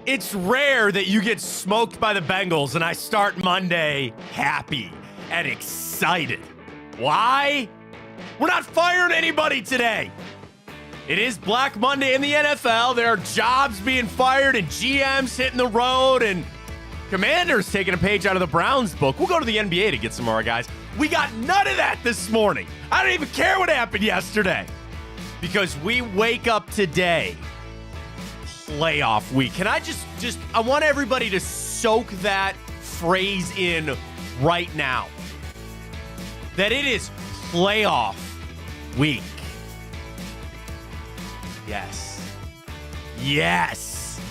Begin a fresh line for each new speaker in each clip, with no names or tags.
It's rare that you get smoked by the Bengals and I start Monday happy and excited. Why? We're not firing anybody today. It is Black Monday in the NFL. There are jobs being fired and GMs hitting the road and Commanders taking a page out of the Browns book. We'll go to the NBA to get some more, guys. We got none of that this morning. I don't even care what happened yesterday because we wake up today. Playoff week. Can I I want everybody to soak that phrase in right now. That it is playoff week. Yes. Yes.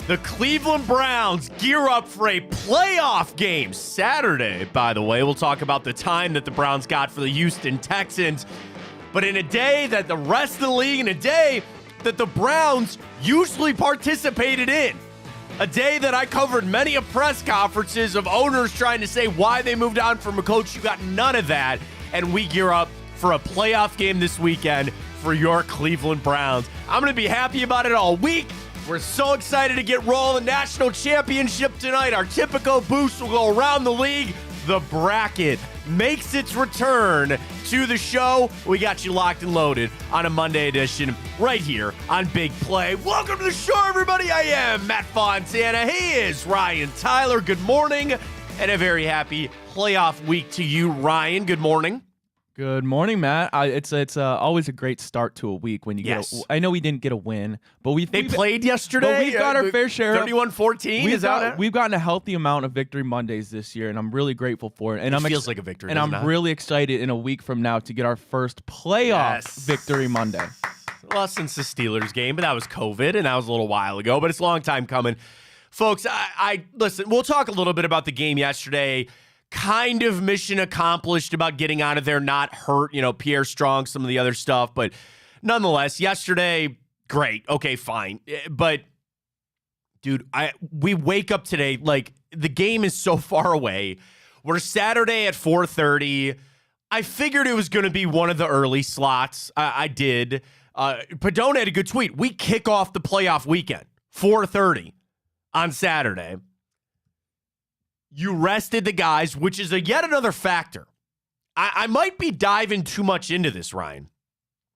The Cleveland Browns gear up for a playoff game Saturday, by the way. We'll talk about the time that the Browns got for the Houston Texans. But in a day that the rest of the league, in a day that the Browns usually participated in. A day that I covered many of press conferences of owners trying to say why they moved on from a coach. You got none of that. And we gear up for a playoff game this weekend for your Cleveland Browns. I'm going to be happy about it all week. We're so excited to get rolling. The national championship tonight. Our typical boost will go around the league. The bracket makes its return to the show. We got you locked and loaded on a Monday edition right here on Big Play. Welcome to the show, everybody. I am Matt Fontana. He is Ryan Tyler. Good morning and a very happy playoff week to you, Ryan. Good morning.
Good morning, Matt. It's always a great start to a week when you
Yes.
get. I know we didn't get a win, but
They played yesterday.
But we've got our fair share.
31-14.
We've gotten a healthy amount of victory Mondays this year, and I'm really grateful for it. And
It feels like a victory.
And I'm really excited in a week from now to get our first playoff victory Monday.
Well, since the Steelers game, but that was COVID, and that was a little while ago, but it's a long time coming. Folks, I listen, we'll talk a little bit about the game yesterday. Kind of mission accomplished about getting out of there, not hurt, Pierre Strong, some of the other stuff. But nonetheless, yesterday, great. Okay, fine. But, dude, we wake up today, like, the game is so far away. We're Saturday at 4:30. I figured it was going to be one of the early slots. I did. Padone had a good tweet. We kick off the playoff weekend, 4:30 on Saturday. You rested the guys, which is yet another factor. I might be diving too much into this, Ryan,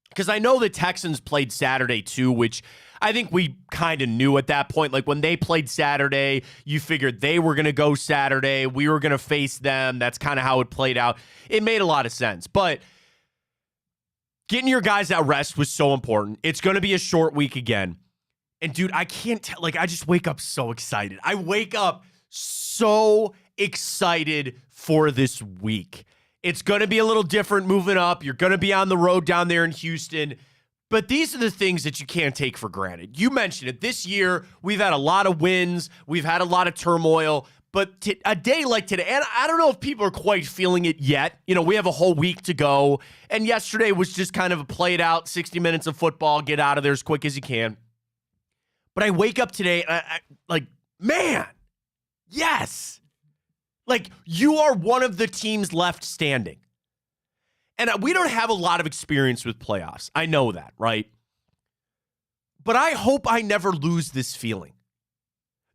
because I know the Texans played Saturday too, which I think we kind of knew at that point. Like when they played Saturday, you figured they were going to go Saturday. We were going to face them. That's kind of how it played out. It made a lot of sense. But getting your guys that rest was so important. It's going to be a short week again. And, dude, I can't tell. Like, I just wake up so excited. I wake up so excited for this week. It's going to be a little different moving up. You're going to be on the road down there in Houston. But these are the things that you can't take for granted. You mentioned it. This year, we've had a lot of wins. We've had a lot of turmoil. But a day like today, and I don't know if people are quite feeling it yet. We have a whole week to go. And yesterday was just kind of a play it out, 60 minutes of football, get out of there as quick as you can. But I wake up today, and I like, man, yes. Like, you are one of the teams left standing. And we don't have a lot of experience with playoffs. I know that, right? But I hope I never lose this feeling.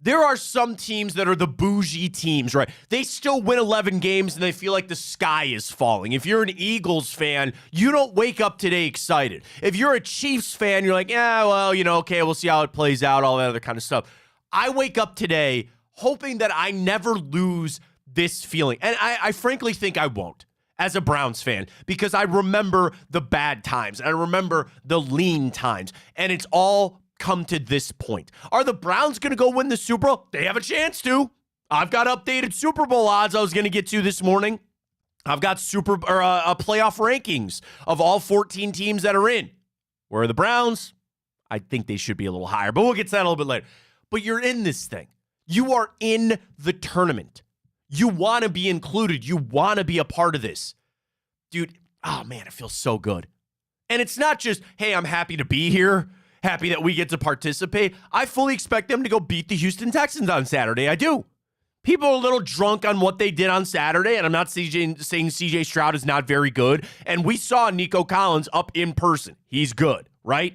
There are some teams that are the bougie teams, right? They still win 11 games and they feel like the sky is falling. If you're an Eagles fan, you don't wake up today excited. If you're a Chiefs fan, you're like, yeah, well, okay, we'll see how it plays out, all that other kind of stuff. I wake up today hoping that I never lose this feeling. And I frankly think I won't as a Browns fan because I remember the bad times. I remember the lean times. And it's all come to this point. Are the Browns going to go win the Super Bowl? They have a chance to. I've got updated Super Bowl odds I was going to get to this morning. I've got playoff rankings of all 14 teams that are in. Where are the Browns? I think they should be a little higher, but we'll get to that a little bit later. But you're in this thing. You are in the tournament. You want to be included. You want to be a part of this. Dude, oh man, it feels so good. And it's not just, hey, I'm happy to be here, happy that we get to participate. I fully expect them to go beat the Houston Texans on Saturday. I do. People are a little drunk on what they did on Saturday, and I'm not saying CJ Stroud is not very good. And we saw Nico Collins up in person. He's good, right?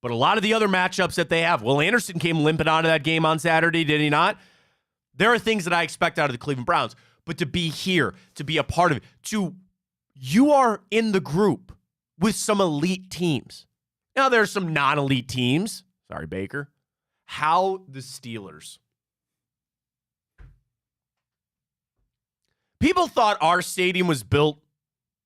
But a lot of the other matchups that they have, Will Anderson came limping out of that game on Saturday, did he not? There are things that I expect out of the Cleveland Browns. But to be here, to be a part of it, you are in the group with some elite teams. Now, there's some non-elite teams. Sorry, Baker. How the Steelers. People thought our stadium was built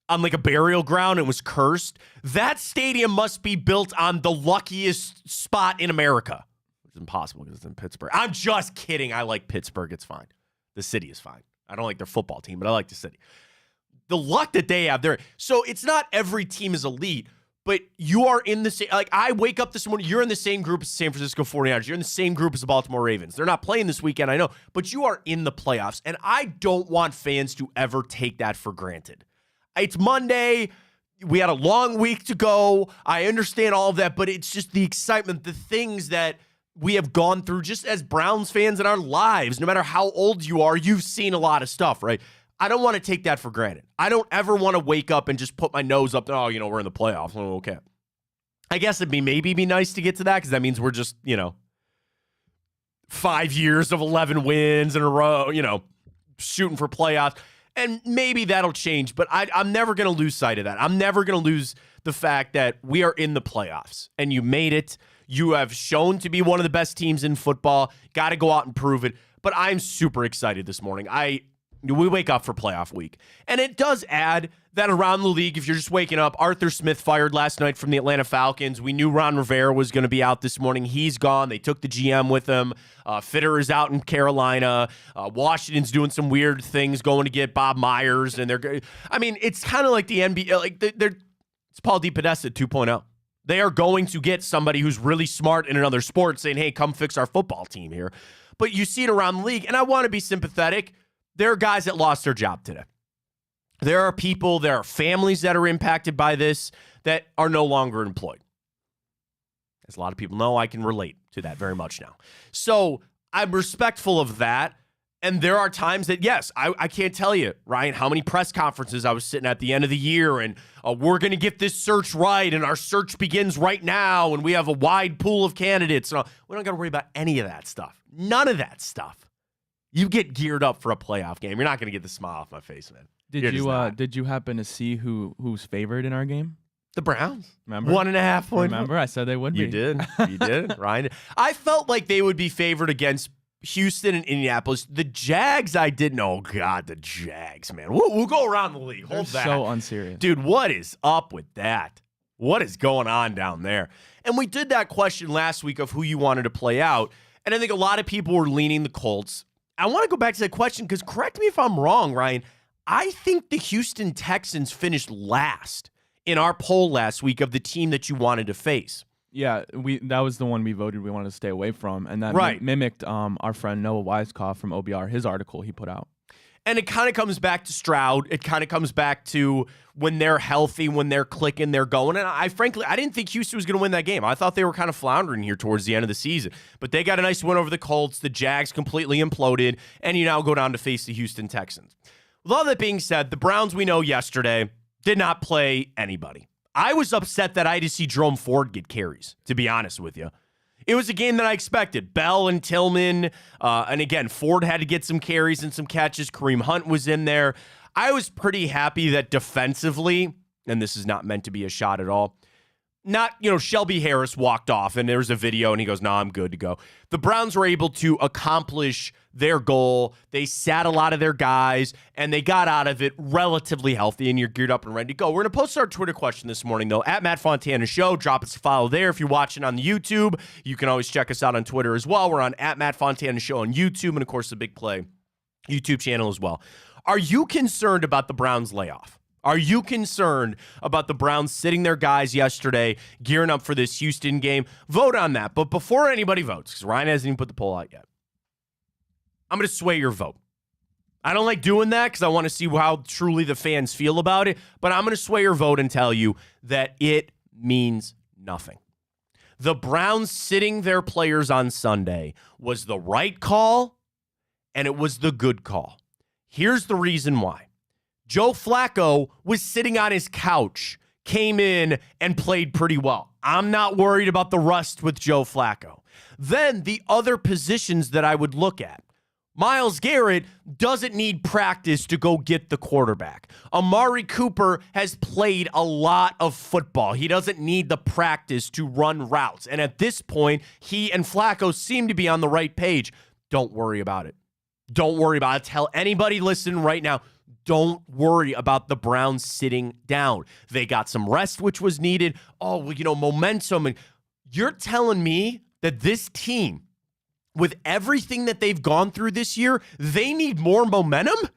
on like a burial ground and was cursed. That stadium must be built on the luckiest spot in America. It's impossible because it's in Pittsburgh. I'm just kidding. I like Pittsburgh. It's fine. The city is fine. I don't like their football team, but I like the city. The luck that they have there. So it's not every team is elite, but you are in the same. Like, I wake up this morning, you're in the same group as the San Francisco 49ers. You're in the same group as the Baltimore Ravens. They're not playing this weekend, I know, but you are in the playoffs. And I don't want fans to ever take that for granted. It's Monday. We had a long week to go. I understand all of that, but it's just the excitement, the things that we have gone through just as Browns fans in our lives. No matter how old you are, you've seen a lot of stuff, right? I don't want to take that for granted. I don't ever want to wake up and just put my nose up. Oh, we're in the playoffs. Oh, okay. I guess it'd maybe be nice to get to that because that means we're just, 5 years of 11 wins in a row, shooting for playoffs. And maybe that'll change, but I'm never going to lose sight of that. I'm never going to lose the fact that we are in the playoffs and you made it. You have shown to be one of the best teams in football. Got to go out and prove it. But I'm super excited this morning. We wake up for playoff week. And it does add that around the league, if you're just waking up, Arthur Smith fired last night from the Atlanta Falcons. We knew Ron Rivera was going to be out this morning. He's gone. They took the GM with them. Fitter is out in Carolina. Washington's doing some weird things, going to get Bob Myers. And it's kind of like the NBA. It's Paul DePodesta 2.0. They are going to get somebody who's really smart in another sport saying, hey, come fix our football team here. But you see it around the league, and I want to be sympathetic. There are guys that lost their job today. There are people, there are families that are impacted by this that are no longer employed. As a lot of people know, I can relate to that very much now. So I'm respectful of that. And there are times that, yes, I can't tell you, Ryan, how many press conferences I was sitting at the end of the year and we're going to get this search right and our search begins right now and we have a wide pool of candidates. We don't got to worry about any of that stuff. None of that stuff. You get geared up for a playoff game. You're not going to get the smile off my face, man.
Did you happen to see who's favored in our game?
The Browns.
Remember?
1.5 point.
Remember? I said they would be.
You did, Ryan. I felt like they would be favored against Houston and Indianapolis. The Jags, I didn't know. Oh, God, the Jags, man. We'll go around the league. Hold that.
So unserious.
Dude, what is up with that? What is going on down there? And we did that question last week of who you wanted to play out. And I think a lot of people were leaning the Colts. I want to go back to that question because correct me if I'm wrong, Ryan. I think the Houston Texans finished last in our poll last week of the team that you wanted to face.
Yeah, that was the one we voted we wanted to stay away from, and that mimicked our friend Noah Weiskopf from OBR, his article he put out.
And it kind of comes back to Stroud. It kind of comes back to when they're healthy, when they're clicking, they're going. And I didn't think Houston was going to win that game. I thought they were kind of floundering here towards the end of the season. But they got a nice win over the Colts. The Jags completely imploded, and you now go down to face the Houston Texans. With all that being said, the Browns we know yesterday did not play anybody. I was upset that I had to see Jerome Ford get carries, to be honest with you. It was a game that I expected. Bell and Tillman, and again, Ford had to get some carries and some catches. Kareem Hunt was in there. I was pretty happy that defensively, and this is not meant to be a shot at all, Shelby Harris walked off, and there was a video, and he goes, no, I'm good to go. The Browns were able to accomplish their goal. They sat a lot of their guys, and they got out of it relatively healthy, and you're geared up and ready to go. We're going to post our Twitter question this morning, though, at Matt Fontana Show. Drop us a follow there. If you're watching on the YouTube, you can always check us out on Twitter as well. We're on at Matt Fontana Show on YouTube, and, of course, the Big Play YouTube channel as well. Are you concerned about the Browns layoff? Are you concerned about the Browns sitting their guys yesterday, gearing up for this Houston game? Vote on that. But before anybody votes, because Ryan hasn't even put the poll out yet, I'm going to sway your vote. I don't like doing that because I want to see how truly the fans feel about it, but I'm going to sway your vote and tell you that it means nothing. The Browns sitting their players on Sunday was the right call, and it was the good call. Here's the reason why. Joe Flacco was sitting on his couch came in and played pretty well. I'm not worried about the rust with Joe Flacco. Then the other positions that I would look at. Myles Garrett doesn't need practice to go get the quarterback. Amari Cooper has played a lot of football. He doesn't need the practice to run routes. And at this point, he and Flacco seem to be on the right page. Don't worry about it. Don't worry about it. Tell anybody listening right now, don't worry about the Browns sitting down. They got some rest, which was needed. Oh, well, momentum. And you're telling me that this team, with everything that they've gone through this year, they need more momentum?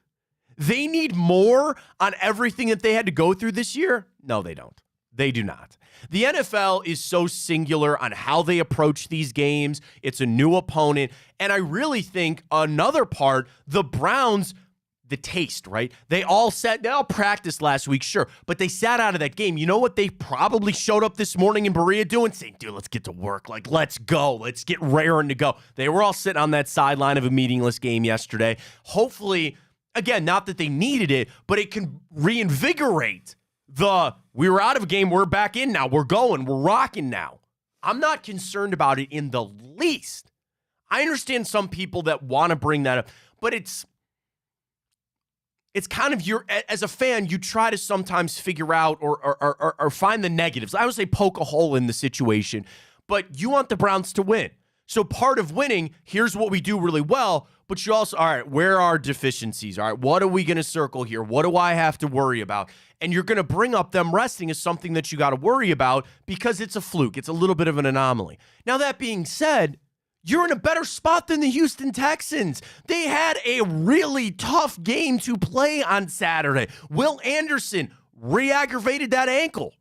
They need more on everything that they had to go through this year? No, they don't. They do not. The NFL is so singular on how they approach these games. It's a new opponent. And I really think another part, the Browns, the taste, right? They all practiced last week, sure, but they sat out of that game. You know what they probably showed up this morning in Berea doing? Saying, dude, let's get to work. Like, let's go. Let's get raring to go. They were all sitting on that sideline of a meaningless game yesterday. Hopefully, again, not that they needed it, but it can reinvigorate we were out of a game, we're back in now. We're going, we're rocking now. I'm not concerned about it in the least. I understand some people that want to bring that up, but it's kind of as a fan, you try to sometimes figure out or find the negatives. I would say poke a hole in the situation, but you want the Browns to win. So part of winning, here's what we do really well, but you also, all right, where are deficiencies? All right, what are we going to circle here? What do I have to worry about? And you're going to bring up them resting as something that you got to worry about because it's a fluke. It's a little bit of an anomaly. Now, that being said, you're in a better spot than the Houston Texans. They had a really tough game to play on Saturday. Will Anderson re-aggravated that ankle.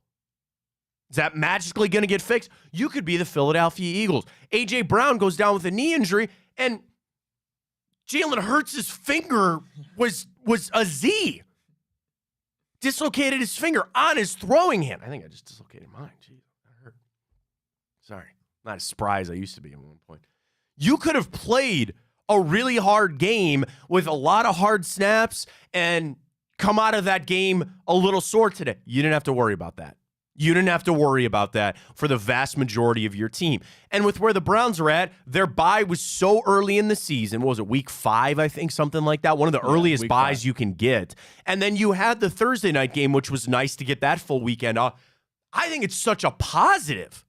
Is that magically going to get fixed? You could be the Philadelphia Eagles. A.J. Brown goes down with a knee injury, and Jalen Hurts' finger was a Z. Dislocated his finger on his throwing hand. I think I just dislocated mine. Jeez, that hurt. Sorry. Not as spry as I used to be at one point. You could have played a really hard game with a lot of hard snaps and come out of that game a little sore today. You didn't have to worry about that. You didn't have to worry about that for the vast majority of your team. And with where the Browns are at, their bye was so early in the season. What was it, week 5, I think, something like that? One of the earliest buys you can get. And then you had the Thursday night game, which was nice to get that full weekend off. I think it's such a positive.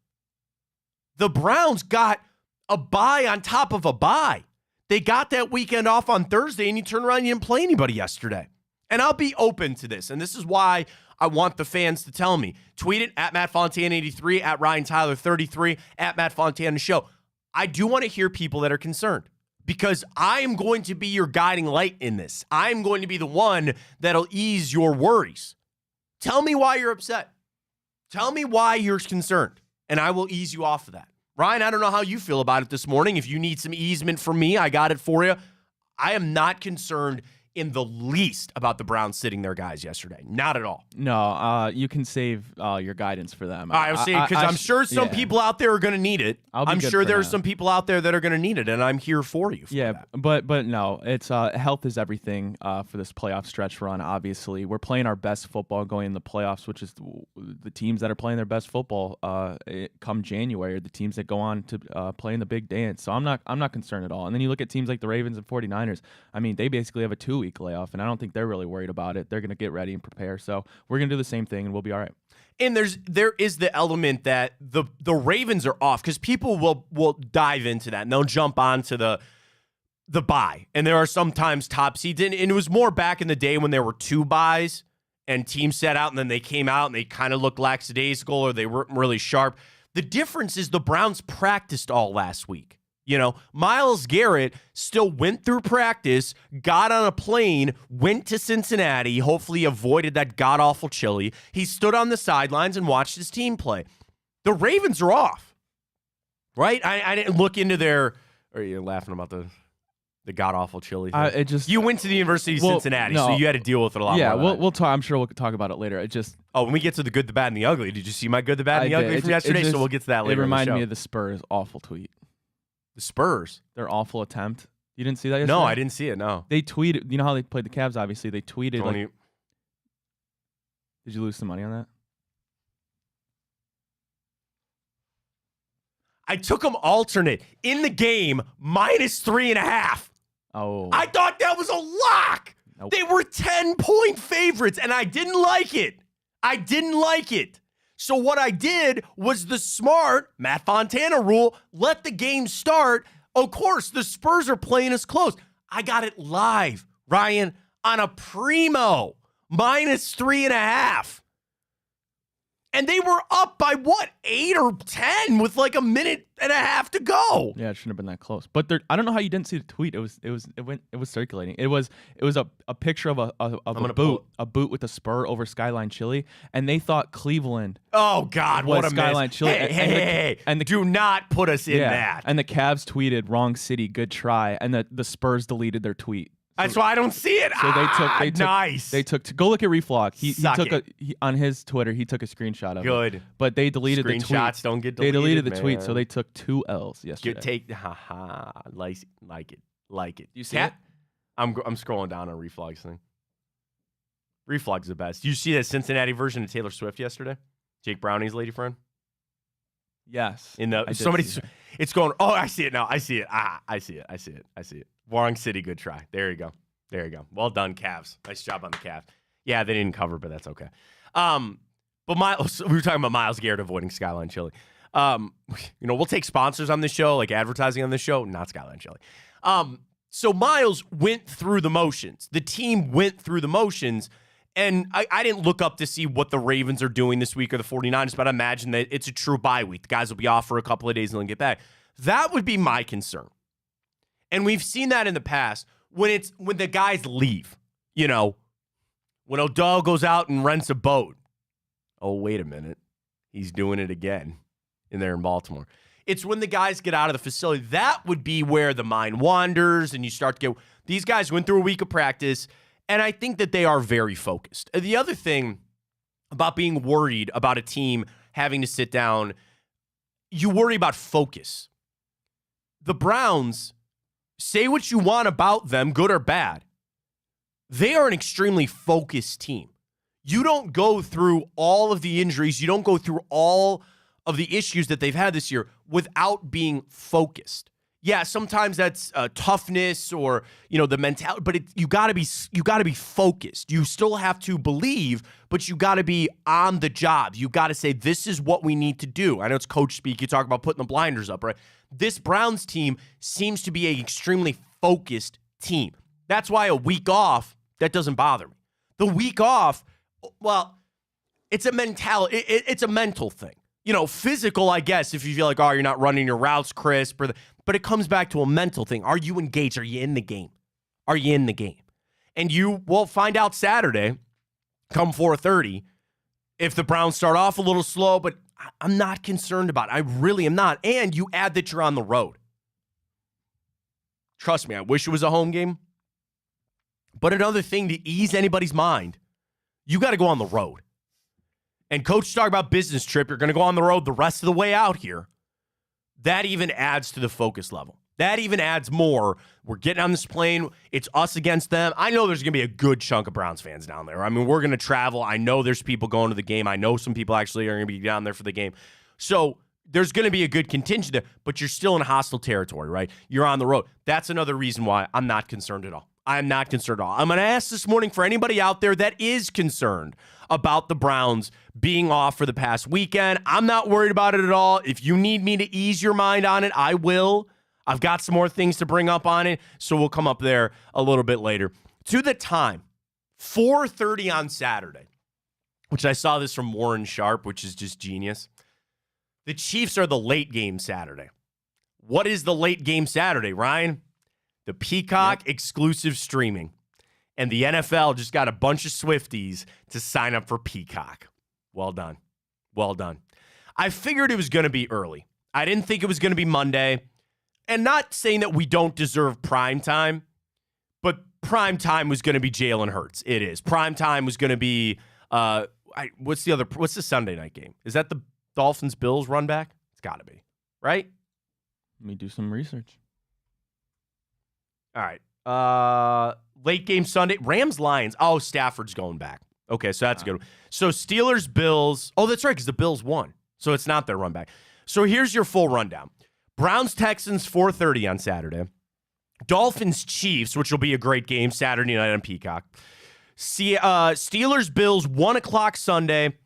The Browns got a bye on top of a bye. They got that weekend off on Thursday, and you turn around and you didn't play anybody yesterday. And I'll be open to this, and this is why I want the fans to tell me. Tweet it at MattFontana83, at RyanTyler33, at Matt Fontana Show. I do want to hear people that are concerned because I am going to be your guiding light in this. I'm going to be the one that'll ease your worries. Tell me why you're upset. Tell me why you're concerned, and I will ease you off of that. Ryan, I don't know how you feel about it this morning. If you need some easement from me, I got it for you. I am not concerned in the least about the Browns sitting their guys yesterday. Not at all.
No, you can save your guidance for them.
I was saying, because I'm sure some people out there are going to need it. I'm sure there's some people out there that are going to need it, and I'm here for you.
But no, it's health is everything for this playoff stretch run, obviously. We're playing our best football going in the playoffs, which is the teams that are playing their best football come January, are the teams that go on to play in the big dance. So I'm not concerned at all. And then you look at teams like the Ravens and 49ers. I mean, they basically have a 2-week layoff, and I don't think they're really worried about it. They're going to get ready and prepare. So we're going to do the same thing, and we'll be all right.
And there is the element that the Ravens are off, because people will dive into that and they'll jump onto the bye. And there are sometimes top seeds, and it was more back in the day when there were 2 buys and teams set out and then they came out and they kind of looked lackadaisical or they weren't really sharp. The difference is the Browns practiced all last week. You know, Myles Garrett still went through practice, got on a plane, went to Cincinnati, hopefully avoided that god-awful chili. He stood on the sidelines and watched his team play. The Ravens are off, right? I didn't look into their – are you laughing about the god-awful chili thing? You went to the University of Cincinnati, so you had to deal with it a lot more.
Yeah, we'll talk. I'm sure we'll talk about it later.
When we get to the good, the bad, and the ugly, did you see my good, the bad, and the ugly from yesterday? So we'll get to that later.
It reminded me of the Spurs' awful tweet.
The Spurs.
Their awful attempt. You didn't see that yesterday?
No, I didn't see it, no.
They tweeted, you know how they played the Cavs, obviously. They tweeted, did you lose some money on that?
I took them alternate in the game, -3.5.
Oh.
I thought that was a lock.
Nope.
They were 10-point favorites, and I didn't like it. So what I did was the smart Matt Fontana rule, let the game start. Of course, the Spurs are playing us close. I got it live, Ryan, on a primo, -3.5. And they were up by what, 8 or 10 with like a minute and a half to go.
Yeah, it shouldn't have been that close. But I don't know how you didn't see the tweet. It was circulating. It was a picture of a boot with a spur over Skyline Chili, and they thought Cleveland.
Oh God,
was
what a
Skyline
miss.
Chili.
Hey, do not put us in that.
And the Cavs tweeted wrong city, good try, and the Spurs deleted their tweet.
That's why I don't see it.
So they took
nice.
They took to go look at Reflog. He took on his Twitter. He took a screenshot of
Good.
it. But they deleted the tweet.
Screenshots don't get
They
deleted.
deleted the tweet, so they took 2 L's yesterday.
Like it.
You see
Cat?
it?
I'm scrolling down on Reflog's thing. Reflog's the best. You see that Cincinnati version of Taylor Swift yesterday? Jake Browning's lady friend.
Yes.
It's going. Oh, I see it now. I see it. I see it. Wrong city. Good try. There you go. Well done, Cavs. Nice job on the Cavs. Yeah, they didn't cover, but that's okay. But Miles, we were talking about Myles Garrett avoiding Skyline Chili. We'll take sponsors on this show, like advertising on this show, not Skyline Chili. So Myles went through the motions. The team went through the motions. And I didn't look up to see what the Ravens are doing this week or the 49ers, but I imagine that it's a true bye week. The guys will be off for a couple of days and then get back. That would be my concern. And we've seen that in the past when the guys leave. When Odell goes out and rents a boat. Oh, wait a minute. He's doing it again there in Baltimore. It's when the guys get out of the facility. That would be where the mind wanders and you start to get – these guys went through a week of practice. And I think that they are very focused. The other thing about being worried about a team having to sit down, you worry about focus. The Browns, say what you want about them, good or bad. They are an extremely focused team. You don't go through all of the injuries. You don't go through all of the issues that they've had this year without being focused. Yeah, sometimes that's toughness or the mentality, but you got to be focused. You still have to believe, but you got to be on the job. You got to say this is what we need to do. I know it's coach speak. You talk about putting the blinders up, right? This Browns team seems to be an extremely focused team. That's why a week off that doesn't bother me. The week off, well, it's a mentality. It's a mental thing. Physical, I guess, if you feel like, you're not running your routes crisp, but it comes back to a mental thing. Are you engaged? Are you in the game? And you will find out Saturday, come 4:30, if the Browns start off a little slow, but I'm not concerned about it. I really am not. And you add that you're on the road. Trust me, I wish it was a home game. But another thing to ease anybody's mind, you got to go on the road. And coach talked about business trip. You're going to go on the road the rest of the way out here. That even adds to the focus level. That even adds more. We're getting on this plane. It's us against them. I know there's going to be a good chunk of Browns fans down there. I mean, we're going to travel. I know there's people going to the game. I know some people actually are going to be down there for the game. So there's going to be a good contingent there, but you're still in hostile territory, right? You're on the road. That's another reason why I'm not concerned at all. I'm not concerned at all. I'm going to ask this morning for anybody out there that is concerned about the Browns being off for the past weekend. I'm not worried about it at all. If you need me to ease your mind on it, I will. I've got some more things to bring up on it, so we'll come up there a little bit later. To the time, 4:30 on Saturday, which I saw this from Warren Sharp, which is just genius. The Chiefs are the late game Saturday. What is the late game Saturday, Ryan? The Peacock exclusive streaming. And the NFL just got a bunch of Swifties to sign up for Peacock. Well done. I figured it was going to be early. I didn't think it was going to be Monday. And not saying that we don't deserve prime time, but prime time was going to be Jalen Hurts. It is. Prime time was going to be, what's the Sunday night game? Is that the Dolphins-Bills run back? It's got to be, right?
Let me do some research.
All right. Late game Sunday. Rams-Lions. Oh, Stafford's going back. Okay, so that's good. So Steelers-Bills. Oh, that's right, because the Bills won. So it's not their run back. So here's your full rundown. Browns-Texans, 4:30 on Saturday. Dolphins-Chiefs, which will be a great game Saturday night on Peacock. Steelers-Bills, 1 o'clock Sunday.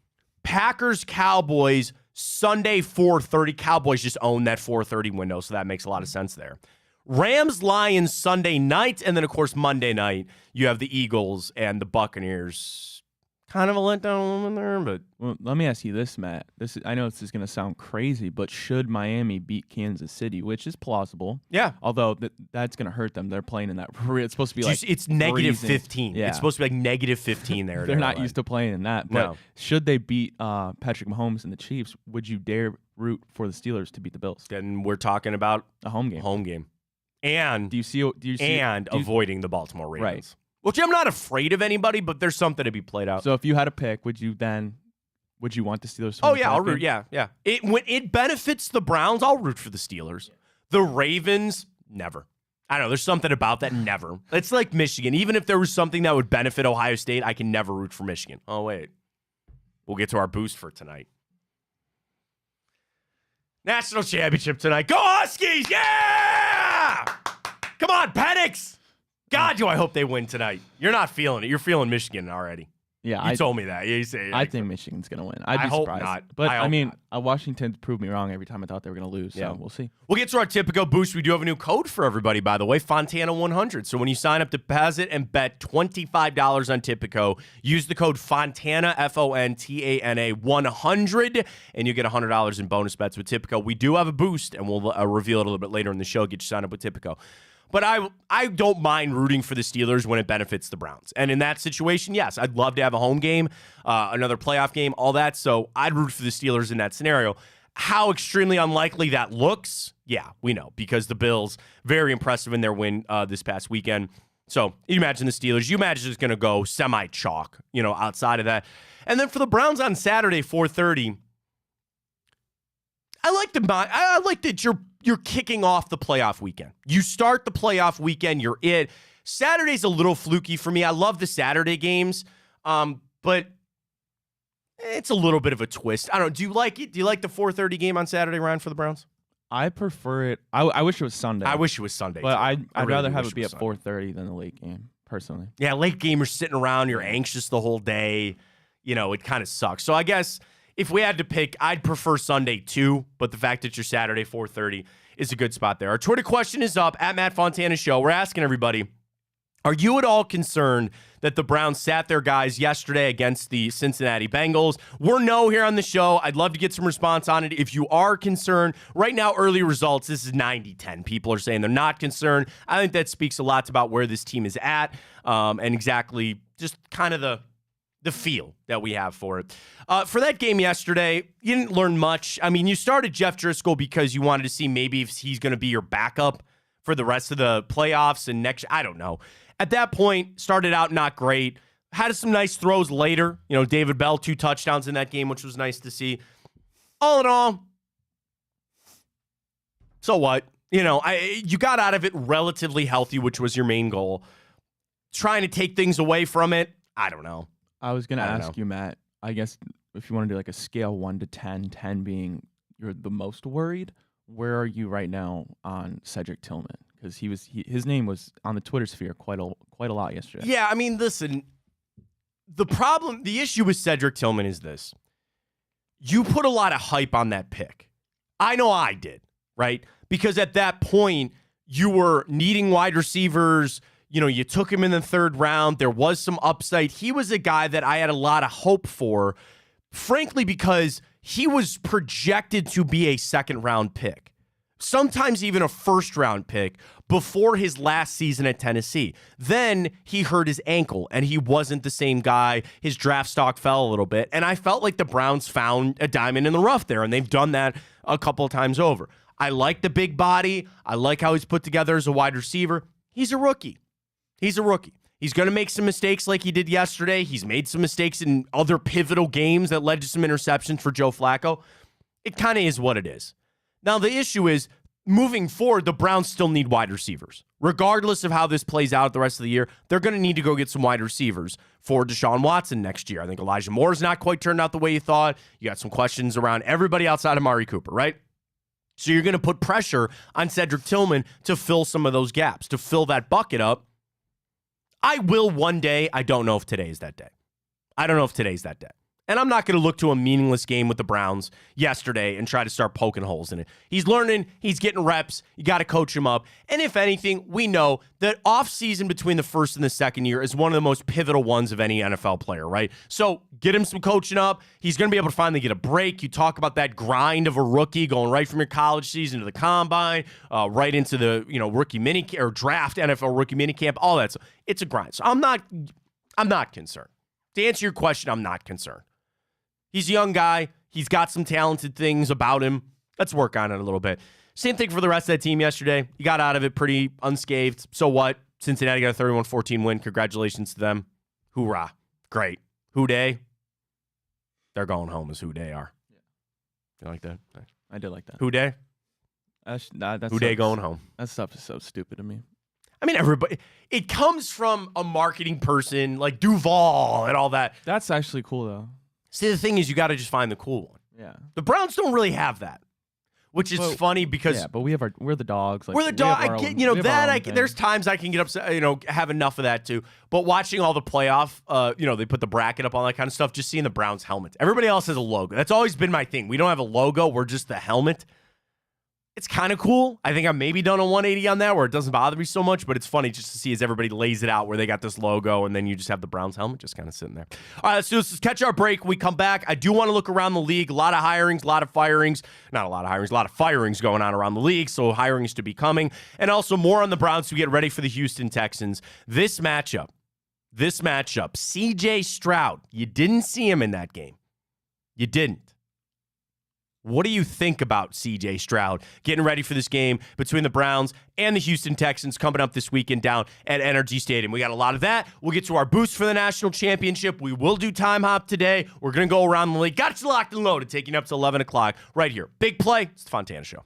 Packers-Cowboys, Sunday, 4:30. Cowboys just own that 4:30 window, so that makes a lot of sense there. Rams-Lions, Sunday night. And then, of course, Monday night, you have the Eagles and the Buccaneers. Kind of a letdown in there, but...
Well, let me ask you this, Matt. I know this is going to sound crazy, but should Miami beat Kansas City, which is plausible?
Yeah.
Although that's going to hurt them. They're playing in that... It's supposed to be like...
It's negative
freezing.
15.
Yeah.
It's supposed to be like negative 15 there.
They're not used to playing in that. But
No.
should they beat Patrick Mahomes and the Chiefs, would you dare root for the Steelers to beat the Bills?
Then we're talking about
A home game.
home game. And avoiding the Baltimore Ravens.
Right.
Which I'm not afraid of anybody, but there's something to be played out.
So if you had to pick, would you want the Steelers to
Oh,
win the
yeah,
playoff
I'll root.
game?
Yeah. When it benefits the Browns, I'll root for the Steelers. The Ravens, never. I don't know. There's something about that, never. It's like Michigan. Even if there was something that would benefit Ohio State, I can never root for Michigan. Oh, wait. We'll get to our boost for tonight. National championship tonight. Go Huskies! Yeah! Come on, Penix! God, do I hope they win tonight. You're not feeling it. You're feeling Michigan already.
Yeah,
You told me that. You say,
I think Michigan's going to win. I'd be
I hope
surprised.
not.
But,
I hope
mean, Washington proved me wrong every time I thought they were going to lose,
Yeah.
so we'll see.
We'll get to our Tipico boost. We do have a new code for everybody, by the way, Fontana 100. So when you sign up, deposit and bet $25 on Tipico, use the code Fontana, Fontana 100, and you get $100 in bonus bets with Tipico. We do have a boost, and we'll reveal it a little bit later in the show. Get you signed up with Tipico. But I don't mind rooting for the Steelers when it benefits the Browns. And in that situation, yes, I'd love to have a home game, another playoff game, all that. So I'd root for the Steelers in that scenario. How extremely unlikely that looks, yeah, we know. Because the Bills, very impressive in their win this past weekend. So you imagine the Steelers. You imagine it's going to go semi-chalk, outside of that. And then for the Browns on Saturday, 4:30, I like that you're kicking off the playoff weekend. You start the playoff weekend, you're it. Saturday's a little fluky for me. I love the Saturday games, but it's a little bit of a twist. I don't know. Do you like it? Do you like the 4:30 game on Saturday, Ryan, for the Browns?
I prefer it. I wish it was Sunday.
I wish it was Sunday.
But
too.
I'd
really
rather have
wish
it be at
was Sunday.
4:30 than the late game, personally.
Yeah, late gamers sitting around, you're anxious the whole day. It kind of sucks. So I guess if we had to pick, I'd prefer Sunday too, but the fact that you're Saturday 4:30 is a good spot there. Our Twitter question is up at Matt Fontana Show. We're asking everybody, are you at all concerned that the Browns sat their guys yesterday against the Cincinnati Bengals? We're no here on the show. I'd love to get some response on it. If you are concerned, right now, early results, this is 90-10. People are saying they're not concerned. I think that speaks a lot about where this team is at and exactly just kind of the feel that we have for it. For that game yesterday, you didn't learn much. I mean, you started Jeff Driscoll because you wanted to see maybe if he's going to be your backup for the rest of the playoffs and next. I don't know. At that point, started out not great. Had some nice throws later. David Bell, 2 touchdowns in that game, which was nice to see. All in all, so what? You got out of it relatively healthy, which was your main goal. Trying to take things away from it, I don't know.
I was going to ask you, Matt, I guess if you want to do like a scale 1 to 10, 10 being you're the most worried, where are you right now on Cedric Tillman? Because his name was on the Twitter sphere quite a lot yesterday.
Yeah, I mean, listen, the issue with Cedric Tillman is this. You put a lot of hype on that pick. I know I did, right? Because at that point, you were needing wide receivers. You took him in the 3rd round. There was some upside. He was a guy that I had a lot of hope for, frankly, because he was projected to be a 2nd-round pick, sometimes even a 1st-round pick before his last season at Tennessee. Then he hurt his ankle, and he wasn't the same guy. His draft stock fell a little bit, and I felt like the Browns found a diamond in the rough there, and they've done that a couple of times over. I like the big body. I like how he's put together as a wide receiver. He's a rookie. He's going to make some mistakes like he did yesterday. He's made some mistakes in other pivotal games that led to some interceptions for Joe Flacco. It kind of is what it is. Now, the issue is, moving forward, the Browns still need wide receivers. Regardless of how this plays out the rest of the year, they're going to need to go get some wide receivers for Deshaun Watson next year. I think Elijah Moore's not quite turned out the way you thought. You got some questions around everybody outside of Amari Cooper, right? So you're going to put pressure on Cedric Tillman to fill some of those gaps, to fill that bucket up. I will one day. I don't know if today is that day. I don't know if today's that day. And I'm not going to look to a meaningless game with the Browns yesterday and try to start poking holes in it. He's learning. He's getting reps. You got to coach him up. And if anything, we know that offseason between the first and the second year is one of the most pivotal ones of any NFL player, right? So get him some coaching up. He's going to be able to finally get a break. You talk about that grind of a rookie going right from your college season to the combine, right into the rookie mini or draft NFL rookie mini camp, all that. So it's a grind. So I'm not concerned. To answer your question, I'm not concerned. He's a young guy. He's got some talented things about him. Let's work on it a little bit. Same thing for the rest of that team yesterday. You got out of it pretty unscathed. So what? Cincinnati got a 31-14 win. Congratulations to them. Hoorah. Great. Who day? They're going home is who they are. You like that?
I did like that.
Who day?
That's
Who day going home?
That stuff is so stupid to me.
I mean, everybody. It comes from a marketing person like Duval and all that.
That's actually cool, though.
See, the thing is, you got to just find the cool one.
Yeah.
The Browns don't really have that, which is funny because
but we're the dogs. Like,
we're the dog. I get that. There's times I can get upset. Have enough of that too. But watching all the playoff, they put the bracket up, all that kind of stuff. Just seeing the Browns helmet. Everybody else has a logo. That's always been my thing. We don't have a logo. We're just the helmet. It's kind of cool. I think I've maybe done a 180 on that where it doesn't bother me so much, but it's funny just to see as everybody lays it out where they got this logo and then you just have the Browns helmet just kind of sitting there. All right, let's do this. Let's catch our break. When we come back, I do want to look around the league. A lot of hirings, a lot of firings. Not a lot of hirings, a lot of firings going on around the league, so hirings to be coming. And also more on the Browns to get ready for the Houston Texans. This matchup, CJ Stroud, you didn't see him in that game. You didn't. What do you think about C.J. Stroud getting ready for this game between the Browns and the Houston Texans coming up this weekend down at NRG Stadium? We got a lot of that. We'll get to our boost for the national championship. We will do time hop today. We're going to go around the league. Got you locked and loaded, taking up to 11 o'clock right here. Big play. It's the Fontana Show.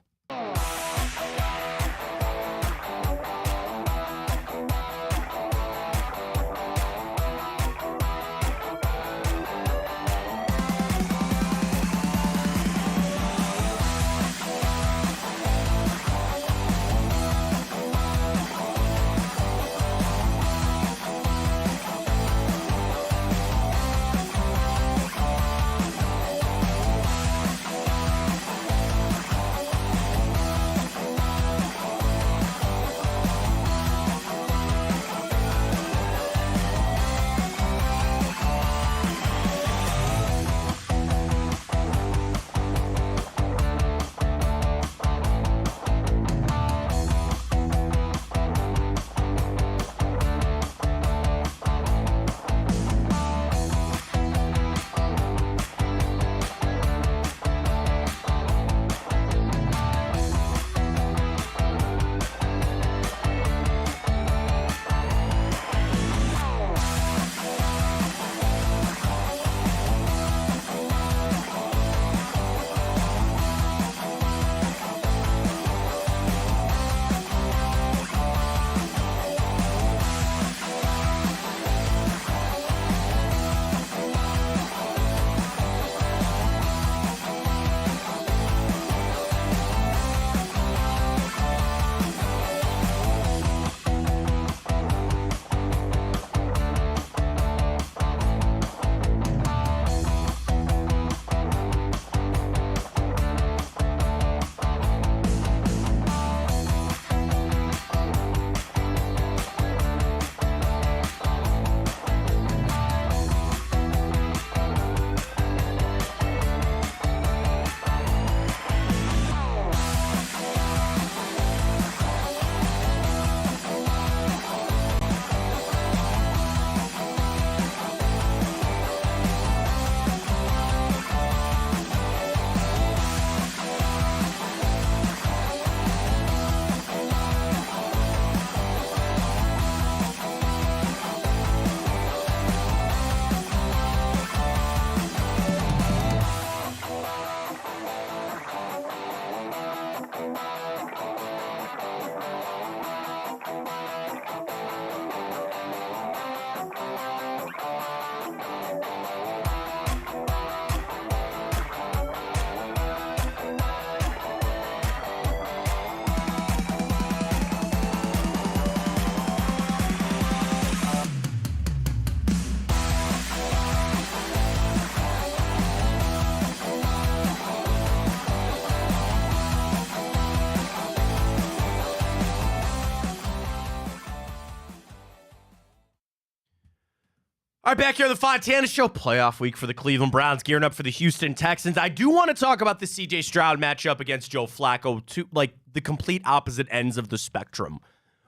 All right, back here on the Fontana Show, playoff week for the Cleveland Browns, gearing up for the Houston Texans. I do want to talk about the C.J. Stroud matchup against Joe Flacco, to like the complete opposite ends of the spectrum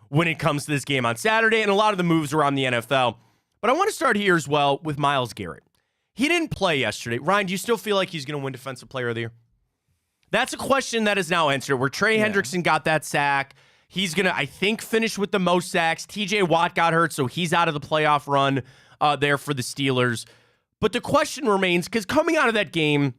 when it comes to this game on Saturday and a lot of the moves around the NFL. But I want to start here as well with Myles Garrett. He didn't play yesterday. Ryan, do you still feel like he's going to win Defensive Player of the Year? That's a question that is now answered, where Trey Hendrickson got that sack. He's going to, I think, finish with the most sacks. T.J. Watt got hurt, so he's out of the playoff run there for the Steelers. But the question remains, because coming out of that game,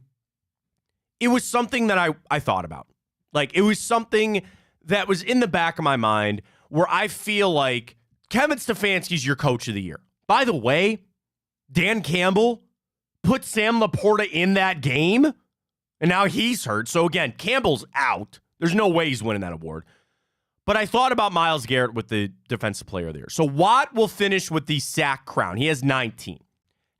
it was something that I thought about. Like, it was something that was in the back of my mind where I feel like Kevin Stefanski's your coach of the year. By the way, Dan Campbell put Sam Laporta in that game, and now he's hurt. So, again, Campbell's out. There's no way he's winning that award. But I thought about Myles Garrett with the Defensive Player of the Year. So Watt will finish with the sack crown. He has 19.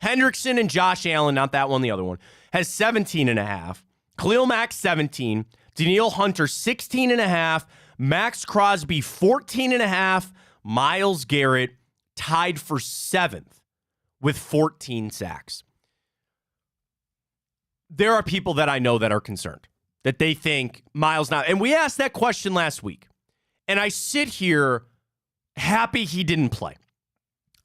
Hendrickson and Josh Allen, not that one, the other one, has 17.5. Khalil Mack, 17. Danielle Hunter, 16.5. Max Crosby, 14.5. Myles Garrett tied for 7th with 14 sacks. There are people that I know that are concerned, that they think Myles not. And we asked that question last week. And I sit here happy he didn't play.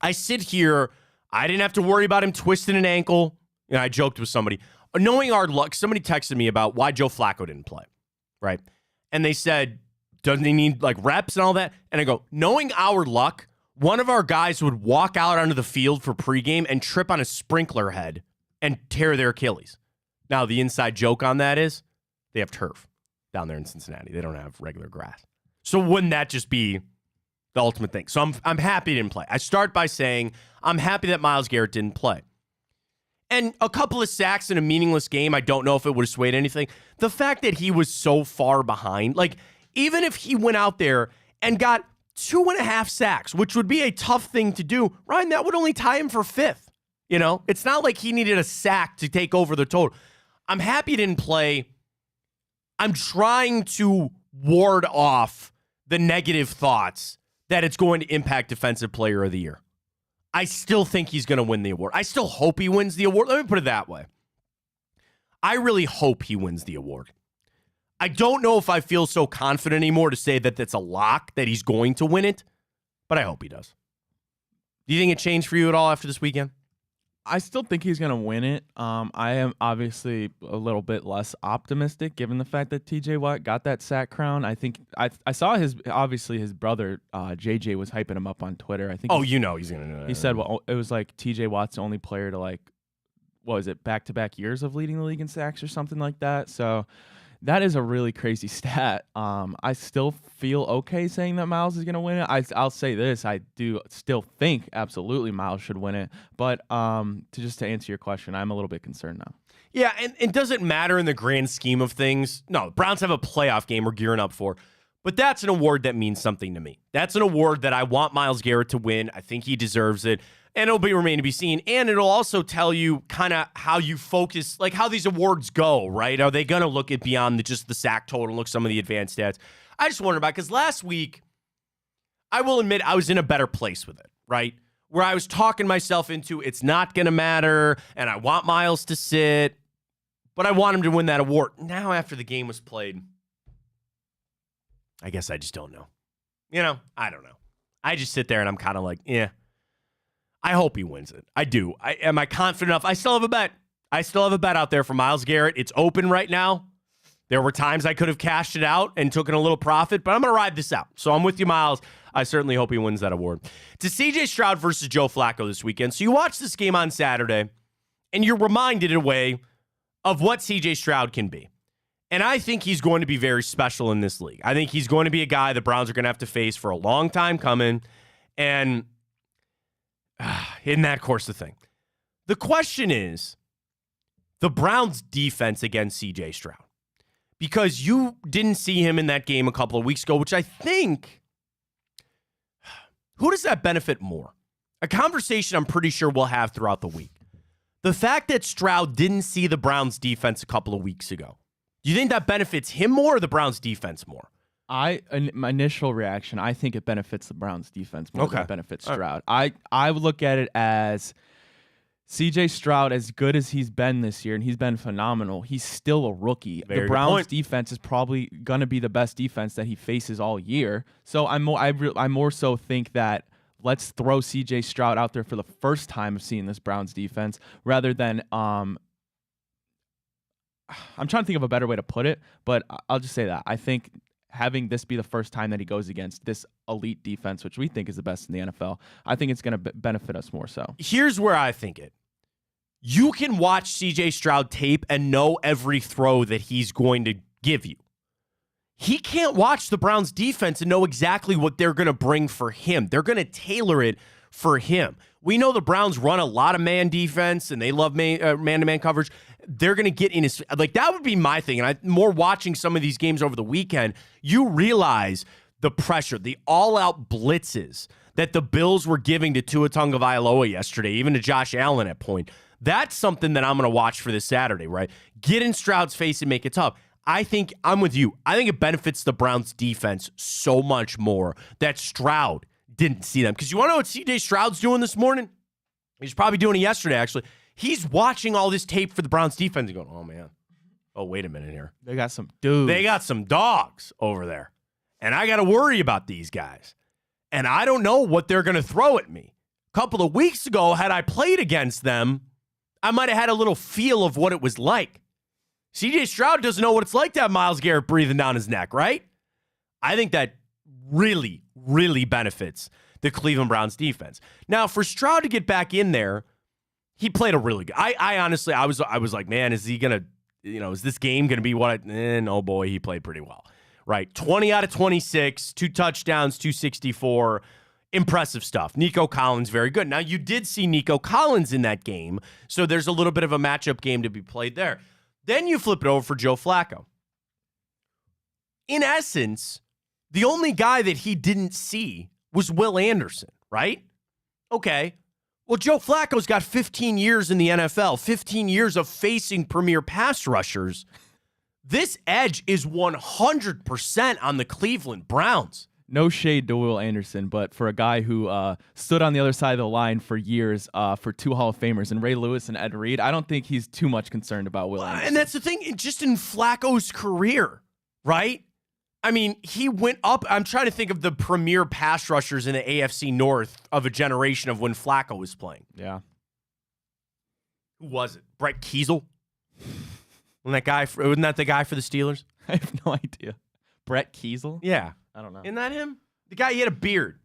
I sit here, I didn't have to worry about him twisting an ankle. You know, I joked with somebody. Knowing our luck, somebody texted me about why Joe Flacco didn't play, right? And they said, doesn't he need like reps and all that? And I go, knowing our luck, one of our guys would walk out onto the field for pregame and trip on a sprinkler head and tear their Achilles. Now, the inside joke on that is they have turf down there in Cincinnati. They don't have regular grass. So wouldn't that just be the ultimate thing? So I'm happy he didn't play. I start by saying I'm happy that Myles Garrett didn't play. And a couple of sacks in a meaningless game, I don't know if it would have swayed anything. The fact that he was so far behind, like even if he went out there and got 2.5 sacks, which would be a tough thing to do, Ryan, that would only tie him for 5th. You know, it's not like he needed a sack to take over the total. I'm happy he didn't play. I'm trying to ward off the negative thoughts that it's going to impact Defensive Player of the Year. I still think he's going to win the award. I still hope he wins the award. Let me put it that way. I really hope he wins the award. I don't know if I feel so confident anymore to say that that's a lock that he's going to win it, but I hope he does. Do you think it changed for you at all after this weekend?
I still think he's going to win it. I am obviously a little bit less optimistic given the fact that TJ Watt got that sack crown. I think I saw his brother JJ was hyping him up on Twitter. I think
he's going to do that.
He said it was like TJ Watt's the only player to like, what was it, back-to-back years of leading the league in sacks or something like that. So that is a really crazy stat. I still feel okay saying that Myles is going to win it. I'll say this. I do still think absolutely Myles should win it. But to answer your question, I'm a little bit concerned now.
Yeah, and it doesn't matter in the grand scheme of things. No, the Browns have a playoff game we're gearing up for. But that's an award that means something to me. That's an award that I want Myles Garrett to win. I think he deserves it. And it'll remain to be seen. And it'll also tell you kind of how you focus, like how these awards go, right? Are they going to look at beyond just the sack total and look some of the advanced stats? I just wonder about, because last week, I will admit I was in a better place with it, right? Where I was talking myself into it's not going to matter, and I want Myles to sit, but I want him to win that award. Now, after the game was played, I guess I just don't know. You know, I don't know. I just sit there and I'm kind of like, yeah. I hope he wins it. I do. Am I confident enough? I still have a bet. I still have a bet out there for Myles Garrett. It's open right now. There were times I could have cashed it out and taken a little profit, but I'm going to ride this out. So I'm with you, Myles. I certainly hope he wins that award. To C.J. Stroud versus Joe Flacco this weekend. So you watch this game on Saturday, and you're reminded in a way of what C.J. Stroud can be. And I think he's going to be very special in this league. I think he's going to be a guy the Browns are going to have to face for a long time coming. And isn't that, of course, the thing? The question is the Browns' defense against C.J. Stroud. Because you didn't see him in that game a couple of weeks ago, which I think, who does that benefit more? A conversation I'm pretty sure we'll have throughout the week. The fact that Stroud didn't see the Browns' defense a couple of weeks ago, do you think that benefits him more or the Browns' defense more?
My initial reaction, I think it benefits the Browns defense more than it benefits Stroud. I would look at it as CJ Stroud, as good as he's been this year, and he's been phenomenal, he's still a rookie.
Very
the
good
Browns
point.
defense is probably going to be the best defense that he faces all year. So I more so think that let's throw CJ Stroud out there for the first time of seeing this Browns defense rather than I'm trying to think of a better way to put it, but I'll just say that. I think having this be the first time that he goes against this elite defense, which we think is the best in the NFL, I think it's going to benefit us more so.
Here's where I think it. You can watch CJ Stroud tape and know every throw that he's going to give you. He can't watch the Browns defense and know exactly what they're going to bring for him. They're going to tailor it for him. We know the Browns run a lot of man defense and they love man-to-man coverage. They're going to get in his, like, that would be my thing. And more watching some of these games over the weekend, you realize the pressure, the all-out blitzes that the Bills were giving to Tua Tagovailoa yesterday, even to Josh Allen at point. That's something that I'm going to watch for this Saturday, right? Get in Stroud's face and make it tough. I think I'm with you. I think it benefits the Browns defense so much more that Stroud didn't see them. Because you want to know what CJ Stroud's doing this morning? He's probably doing it yesterday, actually. He's watching all this tape for the Browns defense and going, oh, man. Oh, wait a minute here.
They got some dudes.
They got some dogs over there. And I got to worry about these guys. And I don't know what they're going to throw at me. A couple of weeks ago, had I played against them, I might have had a little feel of what it was like. CJ Stroud doesn't know what it's like to have Myles Garrett breathing down his neck, right? I think that really, really benefits the Cleveland Browns defense. Now, for Stroud to get back in there, he played a really good. I honestly, I was like, man, is he gonna, is this game gonna be what? Oh boy, he played pretty well, right? 20 out of 26, 2 touchdowns, 264. Impressive stuff. Nico Collins, very good. Now, you did see Nico Collins in that game, so there's a little bit of a matchup game to be played there. Then you flip it over for Joe Flacco. In essence, the only guy that he didn't see was Will Anderson, right? Okay. Well, Joe Flacco's got 15 years in the NFL, 15 years of facing premier pass rushers. This edge is 100% on the Cleveland Browns.
No shade to Will Anderson, but for a guy who stood on the other side of the line for years for 2 Hall of Famers, and Ray Lewis and Ed Reed, I don't think he's too much concerned about Will Anderson.
And that's the thing, just in Flacco's career, right? I mean, he went up. I'm trying to think of the premier pass rushers in the AFC North of a generation of when Flacco was playing.
Yeah.
Who was it? Brett Kiesel? Wasn't that the guy for the Steelers?
I have no idea. Brett Kiesel?
Yeah.
I don't know.
Isn't that him? The guy, he had a beard.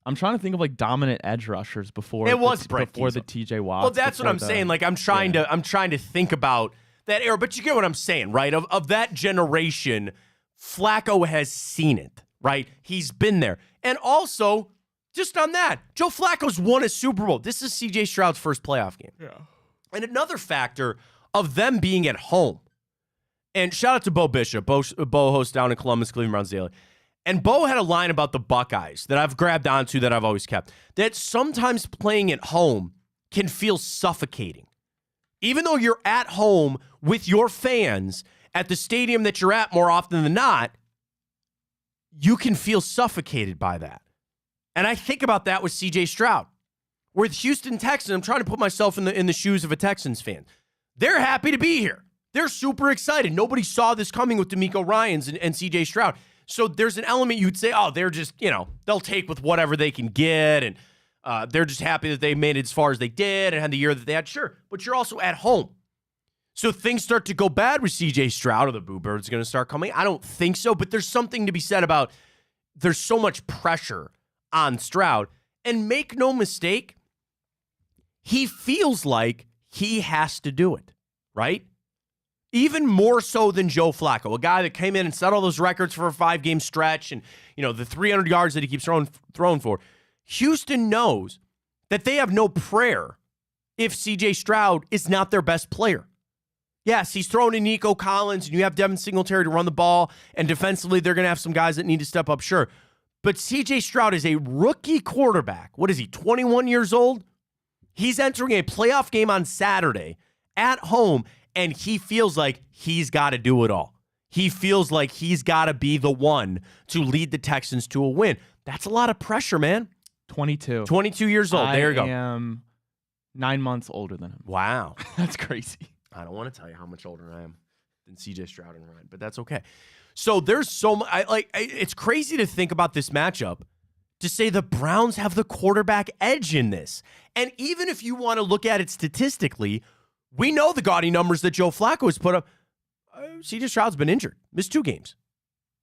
I'm trying to think of like dominant edge rushers before
it was
before
Kiesel.
the TJ Watts.
Well, that's what I'm saying. Like I'm trying to think about that era, but you get what I'm saying, right? Of that generation, Flacco has seen it, right? He's been there. And also, just on that, Joe Flacco's won a Super Bowl. This is CJ Stroud's first playoff game.
Yeah.
And another factor of them being at home. And shout out to Bo Bishop, Bo hosts down in Columbus, Cleveland Browns Daily. And Bo had a line about the Buckeyes that I've grabbed onto that I've always kept, that sometimes playing at home can feel suffocating. Even though you're at home with your fans at the stadium that you're at more often than not, you can feel suffocated by that. And I think about that with CJ Stroud. With Houston Texans, I'm trying to put myself in the shoes of a Texans fan. They're happy to be here. They're super excited. Nobody saw this coming with DeMeco Ryans and CJ Stroud. So there's an element you'd say, oh, they're just, they'll take with whatever they can get. And they're just happy that they made it as far as they did and had the year that they had. Sure. But you're also at home. So things start to go bad with CJ Stroud, or the Boo Bird's going to start coming. I don't think so. But there's something to be said about there's so much pressure on Stroud. And make no mistake, he feels like he has to do it, right? Even more so than Joe Flacco, a guy that came in and set all those records for a 5-game stretch and, the 300 yards that he keeps throwing for. Houston knows that they have no prayer if CJ Stroud is not their best player. Yes, he's throwing in Nico Collins, and you have Devin Singletary to run the ball, and defensively they're going to have some guys that need to step up, sure. But CJ Stroud is a rookie quarterback. What is he, 21 years old? He's entering a playoff game on Saturday at home, and he feels like he's got to do it all. He feels like he's got to be the one to lead the Texans to a win. That's a lot of pressure, man.
22.
22 years old. There you go.
I am 9 months older than him.
Wow.
That's crazy.
I don't want to tell you how much older I am than CJ Stroud and Ryan, but that's okay. So there's so much. It's crazy to think about this matchup, to say the Browns have the quarterback edge in this. And even if you want to look at it statistically, we know the gaudy numbers that Joe Flacco has put up. CJ Stroud's been injured, missed 2 games.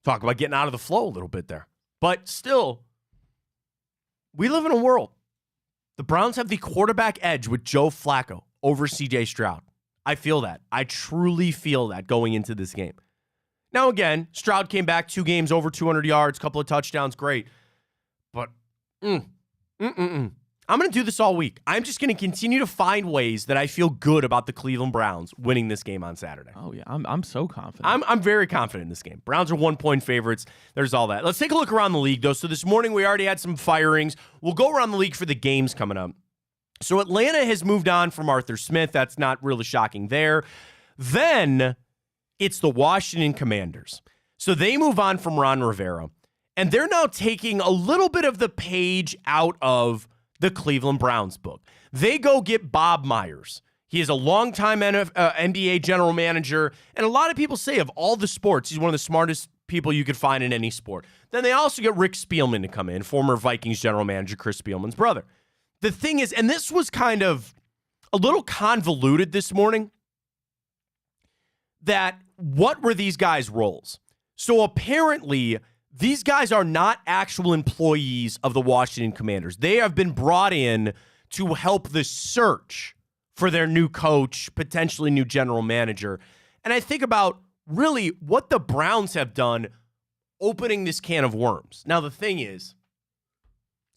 Talk about getting out of the flow a little bit there. But still, we live in a world. The Browns have the quarterback edge with Joe Flacco over CJ Stroud. I feel that. I truly feel that going into this game. Now, again, Stroud came back 2 games, over 200 yards, couple of touchdowns, great. But I'm going to do this all week. I'm just going to continue to find ways that I feel good about the Cleveland Browns winning this game on Saturday.
Oh, yeah. I'm so confident.
I'm very confident in this game. Browns are 1-point favorites. There's all that. Let's take a look around the league, though. So this morning we already had some firings. We'll go around the league for the games coming up. So Atlanta has moved on from Arthur Smith. That's not really shocking there. Then it's the Washington Commanders. So they move on from Ron Rivera, and they're now taking a little bit of the page out of the Cleveland Browns book. They go get Bob Myers. He is a longtime NBA general manager, and a lot of people say of all the sports, he's one of the smartest people you could find in any sport. Then they also get Rick Spielman to come in, former Vikings general manager Chris Spielman's brother. The thing is, and this was kind of a little convoluted this morning, that what were these guys' roles? So apparently, these guys are not actual employees of the Washington Commanders. They have been brought in to help the search for their new coach, potentially new general manager. And I think about really what the Browns have done opening this can of worms. Now, the thing is,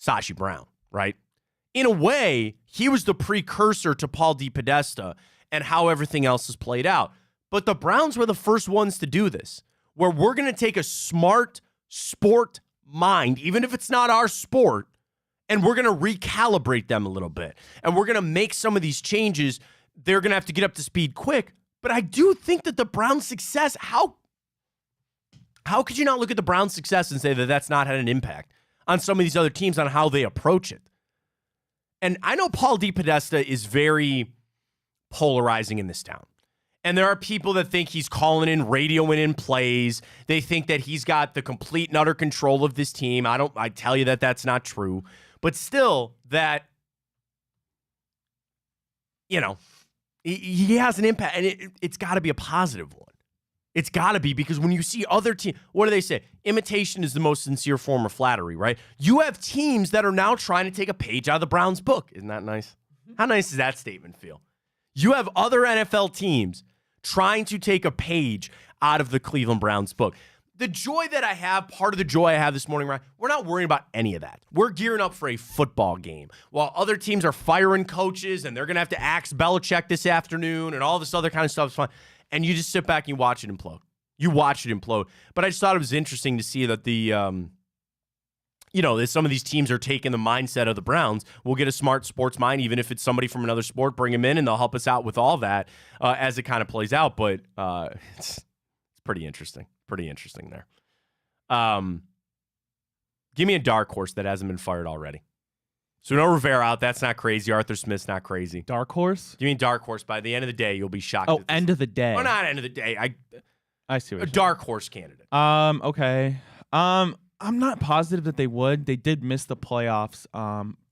Sashi Brown, right? In a way, he was the precursor to Paul DePodesta and how everything else has played out. But the Browns were the first ones to do this, where we're going to take a smart sport mind, even if it's not our sport, and we're going to recalibrate them a little bit. And we're going to make some of these changes. They're going to have to get up to speed quick. But I do think that the Browns' success, how could you not look at the Browns' success and say that that's not had an impact on some of these other teams on how they approach it? And I know Paul DePodesta is very polarizing in this town. And there are people that think he's calling in, radioing in plays. They think that he's got the complete and utter control of this team. I tell you that that's not true. But still, that, he has an impact. And it's got to be a positive one. It's got to be, because when you see other teams, what do they say? Imitation is the most sincere form of flattery, right? You have teams that are now trying to take a page out of the Browns' book. Isn't that nice? How nice does that statement feel? You have other NFL teams trying to take a page out of the Cleveland Browns book. The joy that I have, part of the joy I have this morning, Ryan, we're not worrying about any of that. We're gearing up for a football game while other teams are firing coaches and they're going to have to axe Belichick this afternoon and all this other kind of stuff is fine. And you just sit back and you watch it implode. You watch it implode. But I just thought it was interesting to see that that some of these teams are taking the mindset of the Browns. We'll get a smart sports mind, even if it's somebody from another sport, bring them in, and they'll help us out with all that as it kind of plays out. But it's pretty interesting. Pretty interesting there. Give me a dark horse that hasn't been fired already. So no Rivera out. That's not crazy. Arthur Smith's not crazy.
Dark horse?
Give me a dark horse. By the end of the day, you'll be shocked.
Oh, end of the day.
Well, not end of the day.
I see what
a dark horse candidate.
Okay. I'm not positive that they would. They did miss the playoffs.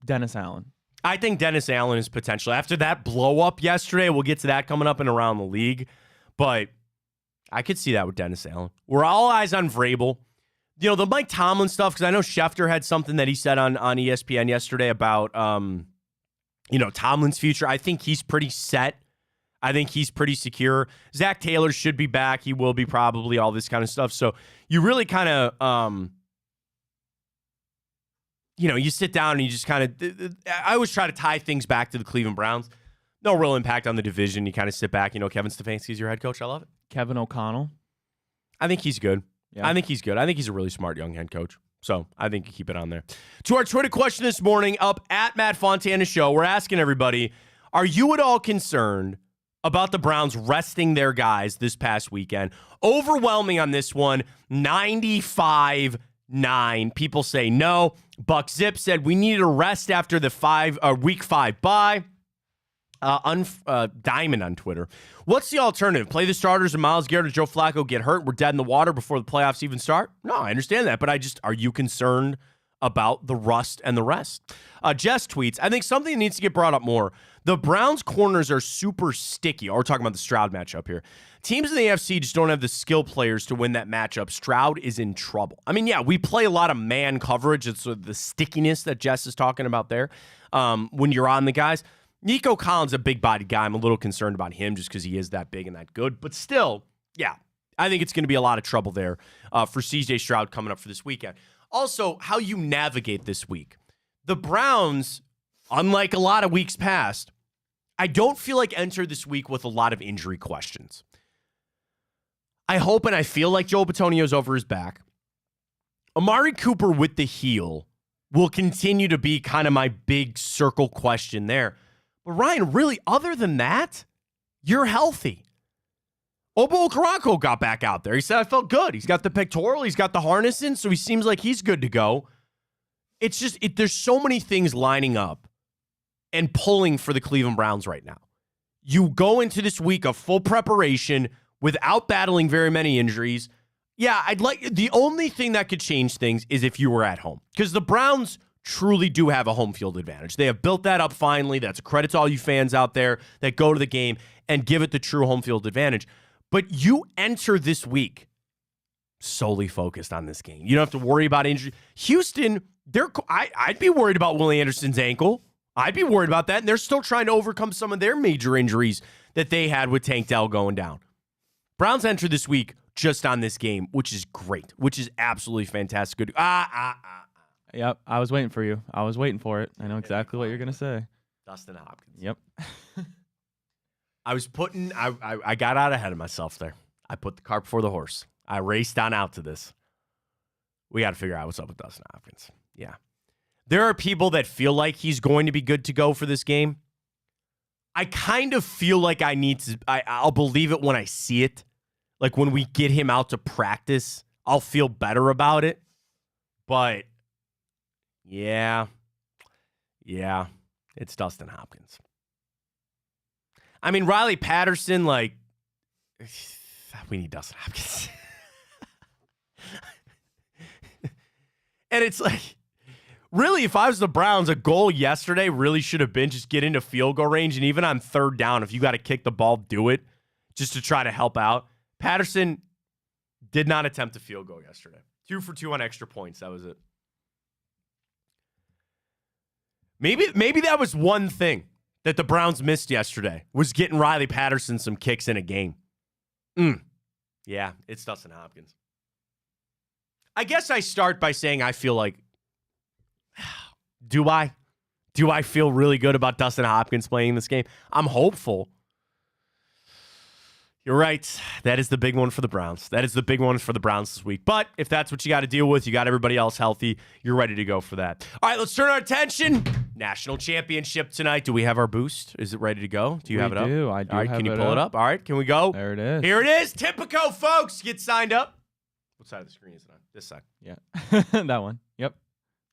Dennis Allen.
I think Dennis Allen is potential. After that blow up yesterday, we'll get to that coming up and around the league. But I could see that with Dennis Allen. We're all eyes on Vrabel. The Mike Tomlin stuff, because I know Schefter had something that he said on ESPN yesterday about, Tomlin's future. I think he's pretty set. I think he's pretty secure. Zach Taylor should be back. He will be probably, all this kind of stuff. So you really kind of, you sit down and you just kind of, I always try to tie things back to the Cleveland Browns. No real impact on the division. You kind of sit back. Kevin Stefanski's your head coach. I love it.
Kevin O'Connell.
I think he's good.
Yeah.
I think he's good. I think he's a really smart young head coach. So I think you keep it on there. To our Twitter question this morning, up at Matt Fontana Show, we're asking everybody, are you at all concerned about the Browns resting their guys this past weekend? Overwhelming on this one, 95-9. People say no. Buck Zip said we needed a rest after the week 5 bye. Diamond on Twitter. What's the alternative? Play the starters and Myles Garrett or Joe Flacco get hurt? We're dead in the water before the playoffs even start? No, I understand that, but are you concerned about the rust and the rest? Jess tweets, I think something that needs to get brought up more. The Browns corners are super sticky. We're talking about the Stroud matchup here. Teams in the AFC just don't have the skill players to win that matchup. Stroud is in trouble. I mean, yeah, we play a lot of man coverage. It's sort of the stickiness that Jess is talking about there when you're on the guys. Nico Collins, a big-bodied guy. I'm a little concerned about him just because he is that big and that good. But still, yeah, I think it's going to be a lot of trouble there for C.J. Stroud coming up for this weekend. Also, how you navigate this week. The Browns, unlike a lot of weeks past, I don't feel like enter this week with a lot of injury questions. I hope and I feel like Joe Bitonio's over his back. Amari Cooper with the heel will continue to be kind of my big circle question there. But Ryan, really, other than that, you're healthy. Obo Okoronkwo got back out there. He said, I felt good. He's got the pectoral. He's got the harness in, so he seems like he's good to go. It's just, there's so many things lining up and pulling for the Cleveland Browns right now. You go into this week of full preparation without battling very many injuries. Yeah, the only thing that could change things is if you were at home. Because the Browns truly do have a home field advantage. They have built that up finally. That's a credit to all you fans out there that go to the game and give it the true home field advantage. But you enter this week solely focused on this game. You don't have to worry about injury. Houston, I'd be worried about Willie Anderson's ankle. I'd be worried about that. And they're still trying to overcome some of their major injuries that they had with Tank Dell going down. Browns enter this week just on this game, which is great, which is absolutely fantastic. Good.
Yep, I was waiting for you. I was waiting for it. I know exactly what you're going to say.
Dustin Hopkins.
Yep.
I got out ahead of myself there. I put the cart before the horse. I raced on out to this. We got to figure out what's up with Dustin Hopkins. Yeah. There are people that feel like he's going to be good to go for this game. I kind of feel like I'll believe it when I see it. Like when we get him out to practice, I'll feel better about it. But yeah, it's Dustin Hopkins. I mean, Riley Patterson, we need Dustin Hopkins. And it's like, really, if I was the Browns, a goal yesterday really should have been just get into field goal range. And even on third down, if you got to kick the ball, do it just to try to help out. Patterson did not attempt a field goal yesterday. 2 for 2 on extra points. That was it. Maybe that was one thing that the Browns missed yesterday, was getting Riley Patterson some kicks in a game. Yeah, it's Dustin Hopkins. I guess I start by saying I feel like, do I feel really good about Dustin Hopkins playing this game? I'm hopeful. You're right. That is the big one for the Browns. That is the big one for the Browns this week. But if that's what you got to deal with, you got everybody else healthy, you're ready to go for that. All right, let's turn our attention. National championship tonight. Do we have our boost? Is it ready to go? Do you have it up?
I do.
All right, can you pull it up? All right, can we go?
There it is.
Here it is. Tipico, folks. Get signed up. What side of the screen is it on? This side.
Yeah. That one. Yep.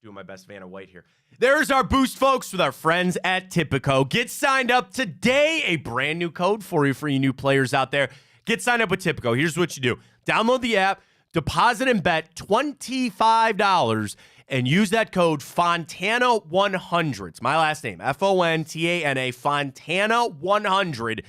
Doing my best Vanna White here. There's our boost, folks, with our friends at Tipico. Get signed up today. A brand new code for you new players out there. Get signed up with Tipico. Here's what you do. Download the app, deposit and bet $25, and use that code Fontana100. It's my last name, Fontana, Fontana100.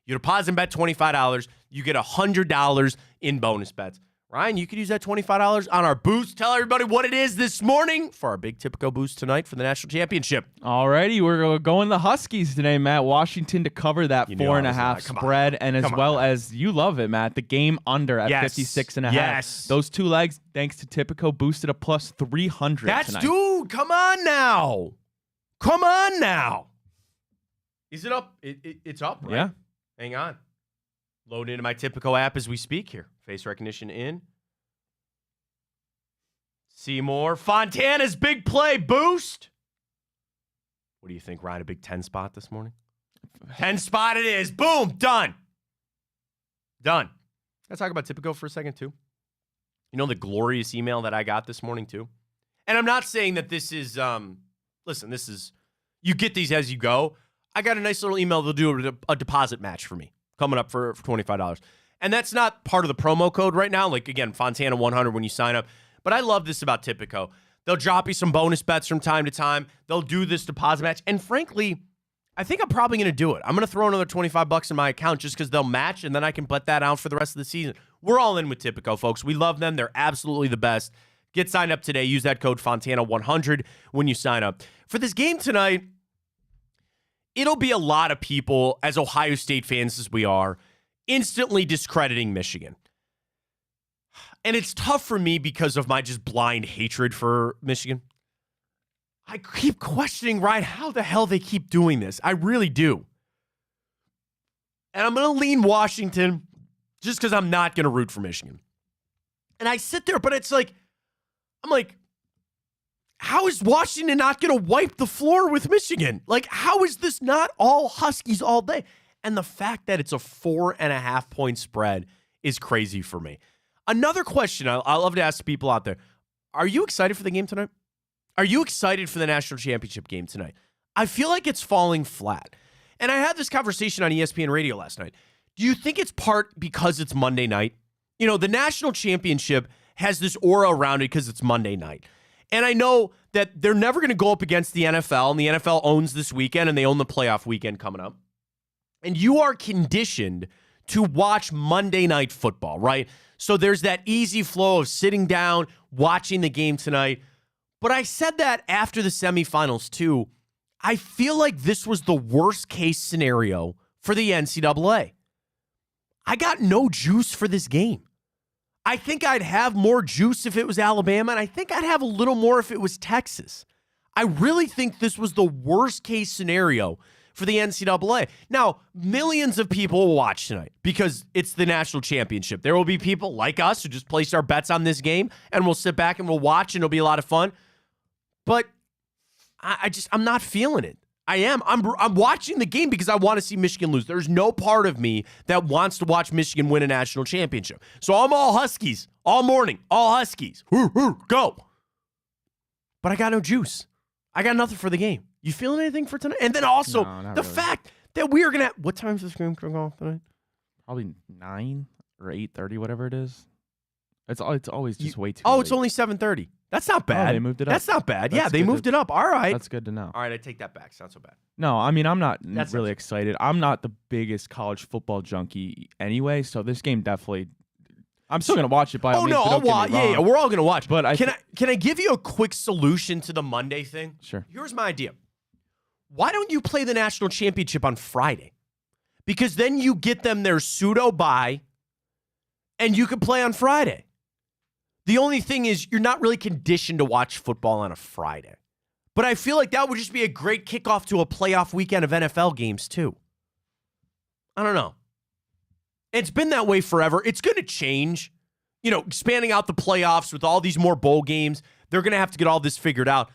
You deposit and bet $25. You get $100 in bonus bets. Ryan, you could use that $25 on our boost. Tell everybody what it is this morning for our big Tipico boost tonight for the national championship.
Alrighty, we're going the Huskies today, Matt. Washington to cover that 4.5 spread, and as well as, you love it, Matt, the game under at 56.5.
Yes.
Those two legs, thanks to Tipico, boosted a plus 300 tonight.
Dude, come on now. Come on now. Is it up? It's up, right?
Yeah.
Hang on. Load into my Tipico app as we speak here. Face recognition in. See more. Fontana's big play boost. What do you think, Ryan? A big 10 spot this morning? 10 spot it is. Boom. Done. Can I talk about Tipico for a second, too? You know the glorious email that I got this morning, too? And I'm not saying that this is, listen, this is, you get these as you go. I got a nice little email. They'll do a deposit match for me coming up for $25. And that's not part of the promo code right now. Like, again, Fontana 100 when you sign up. But I love this about Tipico. They'll drop you some bonus bets from time to time. They'll do this deposit match. And frankly, I think I'm probably going to do it. I'm going to throw another $25 in my account just because they'll match, and then I can bet that out for the rest of the season. We're all in with Tipico, folks. We love them. They're absolutely the best. Get signed up today. Use that code Fontana100 when you sign up. For this game tonight, it'll be a lot of people, as Ohio State fans as we are, instantly discrediting Michigan. And it's tough for me because of my just blind hatred for Michigan. I keep questioning, Ryan, how the hell they keep doing this. I really do. And I'm going to lean Washington just because I'm not going to root for Michigan. And I sit there, but it's like, I'm like, how is Washington not going to wipe the floor with Michigan? Like, how is this not all Huskies all day? And the fact that it's a 4.5 point spread is crazy for me. Another question I love to ask people out there. Are you excited for the game tonight? Are you excited for the national championship game tonight? I feel like it's falling flat. And I had this conversation on ESPN radio last night. Do you think it's part because it's Monday night? You know, the national championship has this aura around it because it's Monday night. And I know that they're never going to go up against the NFL, and the NFL owns this weekend, and they own the playoff weekend coming up. And you are conditioned to watch Monday Night Football, right? So there's that easy flow of sitting down, watching the game tonight. But I said that after the semifinals, too. I feel like this was the worst case scenario for the NCAA. I got no juice for this game. I think I'd have more juice if it was Alabama, and I think I'd have a little more if it was Texas. I really think this was the worst case scenario for the NCAA. Now, millions of people will watch tonight because it's the national championship. There will be people like us who just placed our bets on this game, and we'll sit back and we'll watch, and it'll be a lot of fun. But I'm not feeling it. I am. I'm watching the game because I want to see Michigan lose. There's no part of me that wants to watch Michigan win a national championship. So I'm all Huskies all morning. All Huskies. Go. But I got no juice. I got nothing for the game. You feeling anything for tonight? And then also the fact that we are going to – what time is this game going off tonight?
Probably 9 or 8:30, whatever it is. It's always just way too
Oh,
late.
it's only 7:30. That's not bad.
Oh, they moved it up.
That's not bad.
That's
yeah, they moved it up. All right.
That's good to know.
All right, I take that back. It's not so bad.
No, I mean, I'm not
That's
really excited. I'm not the biggest college football junkie anyway, so this game definitely – I'm still going to watch it by all means.
Oh, no, I'll watch. Yeah, we're all going to watch.
But
Can I give you a quick solution to the Monday thing?
Sure.
Here's my idea. Why don't you play the national championship on Friday? Because then you get them their pseudo bye, and you can play on Friday. The only thing is you're not really conditioned to watch football on a Friday. But I feel like that would just be a great kickoff to a playoff weekend of NFL games, too. I don't know. It's been that way forever. It's going to change. You know, expanding out the playoffs with all these more bowl games, they're going to have to get all this figured out.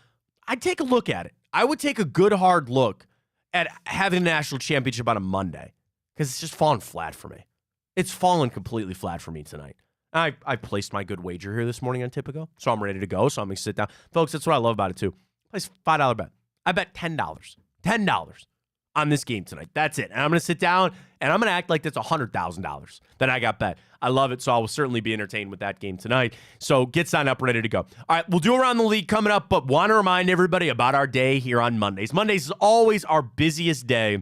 I'd take a look at it. I would take a good, hard look at having a national championship on a Monday because it's just fallen flat for me. It's fallen completely flat for me tonight. I placed my good wager here this morning on Tipico, so I'm ready to go. So I'm going to sit down. Folks, that's what I love about it, too. Place $5 bet. I bet $10. $10 on this game tonight. That's it. And I'm going to sit down, and I'm going to act like that's $100,000 that I got bet. I love it, so I will certainly be entertained with that game tonight. So get signed up, ready to go. All right, we'll do Around the League coming up, but want to remind everybody about our day here on Mondays. Mondays is always our busiest day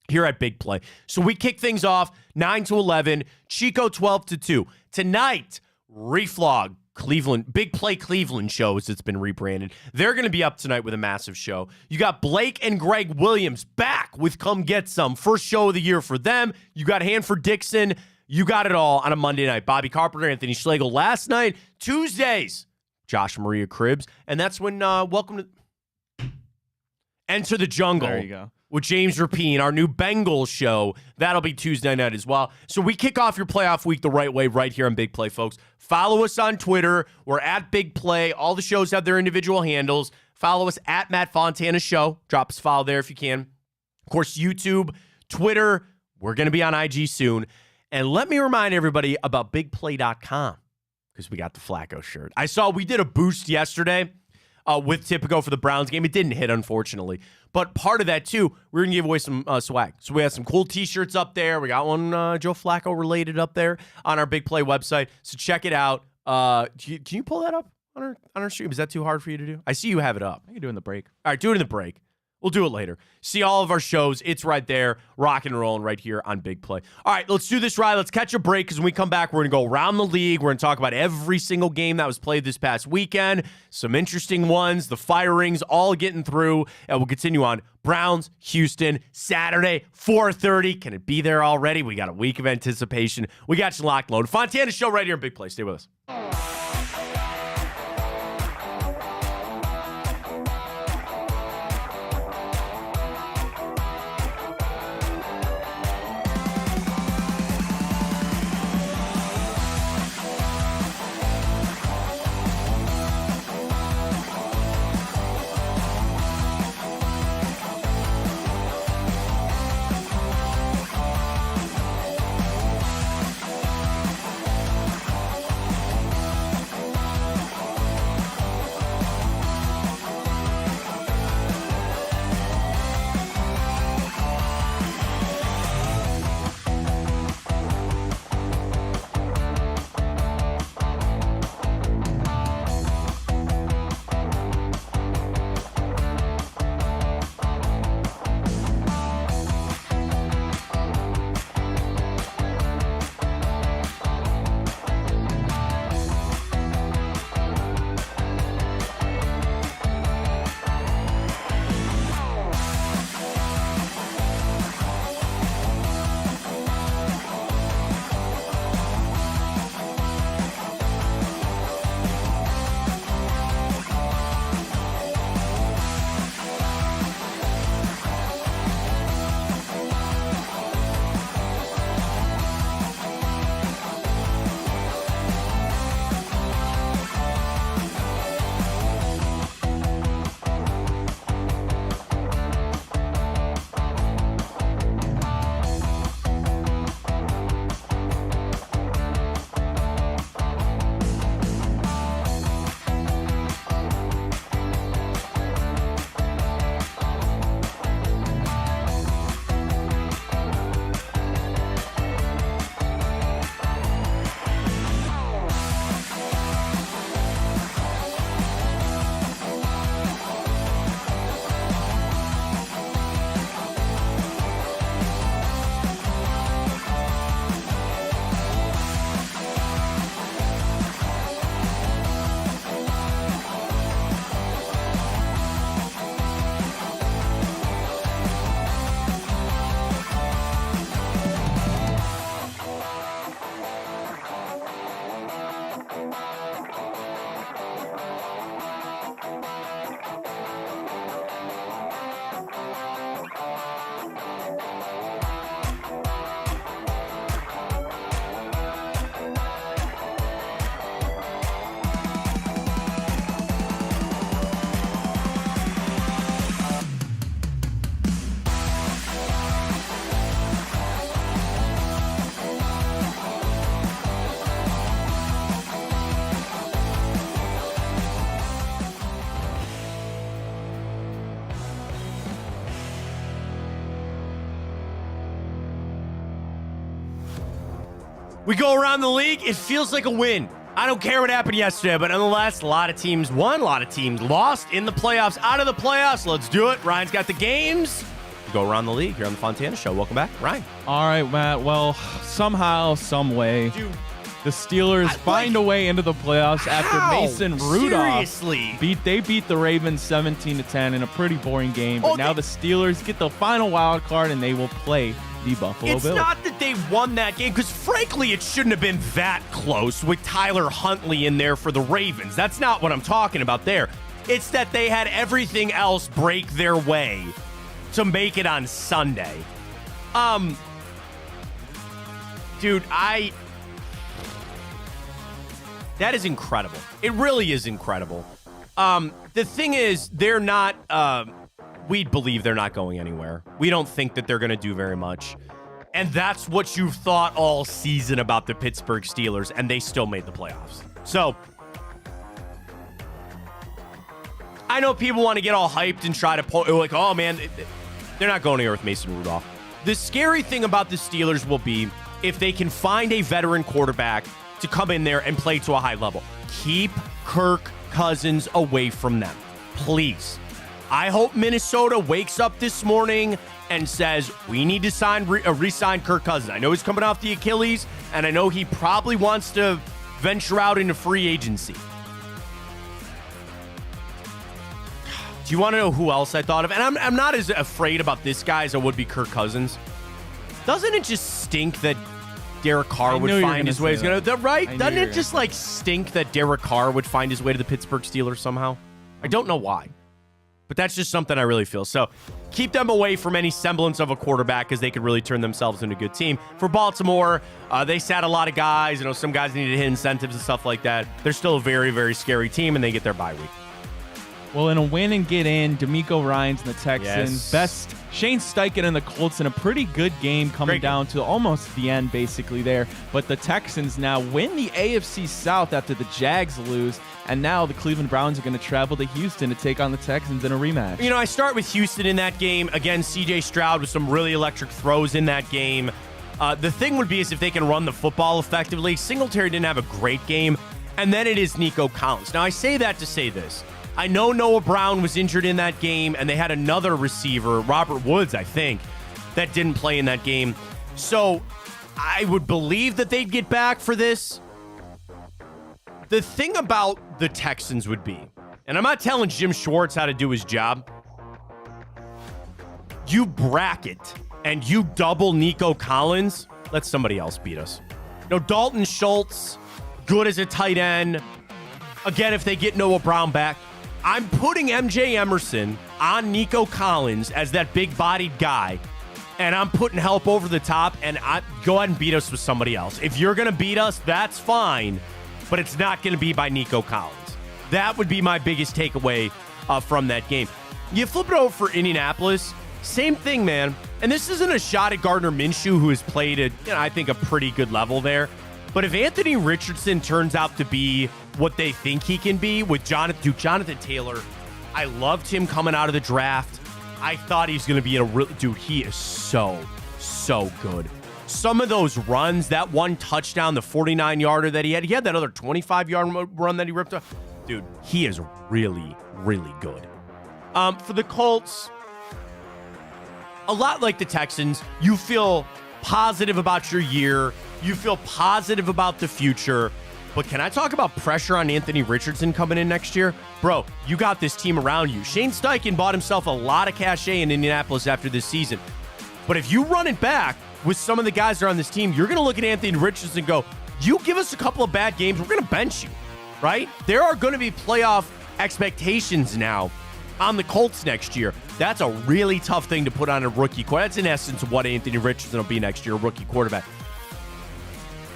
here at Big Play. So we kick things off 9 to 11, Chico 12 to 2. Tonight, Reflog, Cleveland, Big Play Cleveland show as it's been rebranded. They're going to be up tonight with a massive show. You got Blake and Greg Williams back with Come Get Some. First show of the year for them. You got Hanford Dixon. You got it all on a Monday night. Bobby Carpenter, Anthony Schlegel last night. Tuesdays, Josh Maria Cribbs. And that's when welcome to Enter the Jungle.
There you go.
With James Rapine, our new Bengals show. That'll be Tuesday night as well. So we kick off your playoff week the right way right here on Big Play, folks. Follow us on Twitter. We're at Big Play. All the shows have their individual handles. Follow us at Matt Fontana Show. Drop us a follow there if you can. Of course, YouTube, Twitter. We're going to be on IG soon. And let me remind everybody about BigPlay.com because we got the Flacco shirt. I saw we did a boost yesterday with Tipico for the Browns game. It didn't hit, unfortunately. But part of that, too, we're going to give away some swag. So we have some cool T-shirts up there. We got one Joe Flacco related up there on our Big Play website. So check it out. Can you pull that up on our stream? Is that too hard for you to do? I see you have it up.
I can do it in the break.
All right, do it in the break. We'll do it later. See all of our shows. It's right there, rocking and rolling right here on Big Play. All right, let's do this right. Let's catch a break because when we come back, we're going to go around the league. We're going to talk about every single game that was played this past weekend, some interesting ones, the firings, all getting through, and we'll continue on. Browns, Houston, Saturday, 4:30. Can it be there already? We got a week of anticipation. We got you locked and loaded. Fontana show right here on Big Play. Stay with us. We go around the league. It feels like a win. I don't care what happened yesterday, but nonetheless, a lot of teams won, a lot of teams lost in the playoffs, out of the playoffs. Let's do it. Ryan's got the games. We go around the league here on the Fontana Show. Welcome back, Ryan.
All right, Matt. Well, somehow, some way, the Steelers find a way into the playoffs after Mason Rudolph beat the Ravens 17-10 in a pretty boring game. But now the Steelers get the final wild card and they will play the Buffalo Bills.
It's not that they won that game, because frankly, it shouldn't have been that close with Tyler Huntley in there for the Ravens. That's not what I'm talking about there. It's that they had everything else break their way to make it on Sunday. Dude, that is incredible. It really is incredible. The thing is, they're not, we believe they're not going anywhere. We don't think that they're going to do very much. And that's what you've thought all season about the Pittsburgh Steelers, and they still made the playoffs. So, I know people want to get all hyped and try to like, oh man, they're not going anywhere with Mason Rudolph. The scary thing about the Steelers will be if they can find a veteran quarterback to come in there and play to a high level. Keep Kirk Cousins away from them, please. I hope Minnesota wakes up this morning and says, we need to re-sign Kirk Cousins. I know he's coming off the Achilles, and I know he probably wants to venture out into free agency. Do you want to know who else I thought of? And I'm not as afraid about this guy as I would be Kirk Cousins. Doesn't it just stink that Derek Carr would find his way? Right? Doesn't it just like stink that Derek Carr would find his way to the Pittsburgh Steelers somehow? I don't know why. But that's just something I really feel. So keep them away from any semblance of a quarterback because they could really turn themselves into a good team. For Baltimore, they sat a lot of guys. You know, some guys needed to hit incentives and stuff like that. They're still a very, very scary team, and they get their bye week.
Well, in a win and get in, D'Amico Ryans and the Texans.
Yes.
Best Shane Steichen and the Colts in a pretty good game coming down to almost the end basically there. But the Texans now win the AFC South after the Jags lose. And now the Cleveland Browns are going to travel to Houston to take on the Texans in a rematch.
You know, I start with Houston in that game. Again, C.J. Stroud with some really electric throws in that game. The thing would be is if they can run the football effectively. Singletary didn't have a great game. And then it is Nico Collins. Now, I say that to say this. I know Noah Brown was injured in that game, and they had another receiver, Robert Woods, I think, that didn't play in that game. So I would believe that they'd get back for this. The thing about the Texans would be, and I'm not telling Jim Schwartz how to do his job, you bracket and you double Nico Collins, let somebody else beat us. No, Dalton Schultz, good as a tight end. Again, if they get Noah Brown back, I'm putting MJ Emerson on Nico Collins as that big-bodied guy, and I'm putting help over the top, and go ahead and beat us with somebody else. If you're going to beat us, that's fine, but it's not going to be by Nico Collins. That would be my biggest takeaway from that game. You flip it over for Indianapolis, same thing, man. And this isn't a shot at Gardner Minshew, who has played at, I think, a pretty good level there. But if Anthony Richardson turns out to be what they think he can be with Jonathan Taylor, I loved him coming out of the draft. I thought he was going to be he is so good. Some of those runs, that one touchdown, the 49-yarder that he had that other 25-yard run that he ripped off. Dude, he is really, really good. For the Colts, a lot like the Texans, you feel positive about your year. You feel positive about the future. But can I talk about pressure on Anthony Richardson coming in next year? Bro, you got this team around you. Shane Steichen bought himself a lot of cachet in Indianapolis after this season. But if you run it back with some of the guys that are on this team, you're going to look at Anthony Richardson and go, you give us a couple of bad games, we're going to bench you, right? There are going to be playoff expectations now on the Colts next year. That's a really tough thing to put on a rookie quarterback. That's in essence what Anthony Richardson will be next year, a rookie quarterback.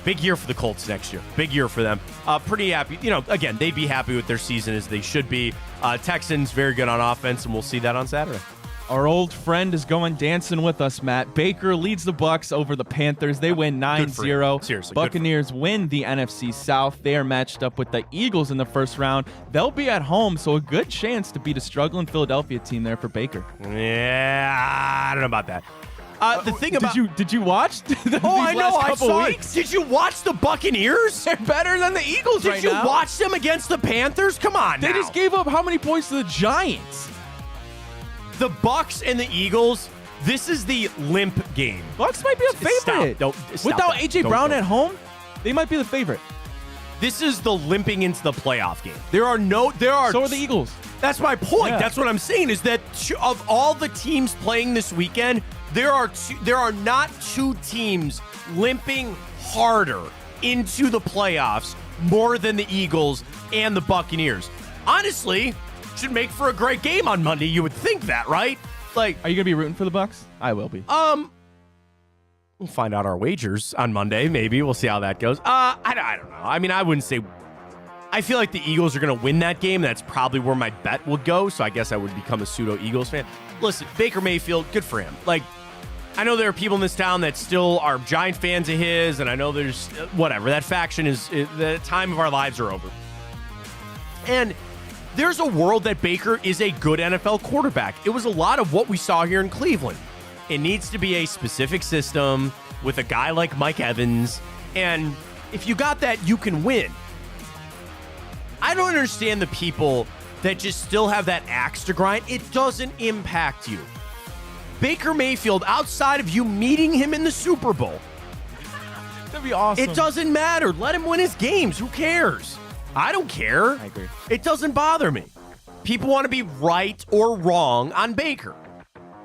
Big year for the Colts next year. Big year for them. Pretty happy. Again, they'd be happy with their season as they should be. Texans, very good on offense, and we'll see that on Saturday.
Our old friend is going dancing with us, Matt. Baker leads the Bucs over the Panthers. They win 9-0.
Seriously.
Buccaneers win the NFC South. They are matched up with the Eagles in the first round. They'll be at home, so a good chance to beat a struggling Philadelphia team there for Baker.
Yeah, I don't know about that. The thing about
did you watch?
I know. I saw it. Did you watch the Buccaneers?
They're better than the Eagles right now.
Did you watch them against the Panthers? Come on,
They just gave up how many points to the Giants?
The Bucs and the Eagles. This is the limp game.
Bucs might be a favorite.
Stop
Without
that.
AJ Brown at home, they might be the favorite.
This is the limping into the playoff game. So
are the Eagles.
That's my point.
Yeah.
That's what I'm saying is that of all the teams playing this weekend, there are not two teams limping harder into the playoffs more than the Eagles and the Buccaneers. Honestly, should make for a great game on Monday. You would think that, right? Like,
are you gonna be rooting for the Bucs? I will be.
We'll find out our wagers on Monday. Maybe we'll see how that goes. I don't know. I mean, I wouldn't say. I feel like the Eagles are going to win that game. That's probably where my bet would go. So I guess I would become a pseudo Eagles fan. Listen, Baker Mayfield, good for him. Like, I know there are people in this town that still are giant fans of his, and I know there's whatever. That faction is the time of our lives are over. And there's a world that Baker is a good NFL quarterback. It was a lot of what we saw here in Cleveland. It needs to be a specific system with a guy like Mike Evans. And if you got that, you can win. I don't understand the people that just still have that axe to grind. It doesn't impact you. Baker Mayfield, outside of you meeting him in the Super Bowl,
That'd be awesome.
it doesn't matter. Let him win his games. Who cares? I don't care.
I agree.
It doesn't bother me. People want to be right or wrong on Baker.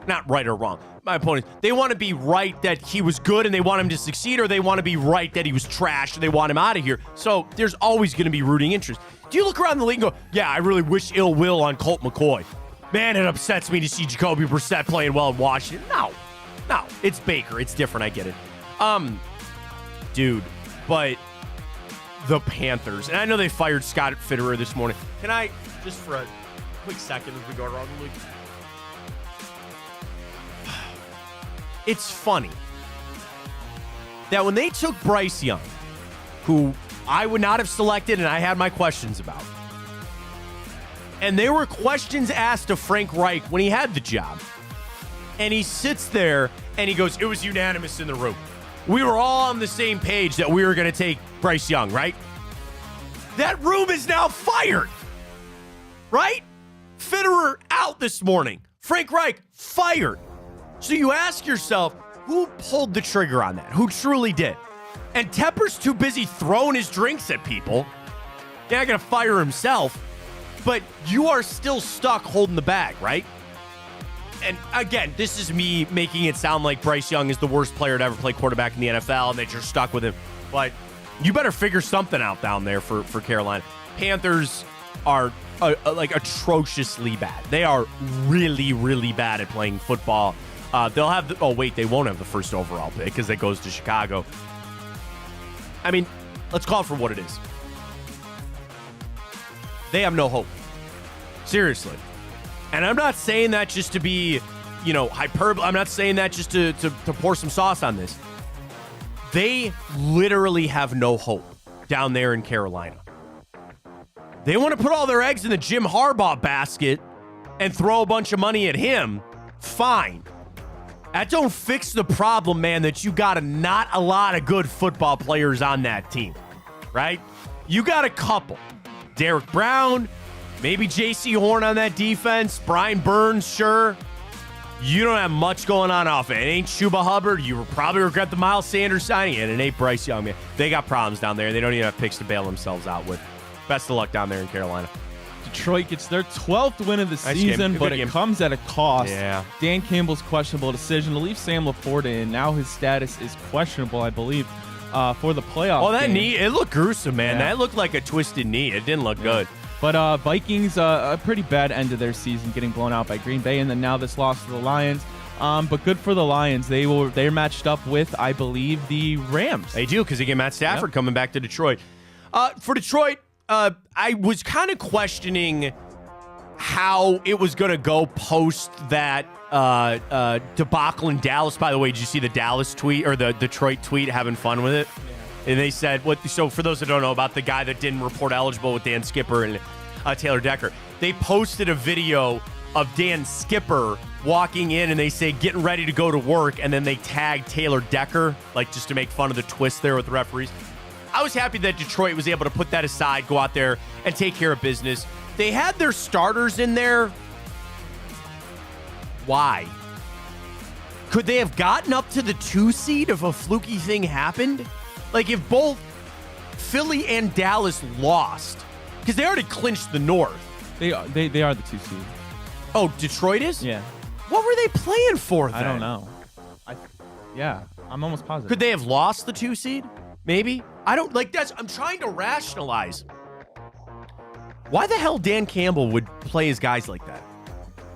Not right or wrong. My point is, they want to be right that he was good and they want him to succeed, or they want to be right that he was trash and they want him out of here. So there's always going to be rooting interest. Do you look around the league and go, yeah, I really wish ill will on Colt McCoy? Man, it upsets me to see Jacoby Brissett playing well in Washington. No, it's Baker. It's different. I get it. Dude, but the Panthers, and I know they fired Scott Fitterer this morning. Can I, just for a quick second as we go around the league? It's funny that when they took Bryce Young, who I would not have selected and I had my questions about, and there were questions asked of Frank Reich when he had the job, and he sits there and he goes, it was unanimous in the room. We were all on the same page that we were going to take Bryce Young, right? That room is now fired, right? Fitterer out this morning. Frank Reich fired. So you ask yourself, who pulled the trigger on that? Who truly did? And Tepper's too busy throwing his drinks at people. He's not going to fire himself. But you are still stuck holding the bag, right? And again, this is me making it sound like Bryce Young is the worst player to ever play quarterback in the NFL and that you're stuck with him. But you better figure something out down there for Carolina. Panthers are like atrociously bad. They are really, really bad at playing football. They'll have they won't have the first overall pick because it goes to Chicago. I mean, let's call it for what it is. They have no hope. Seriously. And I'm not saying that just to be, hyperbole. I'm not saying that just to pour some sauce on this. They literally have no hope down there in Carolina. They want to put all their eggs in the Jim Harbaugh basket and throw a bunch of money at him. Fine. That don't fix the problem, man, that you got not a lot of good football players on that team, right? You got a couple. Derek Brown, maybe J.C. Horn on that defense, Brian Burns, sure. You don't have much going on off it. It ain't Chuba Hubbard. You will probably regret the Miles Sanders signing, and it ain't Bryce Young, man. They got problems down there. They don't even have picks to bail themselves out with. Best of luck down there in Carolina.
Detroit gets their 12th win of the season, but it comes at a cost.
Yeah.
Dan Campbell's questionable decision to leave Sam Laporta in. Now his status is questionable, I believe, for the playoff
that
game.
knee, it looked gruesome, man.
Yeah.
That looked like a twisted knee. It didn't look good.
But Vikings, a pretty bad end of their season, getting blown out by Green Bay, and then now this loss to the Lions. But good for the Lions. They're matched up with, I believe, the Rams.
They do, because they get Matt Stafford coming back to Detroit. For Detroit, I was kind of questioning how it was going to go post that debacle in Dallas. By the way, did you see the Dallas tweet or the Detroit tweet having fun with it? Yeah. And they said, so for those that don't know about the guy that didn't report eligible with Dan Skipper and Taylor Decker, they posted a video of Dan Skipper walking in and they say, getting ready to go to work. And then they tag Taylor Decker, like just to make fun of the twist there with the referees. I was happy that Detroit was able to put that aside, go out there and take care of business. They had their starters in there. Why? Could they have gotten up to the 2 seed if a fluky thing happened? Like if both Philly and Dallas lost, because they already clinched the North.
They are the 2 seed.
Oh, Detroit is?
Yeah.
What were they playing for then?
I don't know. I'm almost positive.
Could they have lost the 2 seed? Maybe. I don't like that's. I'm trying to rationalize why the hell Dan Campbell would play his guys like that.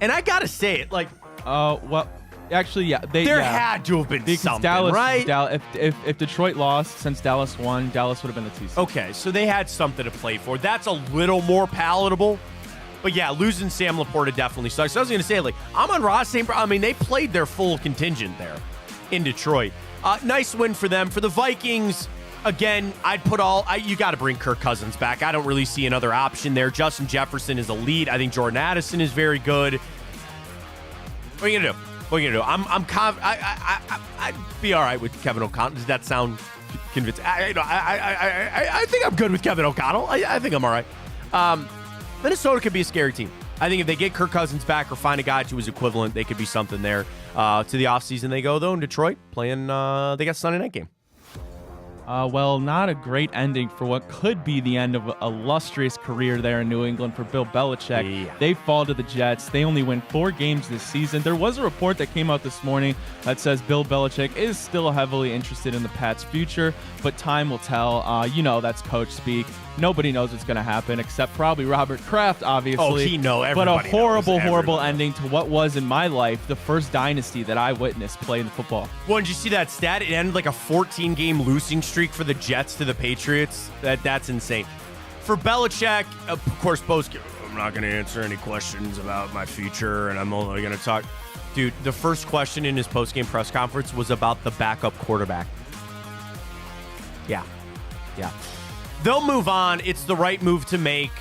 And I gotta say it, like,
well, actually, yeah,
there had to have been
because
something,
Dallas,
right?
If Detroit lost, since Dallas won, Dallas would have been the 2 seed.
Okay, so they had something to play for. That's a little more palatable. But yeah, losing Sam Laporta definitely sucks. So I was gonna say, like, I'm on Ross St. I mean, they played their full contingent there in Detroit. Nice win for them. For the Vikings, again, I'd put you got to bring Kirk Cousins back. I don't really see another option there. Justin Jefferson is elite. I think Jordan Addison is very good. What are you going to do? What are you going to do? I'm confident. I'd be all right with Kevin O'Connell. Does that sound convincing? I think I'm good with Kevin O'Connell. I think I'm all right. Minnesota could be a scary team. I think if they get Kirk Cousins back or find a guy to his equivalent, they could be something there. To the offseason they go, though, in Detroit, playing, they got Sunday night game.
Well, not a great ending for what could be the end of an illustrious career there in New England for Bill Belichick.
Yeah.
They fall to the Jets. They only win 4 games this season. There was a report that came out this morning that says Bill Belichick is still heavily interested in the Pats' future, but time will tell. That's coach speak. Nobody knows what's going to happen except probably Robert Kraft, obviously.
Oh, he knows.
But a horrible
Everybody.
ending to what was, in my life, the first dynasty that I witnessed playing the football.
Well, did you see that stat? It ended like a 14-game losing streak for the Jets to the Patriots. That's insane. For Belichick, of course, I'm not going to answer any questions about my future, and I'm only going to talk. Dude, the first question in his post-game press conference was about the backup quarterback. Yeah. They'll move on. It's the right move to make.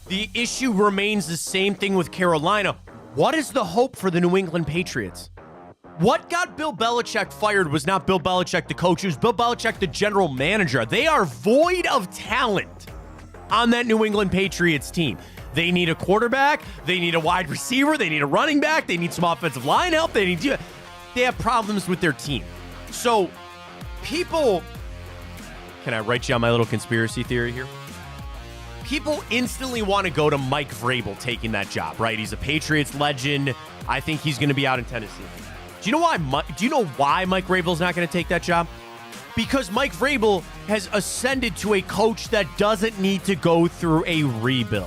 The issue remains the same thing with Carolina. What is the hope for the New England Patriots? What got Bill Belichick fired was not Bill Belichick, the coach. It was Bill Belichick, the general manager. They are void of talent on that New England Patriots team. They need a quarterback. They need a wide receiver. They need a running back. They need some offensive line help. They have problems with their team. So people... Can I write you on my little conspiracy theory here? People instantly want to go to Mike Vrabel taking that job, right? He's a Patriots legend. I think he's going to be out in Tennessee. Do you know why Mike Vrabel's not going to take that job? Because Mike Vrabel has ascended to a coach that doesn't need to go through a rebuild.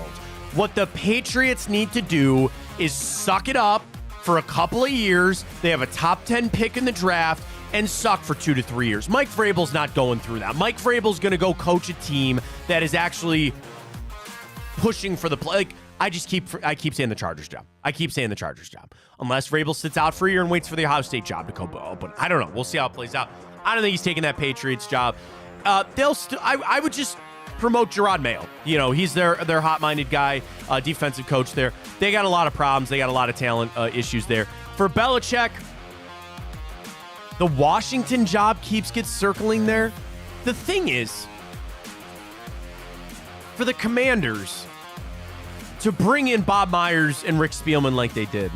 What the Patriots need to do is suck it up for a couple of years. They have a top 10 pick in the draft and suck for 2 to 3 years. Mike Vrabel's not going through that. Mike Vrabel's going to go coach a team that is actually pushing for the play. Like, I keep saying the Chargers job. Unless Vrabel sits out for a year and waits for the Ohio State job to go open. I don't know. We'll see how it plays out. I don't think he's taking that Patriots job. I would just promote Gerard Mayo. He's their hot-minded guy, defensive coach there. They got a lot of problems. They got a lot of talent issues there. For Belichick, the Washington job gets circling there. The thing is, for the Commanders to bring in Bob Myers and Rick Spielman like they did,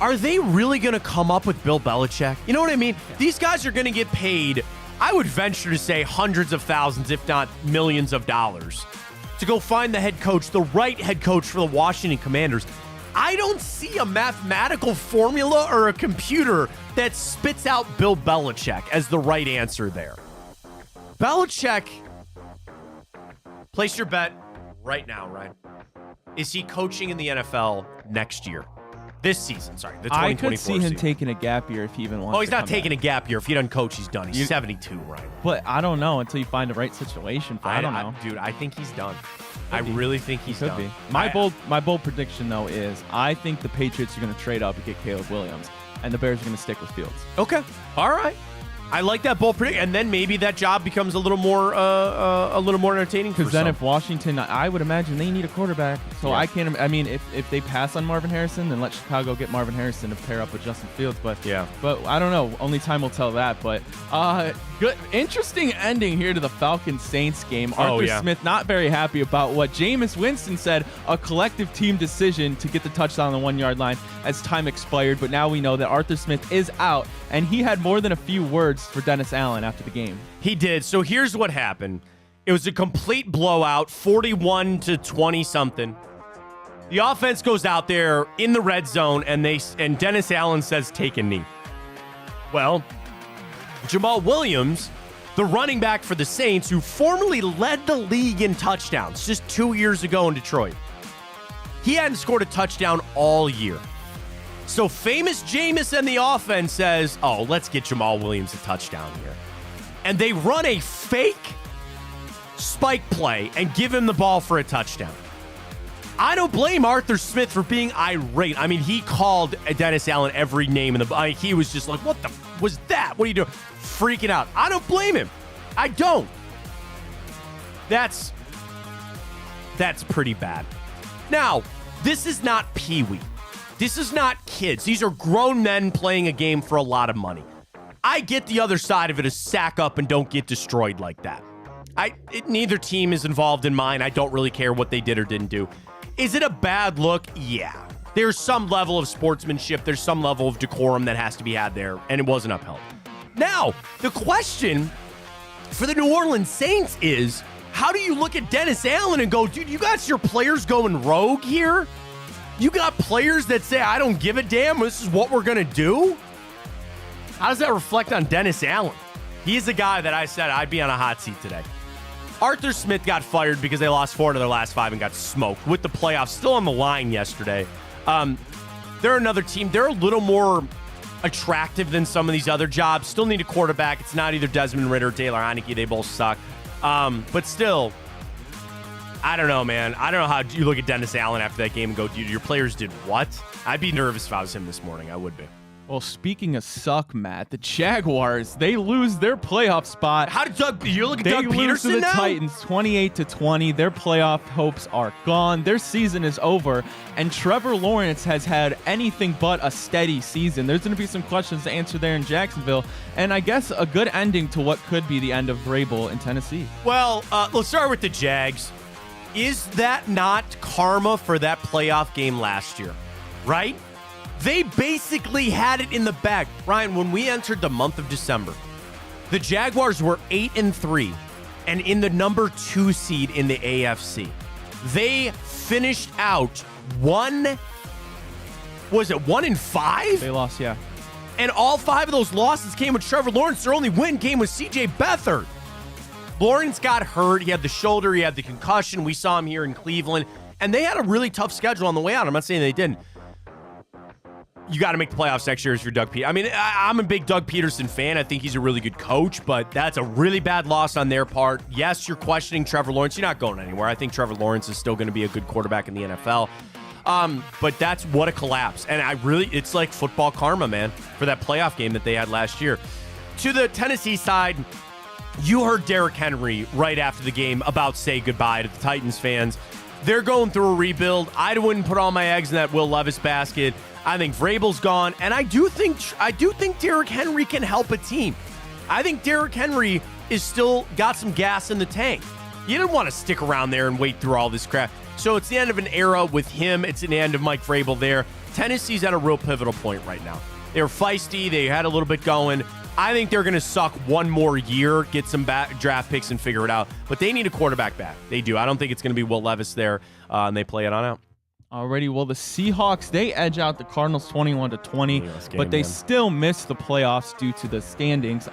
are they really going to come up with Bill Belichick? You know what I mean? Yeah. These guys are going to get paid, I would venture to say hundreds of thousands, if not millions of dollars, to go find the head coach, the right head coach for the Washington Commanders. I don't see a mathematical formula or a computer that spits out Bill Belichick as the right answer there. Belichick, place your bet right now, Ryan. Is he coaching in the NFL next year? This season, sorry, the 2024
I could see him
season.
taking a gap year if he even wants to.
Oh, he's not
come
taking
back.
a gap year. If he doesn't coach, he's done. He's 72, Ryan.
But I don't know until you find the right situation. I don't know.
Dude, I think he's done. I really think he's
Could
done.
be. My bold prediction, though, is I think the Patriots are going to trade up and get Caleb Williams, and the Bears are going to stick with Fields.
Okay. All right. I like that bold prediction, and then maybe that job becomes a little more entertaining.
Because then, if Washington, I would imagine they need a quarterback. So
Yeah.
I can't. I mean, if they pass on Marvin Harrison, then let Chicago get Marvin Harrison to pair up with Justin Fields. But
Yeah.
But I don't know. Only time will tell that. But good, interesting ending here to the Falcons Saints game. Arthur Smith not very happy about what Jameis Winston said, a collective team decision to get the touchdown on the 1 yard line as time expired. But now we know that Arthur Smith is out, and he had more than a few words for Dennis Allen after the game. He
did. So here's what happened. It was a complete blowout, 41 to 20 something. The offense goes out there in the red zone, and Dennis Allen says, "Take a knee." Well, Jamal Williams, the running back for the Saints, who formerly led the league in touchdowns just 2 years ago in Detroit, he hadn't scored a touchdown all year. So famous Jameis and the offense says, "Oh, let's get Jamal Williams a touchdown here." And they run a fake spike play and give him the ball for a touchdown. I don't blame Arthur Smith for being irate. I mean, he called Dennis Allen every name in the. He was just like, "What the was that? What are you doing?" Freaking out. I don't blame him. I don't. That's pretty bad. Now, this is not Pee-wee. This is not kids. These are grown men playing a game for a lot of money. I get the other side of it is sack up and don't get destroyed like that. Neither team is involved in mine. I don't really care what they did or didn't do. Is it a bad look? Yeah. There's some level of sportsmanship. There's some level of decorum that has to be had there, and it wasn't upheld. Now, the question for the New Orleans Saints is, how do you look at Dennis Allen and go, dude, you got your players going rogue here? You got players that say, I don't give a damn, this is what we're going to do? How does that reflect on Dennis Allen? He's the guy that I said I'd be on a hot seat today. Arthur Smith got fired because they lost 4 to their last 5 and got smoked with the playoffs still on the line yesterday. They're another team. They're a little more attractive than some of these other jobs. Still need a quarterback. It's not either Desmond Ridder or Taylor Heineke. They both suck. But still, I don't know, man. I don't know how you look at Dennis Allen after that game and go, dude, your players did what? I'd be nervous if I was him this morning. I would be.
Well, speaking of suck, Matt, the Jaguars, they lose their playoff spot.
How did you look at Doug
Peterson
Peterson
to the
now?
Titans 28-20. Their playoff hopes are gone. Their season is over. And Trevor Lawrence has had anything but a steady season. There's going to be some questions to answer there in Jacksonville. And I guess a good ending to what could be the end of Vrabel in Tennessee.
Well, let's start with the Jags. Is that not karma for that playoff game last year? Right? They basically had it in the bag. Ryan, when we entered the month of December, the Jaguars were 8-3 and in the number 2 seed in the AFC. They finished out 1-5?
They lost, yeah.
And all 5 of those losses came with Trevor Lawrence. Their only win came with C.J. Beathard. Lawrence got hurt. He had the shoulder. He had the concussion. We saw him here in Cleveland. And they had a really tough schedule on the way out. I'm not saying they didn't. You got to make the playoffs next year if you're Doug Peterson. I mean, I'm a big Doug Peterson fan. I think he's a really good coach, but that's a really bad loss on their part. Yes, you're questioning Trevor Lawrence. You're not going anywhere. I think Trevor Lawrence is still going to be a good quarterback in the NFL. But that's what a collapse. And it's like football karma, man, for that playoff game that they had last year. To the Tennessee side, you heard Derrick Henry right after the game about say goodbye to the Titans fans. They're going through a rebuild. I wouldn't put all my eggs in that Will Levis basket. I think Vrabel's gone, and I do think Derrick Henry can help a team. I think Derrick Henry is still got some gas in the tank. You didn't want to stick around there and wait through all this crap. So it's the end of an era with him. It's the end of Mike Vrabel there. Tennessee's at a real pivotal point right now. They're feisty. They had a little bit going. I think they're going to suck one more year, get some draft picks, and figure it out. But they need a quarterback back. They do. I don't think it's going to be Will Levis there, and they play it on out.
Alrighty, well, the Seahawks, they edge out the Cardinals 21-20, but they still miss the playoffs due to the standings.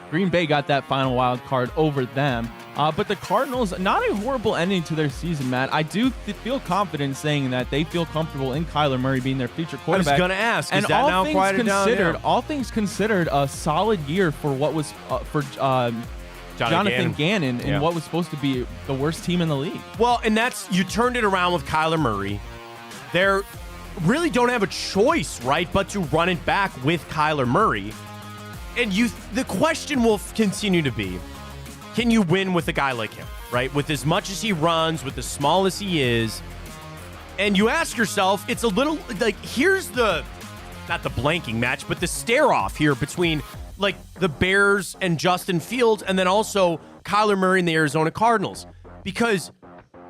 Green Bay got that final wild card over them. But the Cardinals, not a horrible ending to their season, Matt. I do feel confident saying that they feel comfortable in Kyler Murray being their future quarterback.
I was going to ask,
and
is that now quieted down? Yeah.
All things considered, a solid year for what was for Jonathan Gannon in what was supposed to be the worst team in the league.
Well, and you turned it around with Kyler Murray. They really don't have a choice, right, but to run it back with Kyler Murray. And the question will continue to be, can you win with a guy like him, right? With as much as he runs, with as small as he is. And you ask yourself, it's a little, like, here's not the blanking match, but the stare-off here between, like, the Bears and Justin Fields, and then also Kyler Murray and the Arizona Cardinals. Because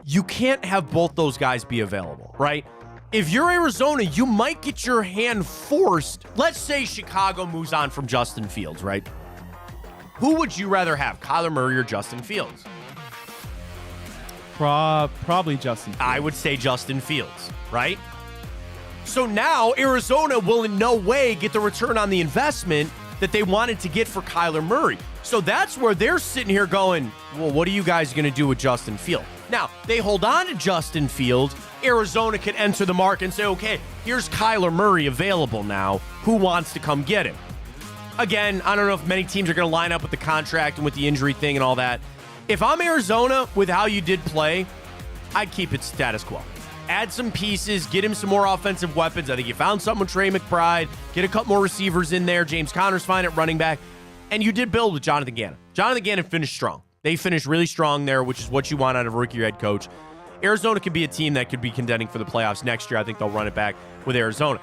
you can't have both those guys be available, right? If you're Arizona, you might get your hand forced. Let's say Chicago moves on from Justin Fields, right? Who would you rather have, Kyler Murray or Justin Fields?
Probably Justin Fields.
I would say Justin Fields, right? So now Arizona will in no way get the return on the investment that they wanted to get for Kyler Murray. So that's where they're sitting here going, well, what are you guys going to do with Justin Fields? Now, they hold on to Justin Fields. Arizona can enter the market and say, okay, here's Kyler Murray available now. Who wants to come get him? Again, I don't know if many teams are going to line up with the contract and with the injury thing and all that. If I'm Arizona, with how you did play, I'd keep it status quo. Add some pieces, get him some more offensive weapons. I think you found something with Trey McBride. Get a couple more receivers in there. James Conner's fine at running back. And you did build with Jonathan Gannon. Jonathan Gannon finished strong. They finished really strong there, which is what you want out of a rookie head coach. Arizona could be a team that could be contending for the playoffs next year. I think they'll run it back with Arizona.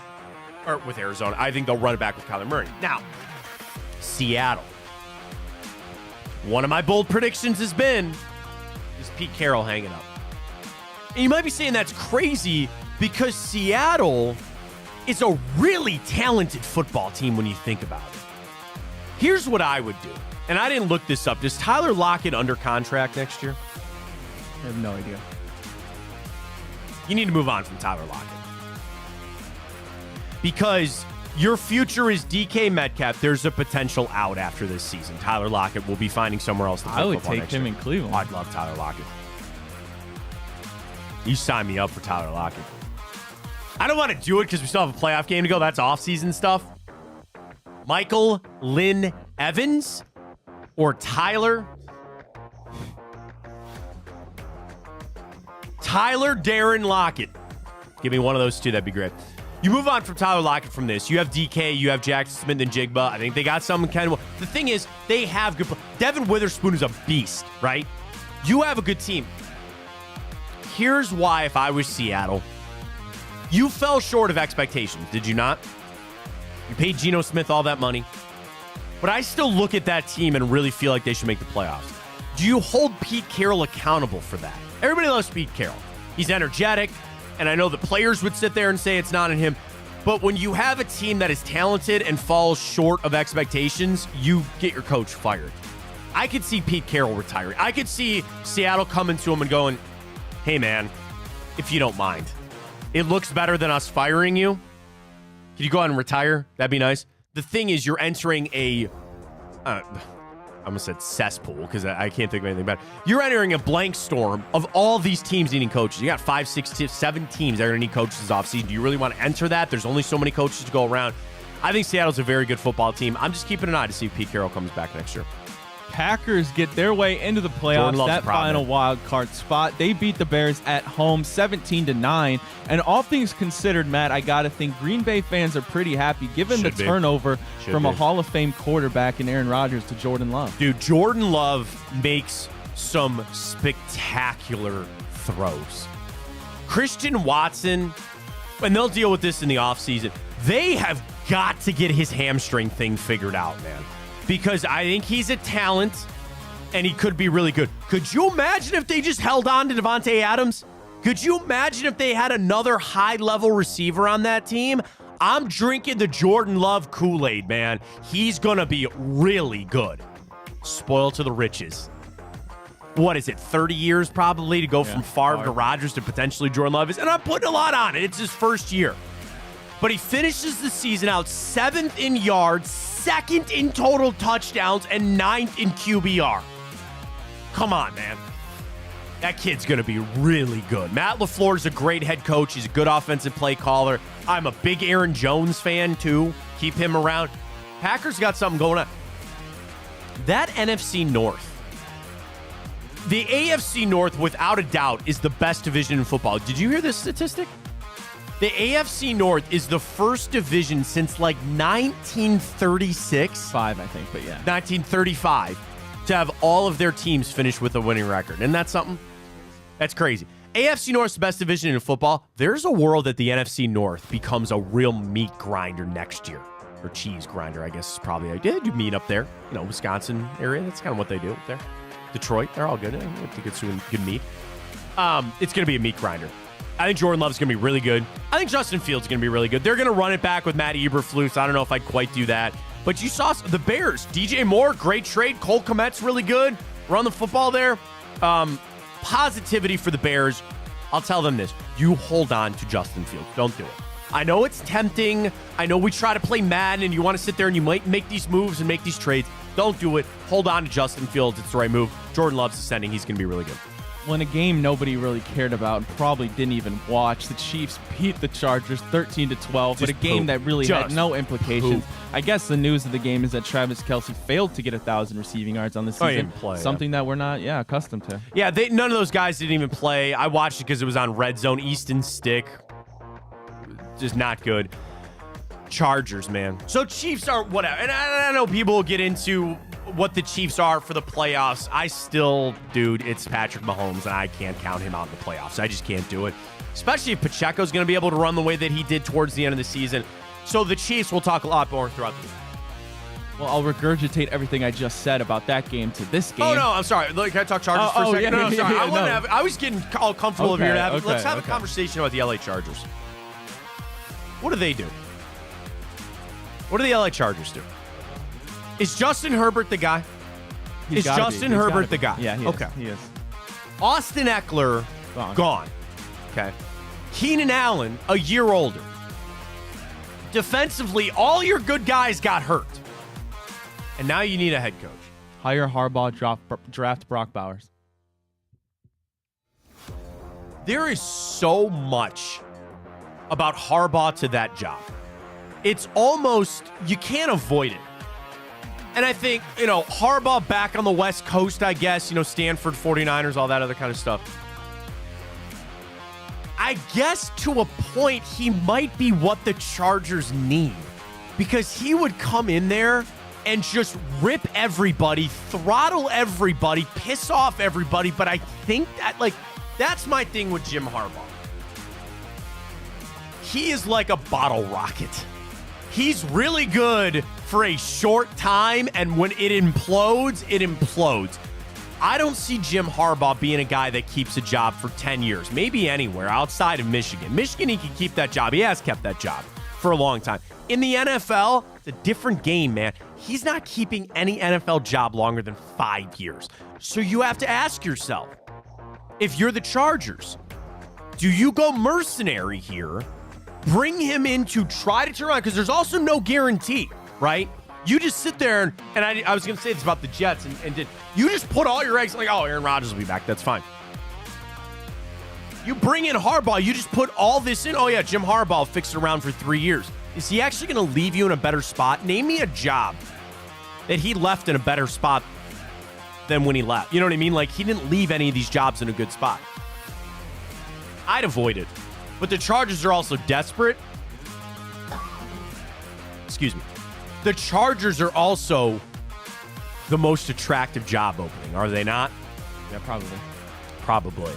I think they'll run it back with Kyler Murray. Now, Seattle. One of my bold predictions has been, is Pete Carroll hanging up? And you might be saying that's crazy because Seattle is a really talented football team when you think about it. Here's what I would do. And I didn't look this up. Does Tyler Lockett under contract next year?
I have no idea.
You need to move on from Tyler Lockett. Because your future is DK Metcalf. There's a potential out after this season. Tyler Lockett will be finding somewhere else to play
I would
football
take
next
him
year.
in Cleveland.
I'd love Tyler Lockett. You sign me up for Tyler Lockett. I don't want to do it because we still have a playoff game to go. That's off-season stuff. Michael Lynn Evans or Tyler Darren Lockett. Give me one of those two. That'd be great. You move on from Tyler Lockett from this. You have DK. You have Jackson Smith and Jigba. I think they got some kind of... The thing is, they have good... Devin Witherspoon is a beast, right? You have a good team. Here's why, if I was Seattle, you fell short of expectations, did you not? You paid Geno Smith all that money. But I still look at that team and really feel like they should make the playoffs. Do you hold Pete Carroll accountable for that? Everybody loves Pete Carroll. He's energetic, and I know the players would sit there and say it's not in him. But when you have a team that is talented and falls short of expectations, you get your coach fired. I could see Pete Carroll retiring. I could see Seattle coming to him and going, hey, man, if you don't mind, it looks better than us firing you. Can you go out and retire? That'd be nice. The thing is, you're entering a... I almost said cesspool because I can't think of anything better. You're entering a blank storm of all these teams needing coaches. You got 5, 6, 7 teams that are going to need coaches this offseason. Do you really want to enter that? There's only so many coaches to go around. I think Seattle's a very good football team. I'm just keeping an eye to see if Pete Carroll comes back next year.
Packers get their way into the playoffs, that final wild card spot. They beat the Bears at home 17-9. And all things considered, Matt, I got to think Green Bay fans are pretty happy given the turnover from a Hall of Fame quarterback in Aaron Rodgers to Jordan Love.
Dude, Jordan Love makes some spectacular throws. Christian Watson, and they'll deal with this in the offseason, they have got to get his hamstring thing figured out, man. Because I think he's a talent, and he could be really good. Could you imagine if they just held on to Devontae Adams? Could you imagine if they had another high-level receiver on that team? I'm drinking the Jordan Love Kool-Aid, man. He's going to be really good. Spoiled to the riches. What is it, 30 years probably to go from Favre to Rodgers to potentially Jordan Love? And I'm putting a lot on it. It's his first year. But he finishes the season out 7th in yards, 2nd in total touchdowns, and 9th in QBR. Come on, man. That kid's going to be really good. Matt LaFleur is a great head coach. He's a good offensive play caller. I'm a big Aaron Jones fan, too. Keep him around. Packers got something going on. That NFC North. The AFC North, without a doubt, is the best division in football. Did you hear this statistic? The AFC North is the first division since like 1936.
5, I think, but yeah.
1935 to have all of their teams finish with a winning record. Isn't that something? That's crazy. AFC North is the best division in football. There's a world that the NFC North becomes a real meat grinder next year. Or cheese grinder, I guess is probably. Yeah, you meat up there. You know, Wisconsin area. That's kind of what they do up there. Detroit, they're all good. Good meat. It's going to be a meat grinder. I think Jordan Love's going to be really good. I think Justin Fields is going to be really good. They're going to run it back with Matt Eberflus. I don't know if I'd quite do that. But you saw the Bears. DJ Moore, great trade. Cole Kmet's really good. Run the football there. Positivity for the Bears. I'll tell them this. You hold on to Justin Fields. Don't do it. I know it's tempting. I know we try to play Madden and you want to sit there and you might make these moves and make these trades. Don't do it. Hold on to Justin Fields. It's the right move. Jordan Love's ascending. He's going to be really good.
When a game nobody really cared about and probably didn't even watch, the Chiefs beat the Chargers 13-12, but a game that really had no implications. I guess the news of the game is that Travis Kelce failed to get 1,000 receiving yards on the season, something that we're not accustomed to.
Yeah, none of those guys didn't even play. I watched it because it was on Red Zone. Easton Stick, just not good. Chargers, man. So Chiefs are whatever. And I know people will get into what the Chiefs are for the playoffs, dude, it's Patrick Mahomes, and I can't count him out in the playoffs. I just can't do it, especially if Pacheco's going to be able to run the way that he did towards the end of the season. So the Chiefs will talk a lot more throughout the year.
Well, I'll regurgitate everything I just said about that game to this game.
Oh, no, I'm sorry. Look, can I talk Chargers for a second?
Yeah,
no, sorry.
yeah,
I was getting all comfortable over here. Let's have a conversation about the LA Chargers. What do they do? What do the LA Chargers do? Is Justin Herbert the guy? Is Justin Herbert the guy?
Yeah, he is.
Austin Eckler, gone. Okay. Keenan Allen, a year older. Defensively, all your good guys got hurt. And now you need a head coach.
Hire Harbaugh, draft Brock Bowers.
There is so much about Harbaugh to that job. It's almost, you can't avoid it. And I think, Harbaugh back on the West Coast, I guess, Stanford, 49ers, all that other kind of stuff. I guess to a point, he might be what the Chargers need. Because he would come in there and just rip everybody, throttle everybody, piss off everybody. But I think that, that's my thing with Jim Harbaugh. He is like a bottle rocket. He's really good for a short time, and when it implodes, it implodes. I don't see Jim Harbaugh being a guy that keeps a job for 10 years, maybe anywhere outside of Michigan. Michigan, he can keep that job. He has kept that job for a long time. In the NFL, it's a different game, man. He's not keeping any NFL job longer than 5 years. So you have to ask yourself, if you're the Chargers, do you go mercenary here, bring him in to try to turn around? Because there's also no guarantee, right? You just sit there, and I was going to say this about the Jets, and did you just put all your eggs, Aaron Rodgers will be back. That's fine. You bring in Harbaugh, you just put all this in. Oh, yeah, Jim Harbaugh will fix it around for 3 years. Is he actually going to leave you in a better spot? Name me a job that he left in a better spot than when he left. You know what I mean? He didn't leave any of these jobs in a good spot. I'd avoid it. But the Chargers are also desperate. Excuse me. The Chargers are also the most attractive job opening, are they not?
Yeah, probably.
Probably.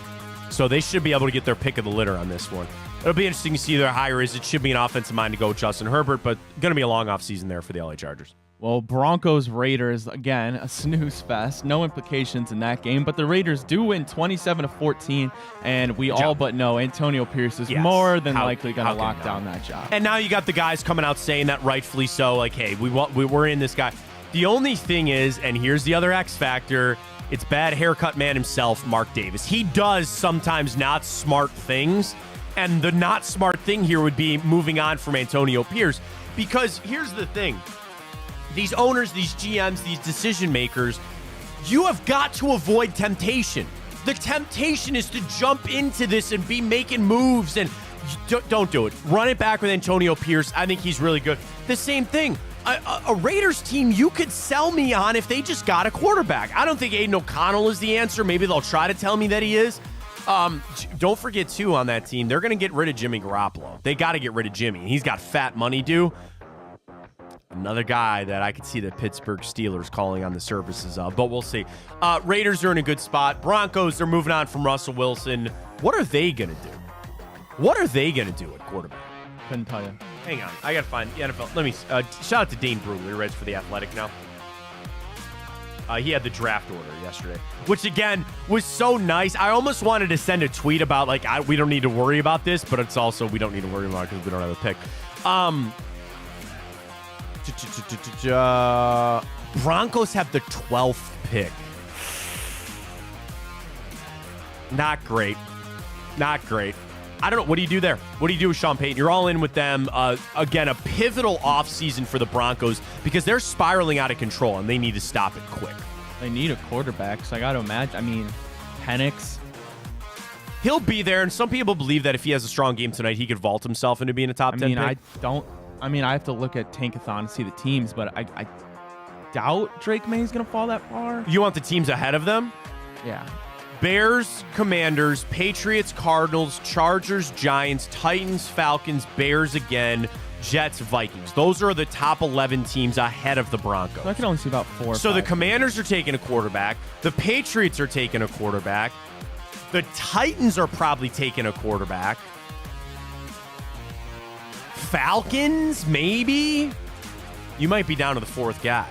So they should be able to get their pick of the litter on this one. It'll be interesting to see who their hire is. It should be an offensive mind to go with Justin Herbert, but going to be a long offseason there for the LA Chargers.
Well, Broncos-Raiders, again, a snooze fest. No implications in that game, but the Raiders do win 27-14, and we all but know Antonio Pierce is more than likely going to lock down that job.
And now you got the guys coming out saying that rightfully so, hey, we're in this guy. The only thing is, and here's the other X factor, it's bad haircut man himself, Mark Davis. He does sometimes not smart things, and the not smart thing here would be moving on from Antonio Pierce, because here's the thing. These owners, these GMs, these decision makers, you have got to avoid temptation. The temptation is to jump into this and be making moves, and don't do it. Run it back with Antonio Pierce. I think he's really good. The same thing. A Raiders team you could sell me on if they just got a quarterback. I don't think Aiden O'Connell is the answer. Maybe they'll try to tell me that he is. Don't forget, too, on that team, they're going to get rid of Jimmy Garoppolo. They got to get rid of Jimmy. He's got fat money due. Another guy that I could see the Pittsburgh Steelers calling on the services of, but we'll see. Raiders are in a good spot. Broncos, they're moving on from Russell Wilson. What are they going to do? What are they going to do at quarterback?
Couldn't tell you.
Hang on. I got to find the NFL. Let me shout out to Dane Brugler. He writes for The Athletic now. He had the draft order yesterday, which, again, was so nice. I almost wanted to send a tweet about, we don't need to worry about this, but it's also we don't need to worry about it because we don't have a pick. Broncos have the 12th pick. Not great. Not great. I don't know. What do you do there? What do you do with Sean Payton? You're all in with them. Again, a pivotal offseason for the Broncos because they're spiraling out of control, and they need to stop it quick.
They need a quarterback, so I got to imagine. Penix.
He'll be there, and some people believe that if he has a strong game tonight, he could vault himself into being a top 10 pick.
I have to look at Tankathon to see the teams, but I doubt Drake May's going to fall that far.
You want the teams ahead of them?
Yeah.
Bears, Commanders, Patriots, Cardinals, Chargers, Giants, Titans, Falcons, Bears again, Jets, Vikings. Those are the top 11 teams ahead of the Broncos.
So I can only see about 4 or
So
5.
the Commanders are taking a quarterback. The Patriots are taking a quarterback. The Titans are probably taking a quarterback. Falcons, maybe? You might be down to the 4th guy.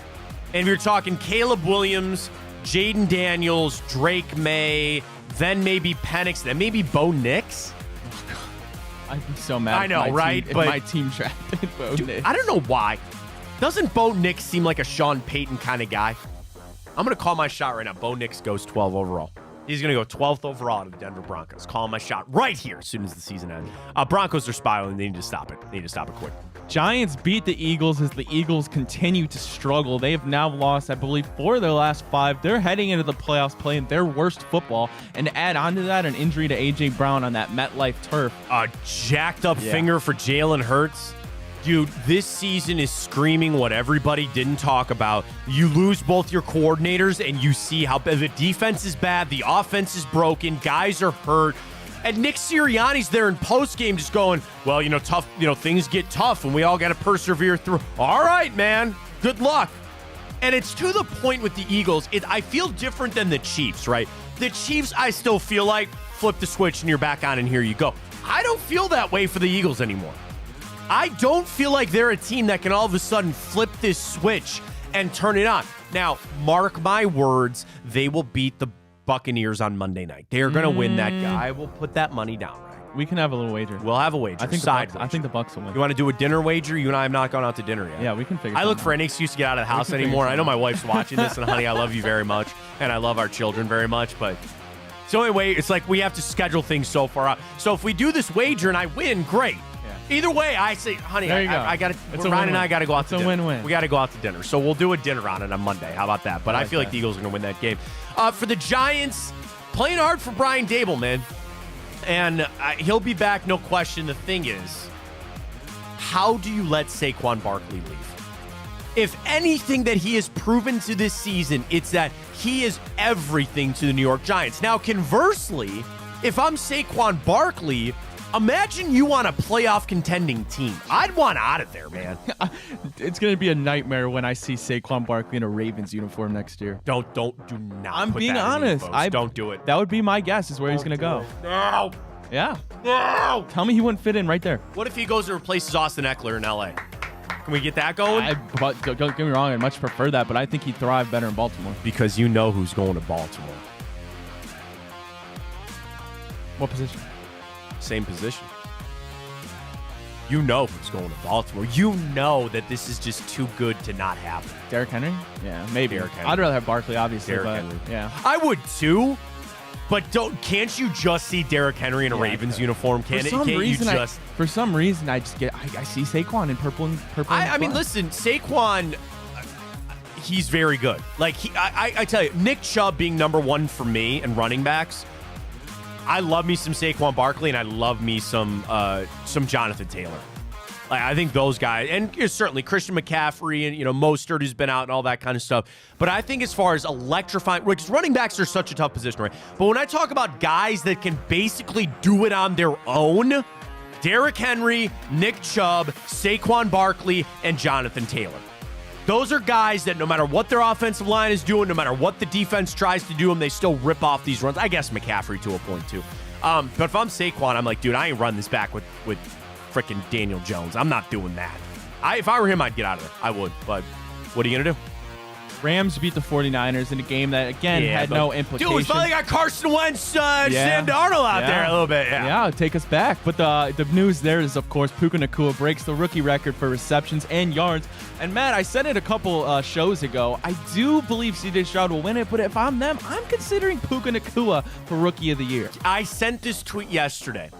And if you're talking Caleb Williams, Jaden Daniels, Drake May, then maybe Penix, then maybe Bo Nix.
I'd be so mad.
I know, right?
If
But
my team drafted Bo Nix.
I don't know why. Doesn't Bo Nix seem like a Sean Payton kind of guy? I'm going to call my shot right now. Bo Nix goes 12 overall. He's going to go 12th overall to the Denver Broncos. Calling my shot right here as soon as the season ends. Broncos are spiraling. They need to stop it. They need to stop it quick.
Giants beat the Eagles as the Eagles continue to struggle. They have now lost, I believe, 4 of their last 5. They're heading into the playoffs playing their worst football. And to add on to that, an injury to A.J. Brown on that MetLife turf.
A jacked up finger for Jalen Hurts. Dude, this season is screaming what everybody didn't talk about. You lose both your coordinators and you see how the defense is bad, the offense is broken, guys are hurt. And Nick Sirianni's there in postgame just going, well, tough, things get tough and we all got to persevere through. All right, man, good luck. And it's to the point with the Eagles, I feel different than the Chiefs, right? The Chiefs, I still feel like flip the switch and you're back on and here you go. I don't feel that way for the Eagles anymore. I don't feel like they're a team that can all of a sudden flip this switch and turn it on. Now, mark my words, they will beat the Buccaneers on Monday night. They're going to win that guy. We'll put that money down, right?
We can have a little wager.
We'll have a wager.
I think the Bucks will win.
You want to do a dinner wager? You and I have not gone out to dinner yet.
Yeah, we can figure.
I look for any excuse to get out of the house anymore. I know my wife's watching this, and honey, I love you very much, and I love our children very much, but so anyway, it's like we have to schedule things so far out. So if we do this wager and I win, great. Either way, I say, honey, I got to. Ryan and I got to go out to dinner.
It's a win-win.
We got to go out to dinner. So we'll do a dinner on it on Monday. How about that? But I feel like the Eagles are going to win that game. For the Giants, playing hard for Brian Dable, man. And he'll be back, no question. The thing is, how do you let Saquon Barkley leave? If anything that he has proven to this season, it's that he is everything to the New York Giants. Now, conversely, if I'm Saquon Barkley, imagine you on a playoff contending team. I'd want out of there, man.
It's going to be a nightmare when I see Saquon Barkley in a Ravens uniform next year.
Do not.
I'm being honest.
Don't do it.
That would be my guess is where he's going to go.
No.
Yeah.
No.
Tell me he wouldn't fit in right there.
What if he goes and replaces Austin Eckler in LA? Can we get that going?
But don't get me wrong. I'd much prefer that, but I think he'd thrive better in Baltimore.
Because you know who's going to Baltimore.
What position?
Same position. You know who's going to Baltimore. You know that this is just too good to not happen.
Derrick Henry? Yeah, maybe.
Derrick Henry.
I'd rather have Barkley, obviously.
Derrick
but
Henry.
Yeah.
I would too, but can't you just see Derrick Henry in a Ravens uniform? For some reason,
I see Saquon in purple and
I mean, listen, Saquon, he's very good. Like, I tell you, Nick Chubb being number 1 for me and running backs, I love me some Saquon Barkley, and I love me some Jonathan Taylor. Like, I think those guys, and certainly Christian McCaffrey and Mostert who's been out and all that kind of stuff. But I think as far as electrifying, because running backs are such a tough position, right? But when I talk about guys that can basically do it on their own, Derrick Henry, Nick Chubb, Saquon Barkley, and Jonathan Taylor. Those are guys that no matter what their offensive line is doing, no matter what the defense tries to do them, they still rip off these runs. I guess McCaffrey to a point too. But if I'm Saquon, I'm like, dude, I ain't running this back with freaking Daniel Jones. I'm not doing that. If I were him, I'd get out of there. I would. But what are you going to do?
Rams beat the 49ers in a game that, again, had no implications.
Dude, we finally got Carson Wentz, Sam Darnold out there a little bit.
Yeah, take us back. But the news there is, of course, Puka Nacua breaks the rookie record for receptions and yards. And, Matt, I said it a couple shows ago. I do believe C.J. Stroud will win it, but if I'm them, I'm considering Puka Nacua for Rookie of the Year.
I sent this tweet yesterday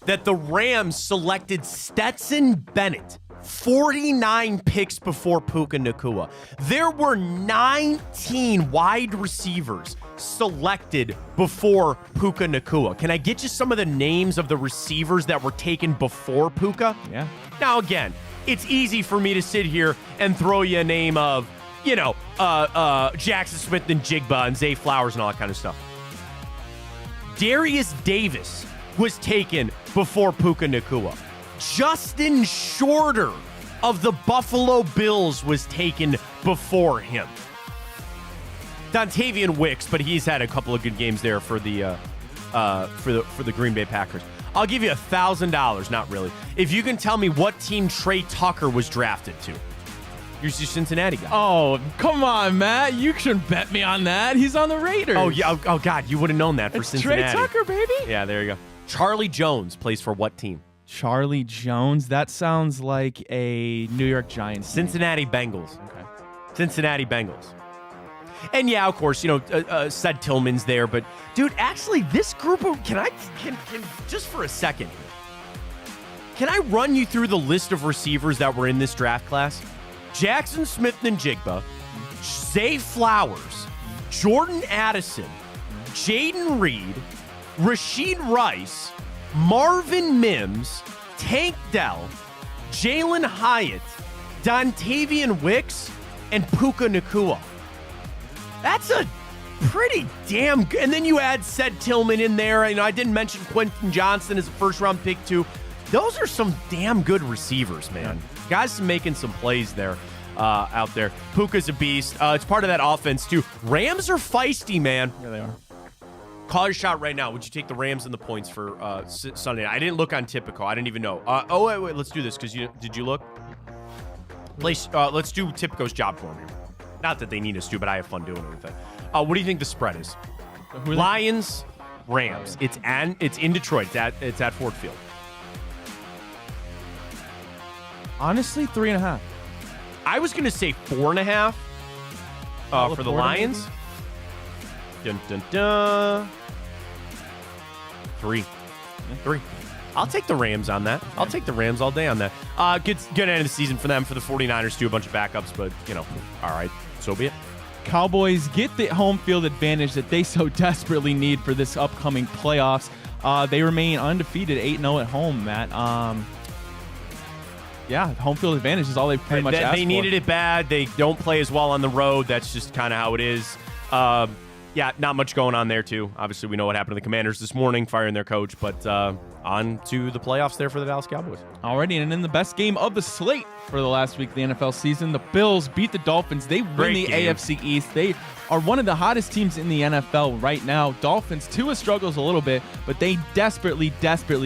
that the Rams selected Stetson Bennett 49 picks before Puka Nacua. There were 19 wide receivers selected before Puka Nacua. Can I get you some of the names of the receivers that were taken before Puka?
Yeah.
Now, again, it's easy for me to sit here and throw you a name of, Jackson Smith and Jigba and Zay Flowers and all that kind of stuff. Darius Davis was taken before Puka Nacua. Justin Shorter of the Buffalo Bills was taken before him. Dontavian Wicks, but he's had a couple of good games there for the Green Bay Packers. I'll give you $1,000, not really, if you can tell me what team Trey Tucker was drafted to. You're your Cincinnati guy.
Oh, come on, Matt. You shouldn't bet me on that. He's on the Raiders.
Oh, yeah. Oh, God. You would have known that for
it's
Cincinnati.
Trey Tucker, baby.
Yeah, there you go. Charlie Jones plays for what team?
Charlie Jones. That sounds like a New York Giants.
Cincinnati Bengals.
Okay.
Cincinnati Bengals. And yeah, of course, Sed Tillman's there. But, dude, actually, this group of... Can just for a second, can I run you through the list of receivers that were in this draft class? Jackson Smith-Njigba, Zay Flowers, Jordan Addison, Jaden Reed, Rashid Rice, Marvin Mims, Tank Dell, Jalen Hyatt, Dontavian Wicks, and Puka Nacua. That's a pretty damn good. And then you add Sed Tillman in there. I didn't mention Quentin Johnson as a first-round pick, too. Those are some damn good receivers, man. Guys making some plays there out there. Puka's a beast. It's part of that offense, too. Rams are feisty, man.
Yeah, they are.
Call your shot right now. Would you take the Rams and the points for Sunday? I didn't look on Tipico. I didn't even know. Wait. Let's do this because did you look? Let's do Tipico's job for me. Not that they need us to, but I have fun doing it with it. What do you think the spread is? Lions, Rams. It's in Detroit. It's at Ford Field.
Honestly, 3.5.
I was going to say 4.5 for the Lions. Dun, dun, dun. 3. I'll take the Rams on that. I'll take the Rams all day on that. Good end of the season for them. For the 49ers, too. A bunch of backups, but, all right. So be it.
Cowboys get the home field advantage that they so desperately need for this upcoming playoffs. They remain undefeated, 8-0 at home, Matt. Yeah, home field advantage is all they pretty much asked for.
They needed it bad. They don't play as well on the road. That's just kind of how it is. Yeah, not much going on there, too. Obviously, we know what happened to the Commanders this morning, firing their coach, but on to the playoffs there for the Dallas Cowboys.
Alrighty, and in the best game of the slate for the last week of the NFL season, the Bills beat the Dolphins. They win the AFC East. They are one of the hottest teams in the NFL right now. Dolphins, Tua struggles a little bit, but they desperately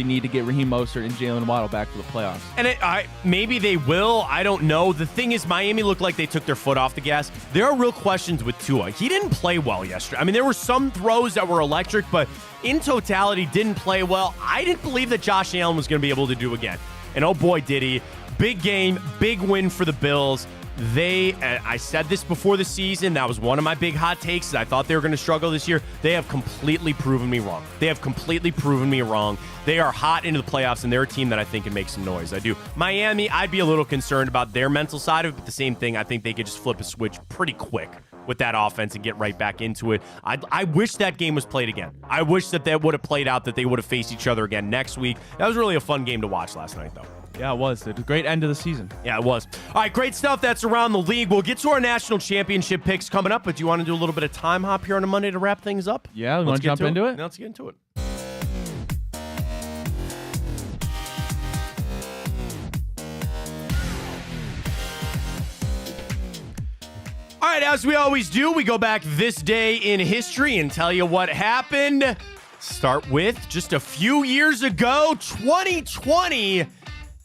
need to get Raheem Mostert and Jalen Waddle back for the playoffs.
And maybe they will. I don't know. The thing is, Miami looked like they took their foot off the gas. There are real questions with Tua. He didn't play well yesterday. I mean, there were some throws that were electric, but in totality, didn't play well. I didn't believe that Josh Allen was going to be able to do again. And oh boy, did he. Big game, big win for the Bills. I said this before the season. That was one of my big hot takes. I thought they were going to struggle this year. They have completely proven me wrong. They are hot into the playoffs, and they're a team that I think can make some noise. I do. Miami, I'd be a little concerned about their mental side of it, but the same thing, I think they could just flip a switch pretty quick with that offense and get right back into it. I wish that game was played again. I wish that would have played out, that they would have faced each other again next week. That was really a fun game to watch last night, though.
Yeah, it was. It was a great end of the season.
Yeah, it was. All right, great stuff. That's around the league. We'll get to our national championship picks coming up, but do you want to do a little bit of time hop here on a Monday to wrap things up?
Yeah, we want to jump into it?
Let's get into it. All right, as we always do, we go back this day in history and tell you what happened. Start with just a few years ago, 2020.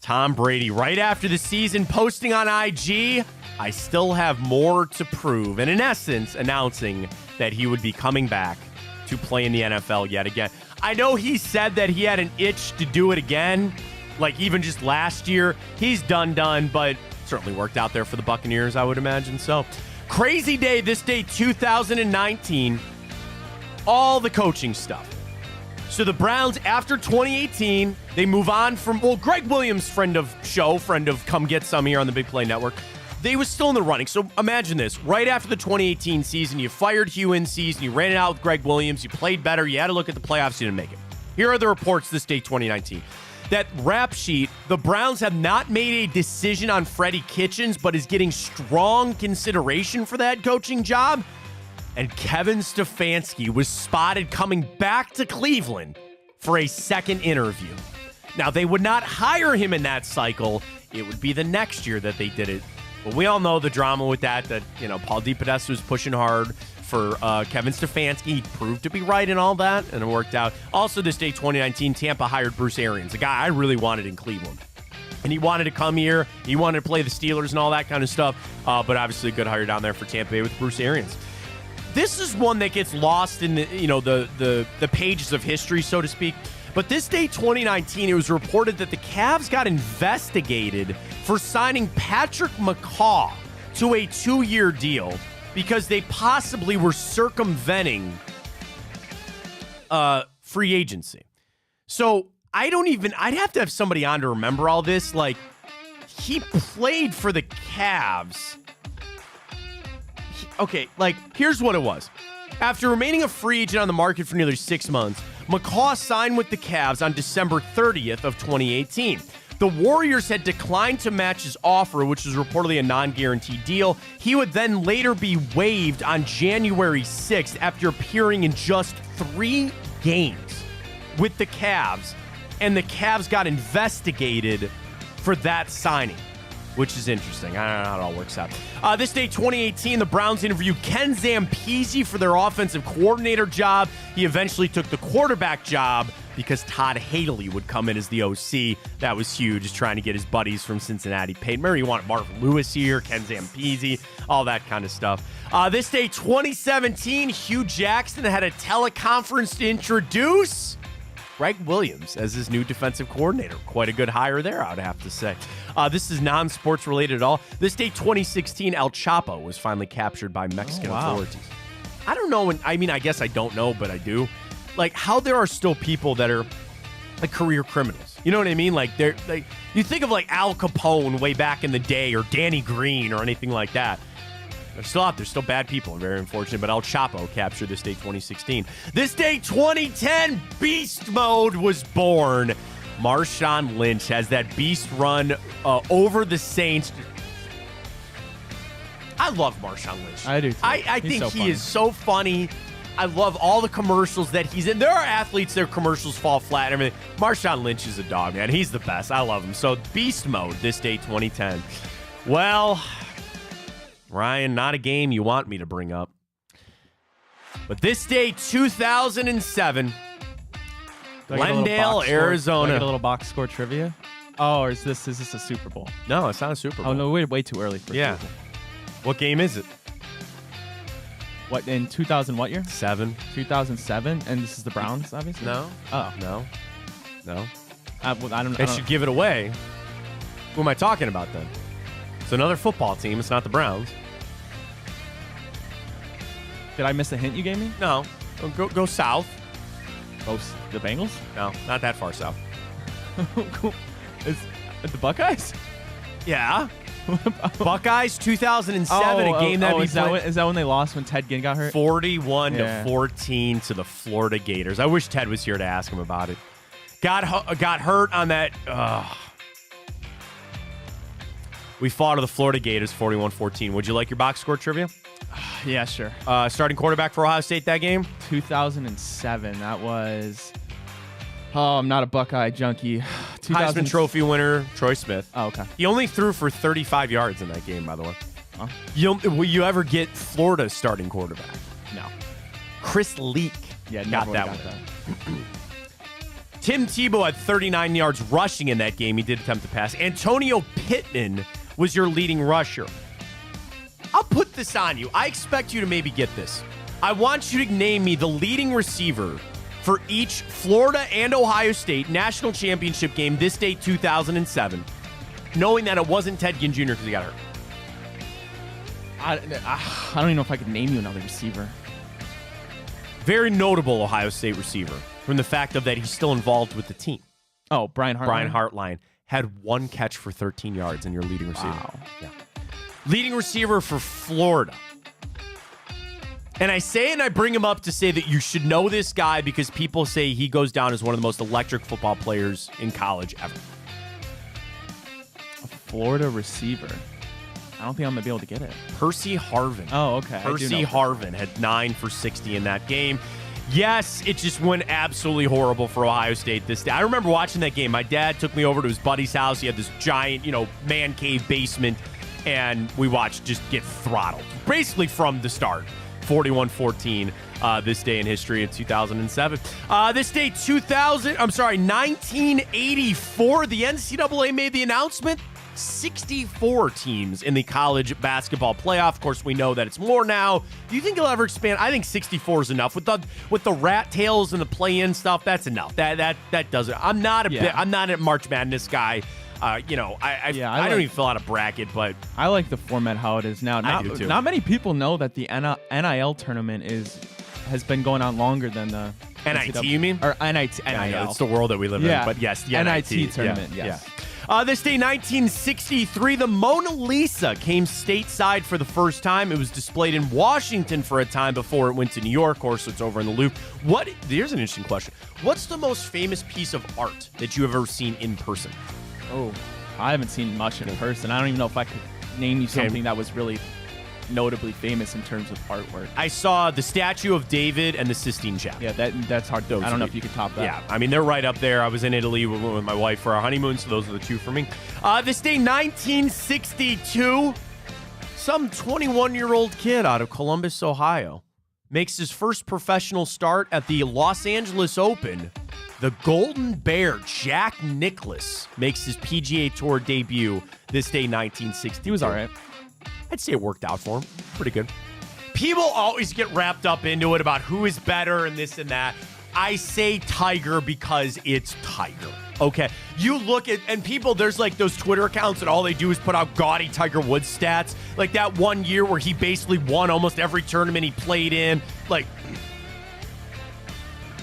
Tom Brady, right after the season, posting on IG, "I still have more to prove," and in essence, announcing that he would be coming back to play in the NFL yet again. I know he said that he had an itch to do it again, like even just last year. He's done, but certainly worked out there for the Buccaneers, I would imagine. So, crazy day this day, 2019. All the coaching stuff. So the Browns, after 2018, they move on from, Greg Williams, friend of Come Get Some here on the Big Play Network, they was still in the running. So imagine this. Right after the 2018 season, you fired Hugh in season, you ran it out with Greg Williams, you played better, you had to look at the playoffs, you didn't make it. Here are the reports this day, 2019. That rap sheet, the Browns have not made a decision on Freddie Kitchens, but is getting strong consideration for that coaching job. And Kevin Stefanski was spotted coming back to Cleveland for a second interview. Now, they would not hire him in that cycle. It would be the next year that they did it. But we all know the drama with that, Paul DePodesta was pushing hard for Kevin Stefanski. He proved to be right in all that, and it worked out. Also, this day, 2019, Tampa hired Bruce Arians, a guy I really wanted in Cleveland. And he wanted to come here. He wanted to play the Steelers and all that kind of stuff. But obviously a good hire down there for Tampa Bay with Bruce Arians. This is one that gets lost in the pages of history, so to speak. But this day, 2019, it was reported that the Cavs got investigated for signing Patrick McCaw to a 2-year deal because they possibly were circumventing free agency. So I'd have to have somebody on to remember all this. Like, he played for the Cavs. Here's what it was. After remaining a free agent on the market for nearly 6 months, McCaw signed with the Cavs on December 30th of 2018. The Warriors had declined to match his offer, which was reportedly a non-guaranteed deal. He would then later be waived on January 6th after appearing in just 3 games with the Cavs, and the Cavs got investigated for that signing, which is interesting. I don't know how it all works out. This day, 2018, the Browns interviewed Ken Zampese for their offensive coordinator job. He eventually took the quarterback job because Todd Haley would come in as the OC. That was huge, just trying to get his buddies from Cincinnati paid. Remember, he wanted Marvin Lewis here, Ken Zampese, all that kind of stuff. This day, 2017, Hugh Jackson had a teleconference to introduce Greg Williams as his new defensive coordinator. Quite a good hire there, I'd have to say. This is non-sports related at all. This day, 2016, El Chapo was finally captured by Mexican authorities. I don't know, I guess I don't know, but I do. Like, how there are still people that are like career criminals. You know what I mean? Like, you think of like Al Capone way back in the day, or Danny Green, or anything like that. They're still out there, still bad people, very unfortunate. But El Chapo captured this day, 2016. This day, 2010, Beast Mode was born. Marshawn Lynch has that beast run over the Saints. I love Marshawn Lynch.
I do too.
I think he is so funny. I love all the commercials that he's in. There are athletes, their commercials fall flat and everything. Marshawn Lynch is a dog, man. He's the best. I love him. So, Beast Mode this day, 2010. Well, Ryan, not a game you want me to bring up. But this day, 2007, Glendale, Arizona.
Do I get a little box score trivia? Oh, or is this a Super Bowl?
No, it's not a Super Bowl.
Oh, no, way too early for Super Bowl.
What game is it?
What, in 2000 what year? 2007, and this is the Browns, obviously?
No.
Oh.
No.
I don't know.
It should give it away. Who am I talking about then? It's another football team. It's not the Browns.
Did I miss a hint you gave me?
No. Go south.
Oh, the Bengals?
No, not that far south.
Is it the Buckeyes?
Yeah. Buckeyes 2007, a game that
is that when they lost when Ted Ginn got hurt?
41-14 to the Florida Gators. I wish Ted was here to ask him about it. Got hurt on that. We fought to the Florida Gators 41-14. Would you like your box score trivia?
Yeah, sure.
Starting quarterback for Ohio State that game?
2007. That was... Oh, I'm not a Buckeye junkie.
Heisman Trophy winner, Troy Smith.
Oh, okay.
He only threw for 35 yards in that game, by the way.
Huh?
Will you ever get Florida's starting quarterback?
No.
Chris Leak got that one. Tim Tebow had 39 yards rushing in that game. He did attempt to pass. Antonio Pittman was your leading rusher. I'll put this on you. I expect you to maybe get this. I want you to name me the leading receiver for each Florida and Ohio State national championship game this day, 2007, knowing that it wasn't Ted Ginn Jr. because he got hurt.
I don't even know if I could name you another receiver.
Very notable Ohio State receiver from the fact of that he's still involved with the team.
Oh, Brian Hartline.
Brian Hartline had 1 catch for 13 yards and your leading receiver.
Wow.
Yeah. Leading receiver for Florida. And I say it and I bring him up to say that you should know this guy because people say he goes down as one of the most electric football players in college ever.
A Florida receiver. I don't think I'm going to be able to get it.
Percy Harvin.
Oh, okay.
Percy Harvin had 9 for 60 in that game. Yes, it just went absolutely horrible for Ohio State this day. I remember watching that game. My dad took me over to his buddy's house. He had this giant, man cave basement, and we watched just get throttled. Basically from the start. 41-14 this day in history in 2007. This day, 1984, the NCAA made the announcement. 64 teams in the college basketball playoff. Of course, we know that it's more now. Do you think it'll ever expand? I think 64 is enough. With the rat tails and the play-in stuff, that's enough. That does it. I'm not a March Madness guy. I don't even fill out a bracket, but
I like the format how it is now.
I do too.
Not many people know that the NIL tournament has been going on longer than the
NIT. You mean?
Or NIL.
It's the world that we live in. But yes, the
NIT tournament.
Yeah,
yes.
Yeah. This day, 1963, the Mona Lisa came stateside for the first time. It was displayed in Washington for a time before it went to New York. Of course, it's over in the Louvre. Here's an interesting question. What's the most famous piece of art that you have ever seen in person?
Oh, I haven't seen much in person. I don't even know if I could name you something that was really notably famous in terms of artwork.
I saw the statue of David and the Sistine Chapel.
Yeah, that's hard. I don't know if you could top that.
Yeah, I mean, they're right up there. I was in Italy with my wife for our honeymoon, so those are the two for me. This day, 1962, some 21-year-old kid out of Columbus, Ohio, makes his first professional start at the Los Angeles Open. The Golden Bear, Jack Nicklaus, makes his PGA Tour debut this day, 1960.
He was all right.
I'd say it worked out for him. Pretty good. People always get wrapped up into it about who is better and this and that. I say Tiger because it's Tiger. Okay. You look at, and people, there's like those Twitter accounts that all they do is put out gaudy Tiger Woods stats. Like that one year where he basically won almost every tournament he played in. Like,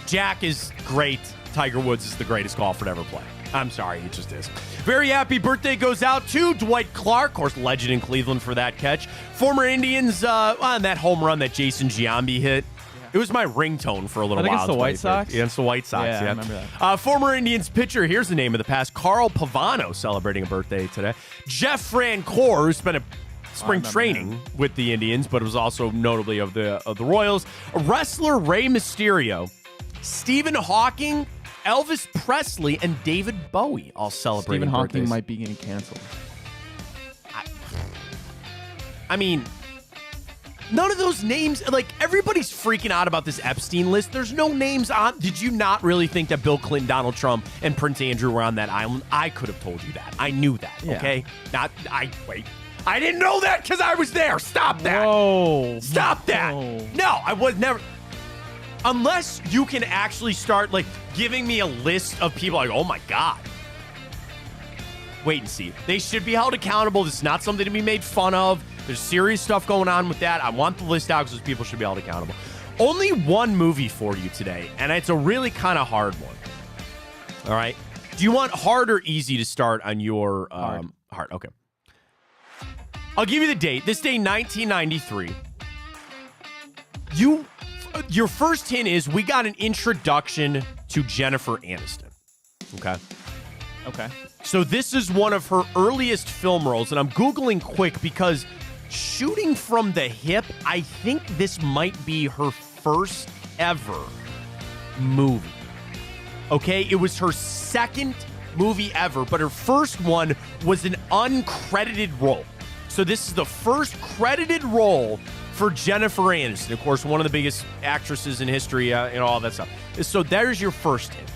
Jack is great. Tiger Woods is the greatest golfer to ever play. I'm sorry, it just is. Very happy birthday goes out to Dwight Clark, of course, legend in Cleveland for that catch. Former Indians on that home run that Jason Giambi hit. It was my ringtone for a little while.
Against the White Sox?
Against the White Sox, yeah.
I remember that.
Former Indians pitcher, here's the name of the past, Carl Pavano, celebrating a birthday today. Jeff Francoeur, who spent a spring training with the Indians, but was also notably of the Royals. Wrestler Rey Mysterio, Stephen Hawking, Elvis Presley, and David Bowie all celebrating
Stephen
birthdays.
Hawking might be getting canceled.
I mean, none of those names, like, everybody's freaking out about this Epstein list. There's no names on. Did you not really think that Bill Clinton, Donald Trump, and Prince Andrew were on that island? I could have told you that. I knew that, okay? Wait. I didn't know that because I was there. Stop that.
Whoa.
Stop that.
Whoa.
No, I was never. Unless you can actually start, like, giving me a list of people like, oh, my God. Wait and see. They should be held accountable. This is not something to be made fun of. There's serious stuff going on with that. I want the list out because those people should be held accountable. Only one movie for you today, and it's a really kind of hard one. All right? Do you want hard or easy to start on your hard? Okay. I'll give you the date. This day, 1993. Your first hint is we got an introduction to Jennifer Aniston. Okay. So this is one of her earliest film roles, and I'm Googling quick because shooting from the hip, I think this might be her first ever movie. Okay, it was her second movie ever, but her first one was an uncredited role. So this is the first credited role for Jennifer Aniston, of course, one of the biggest actresses in history and all that stuff. So there's your first hint.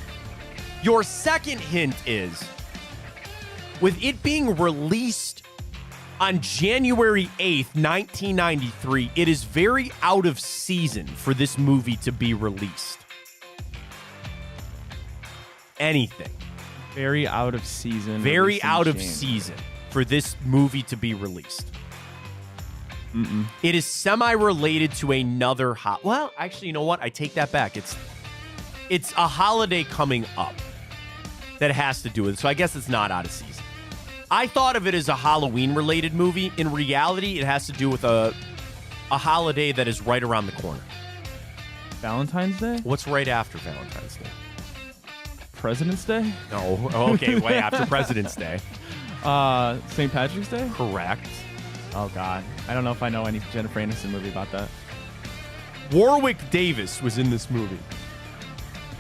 Your second hint is, with it being released on January 8th, 1993, it is very out of season for this movie to be released. Anything.
Very out of season.
Very out of season for this movie to be released.
Mm-mm.
It is semi-related to another well, actually, you know what? I take that back. It's a holiday coming up that has to do with it. So I guess it's not out of season. I thought of it as a Halloween-related movie. In reality, it has to do with a holiday that is right around the corner.
Valentine's Day?
What's right after Valentine's Day?
President's Day?
No. Okay, way after President's Day.
St. Patrick's Day?
Correct.
Oh, God. I don't know if I know any Jennifer Aniston movie about that.
Warwick Davis was in this movie.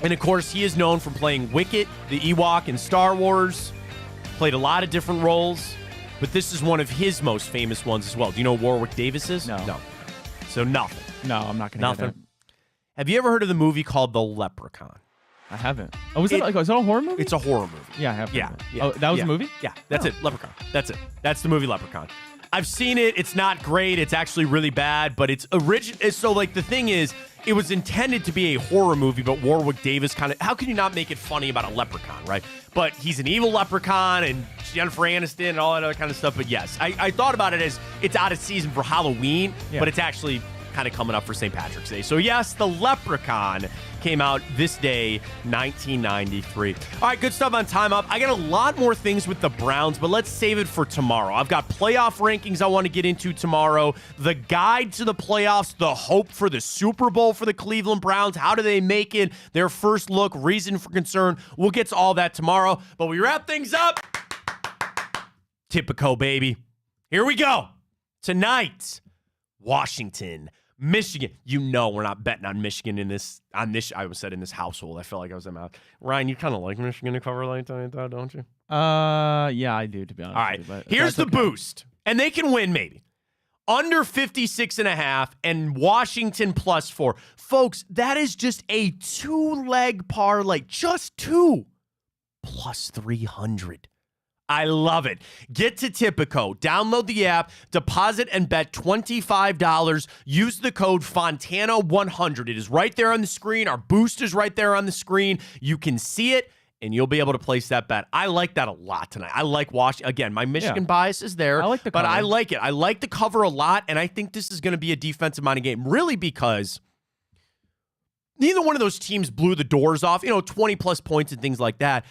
And, of course, he is known for playing Wicket, the Ewok in Star Wars. Played a lot of different roles. But this is one of his most famous ones as well. Do you know who Warwick Davis is?
No.
So nothing.
No, I'm not going to get it.
Have you ever heard of the movie called The Leprechaun?
I haven't. Oh, is it a horror movie?
It's a horror movie.
Yeah, I have.
Yeah.
Oh, that was a movie?
Yeah, that's it. Leprechaun. That's it. That's the movie Leprechaun. I've seen it. It's not great. It's actually really bad, but it's original. So, like, the thing is, it was intended to be a horror movie, but Warwick Davis kind of, how can you not make it funny about a leprechaun, right? But he's an evil leprechaun and Jennifer Aniston and all that other kind of stuff. But yes, I thought about it as it's out of season for Halloween, but it's actually kind of coming up for St. Patrick's Day. So yes, The Leprechaun came out this day, 1993. All right, good stuff on Time Up. I got a lot more things with the Browns, but let's save it for tomorrow. I've got playoff rankings I want to get into tomorrow, the guide to the playoffs, the hope for the Super Bowl for the Cleveland Browns. How do they make it? Their first look, reason for concern. We'll get to all that tomorrow, but we wrap things up. Typico, baby. Here we go. Tonight, Washington, Michigan. You know we're not betting on Michigan in this. I was said in this household. I felt like I was out. Ryan, you kind of like Michigan to cover like that, don't you?
Yeah, I do, to be honest.
All right,
with you, but
here's the
okay.
boost, and they can win maybe under 56.5 and Washington +4. Folks, that is just a 2-leg parlay, just 2 +300. I love it. Get to Tipico. Download the app, deposit and bet $25. Use the code Fontana100. It is right there on the screen. Our boost is right there on the screen. You can see it, and you'll be able to place that bet. I like that a lot tonight. I like Washington. Again, my Michigan bias is there,
I like the
but
cover.
I like it. I like the cover a lot, and I think this is going to be a defensive-minded game, really because neither one of those teams blew the doors off, 20-plus points and things like that.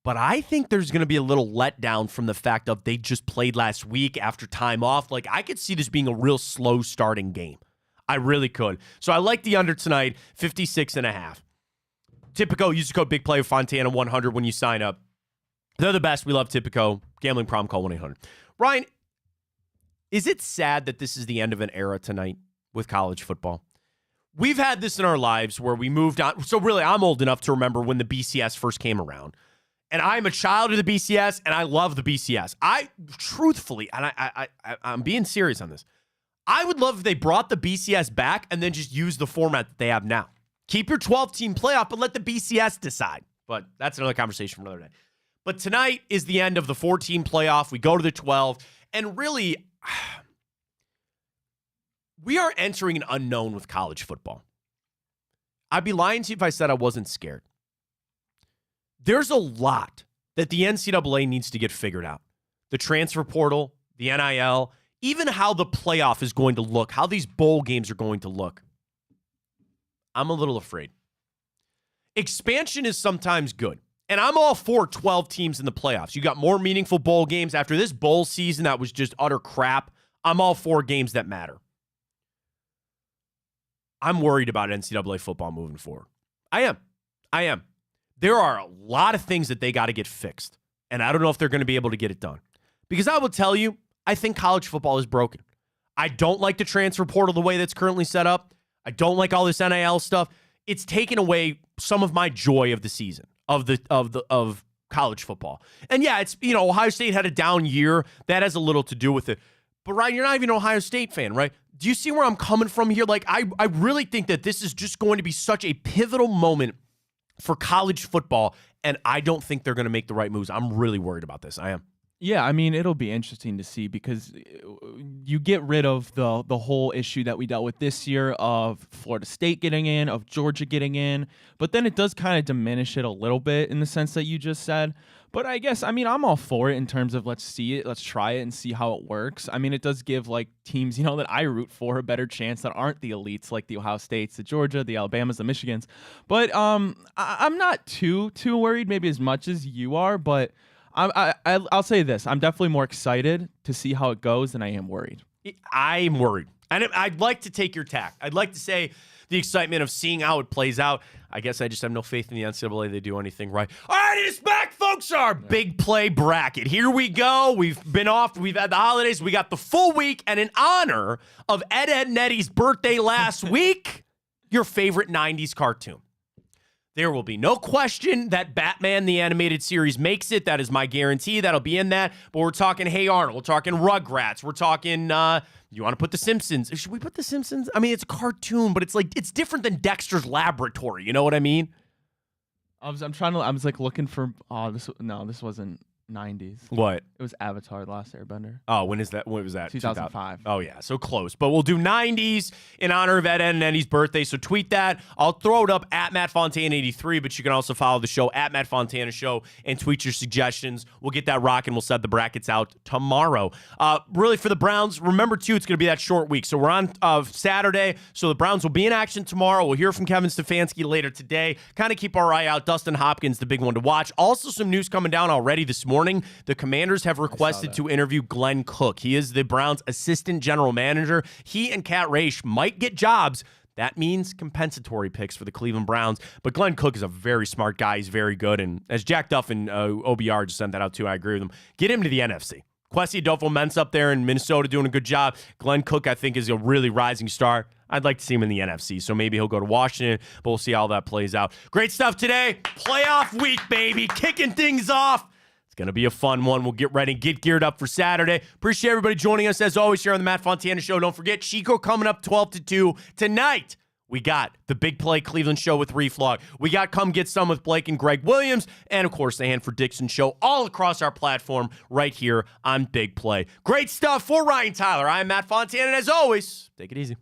But I think there's going to be a little letdown from the fact of they just played last week after time off. Like, I could see this being a real slow starting game. I really could. So I like the under tonight, 56.5. Tipico, use the code BIGPLAY, Fontana100 when you sign up. They're the best. We love Tipico. Gambling problem, call 1-800. Ryan, is it sad that this is the end of an era tonight with college football? We've had this in our lives where we moved on. So really, I'm old enough to remember when the BCS first came around. And I'm a child of the BCS, and I love the BCS. I truthfully, and I'm being serious on this, I would love if they brought the BCS back and then just use the format that they have now. Keep your 12-team playoff, but let the BCS decide. But that's another conversation for another day. But tonight is the end of the 4-team playoff. We go to the 12, and really, we are entering an unknown with college football. I'd be lying to you if I said I wasn't scared. There's a lot that the NCAA needs to get figured out. The transfer portal, the NIL, even how the playoff is going to look, how these bowl games are going to look. I'm a little afraid. Expansion is sometimes good, and I'm all for 12 teams in the playoffs. You got more meaningful bowl games after this bowl season that was just utter crap. I'm all for games that matter. I'm worried about NCAA football moving forward. I am. There are a lot of things that they got to get fixed, and I don't know if they're going to be able to get it done. Because I will tell you, I think college football is broken. I don't like the transfer portal the way that's currently set up. I don't like all this NIL stuff. It's taken away some of my joy of the season, of college football. And yeah, it's, Ohio State had a down year. That has a little to do with it. But Ryan, you're not even an Ohio State fan, right? Do you see where I'm coming from here? Like, I really think that this is just going to be such a pivotal moment for college football, and I don't think they're going to make the right moves. I'm really worried about this. I am.
Yeah, I mean, it'll be interesting to see because you get rid of the whole issue that we dealt with this year of Florida State getting in, of Georgia getting in, but then it does kind of diminish it a little bit in the sense that you just said. But I guess, I'm all for it in terms of let's see it, let's try it and see how it works. I mean, it does give like teams, that I root for a better chance that aren't the elites like the Ohio States, the Georgia, the Alabamas, the Michigans. But I'm not too worried, maybe as much as you are, but I'll say this. I'm definitely more excited to see how it goes than I am worried.
I'm worried. And I'd like to take your tack. I'd like to say the excitement of seeing how it plays out. I guess I just have no faith in the NCAA they do anything right. All right, it's back, folks. Our big play bracket. Here we go. We've been off. We've had the holidays. We got the full week. And in honor of Ed and Eddie's birthday last week, your favorite 90s cartoon. There will be no question that Batman the Animated Series makes it. That is my guarantee. That'll be in that. But we're talking Hey Arnold. We're talking Rugrats. We're talking, you want to put The Simpsons? Should we put The Simpsons? I mean, it's a cartoon, but it's like, it's different than Dexter's Laboratory. You know what I mean?
I was like looking for, this wasn't 90s.
What?
It was Avatar: The Last Airbender.
Oh, when is that? When was that?
2005.
Oh, yeah. So close. But we'll do 90s in honor of Ed and Eddie's birthday. So tweet that. I'll throw it up at Matt Fontana 83, but you can also follow the show at Matt Fontana Show and tweet your suggestions. We'll get that rocking. We'll set the brackets out tomorrow. Really, for the Browns, remember, too, it's going to be that short week. So we're on Saturday. So the Browns will be in action tomorrow. We'll hear from Kevin Stefanski later today. Kind of keep our eye out. Dustin Hopkins, the big one to watch. Also, some news coming down already this morning. The Commanders have requested to interview Glenn Cook. He is the Browns' assistant general manager. He and Kat Raish might get jobs. That means compensatory picks for the Cleveland Browns. But Glenn Cook is a very smart guy. He's very good. And as Jack Duff and OBR just sent that out too, I agree with him. Get him to the NFC. Kwesi Adolfo-Mensah up there in Minnesota doing a good job. Glenn Cook, I think, is a really rising star. I'd like to see him in the NFC, so maybe he'll go to Washington, but we'll see how that plays out. Great stuff today. Playoff week, baby. Kicking things off. It's going to be a fun one. We'll get ready and get geared up for Saturday. Appreciate everybody joining us, as always, here on the Matt Fontana Show. Don't forget, Chico coming up 12 to 2. Tonight, we got the Big Play Cleveland Show with Reflog. We got Come Get Some with Blake and Greg Williams. And, of course, the Hanford Dixon Show all across our platform right here on Big Play. Great stuff for Ryan Tyler. I'm Matt Fontana, and as always, take it easy.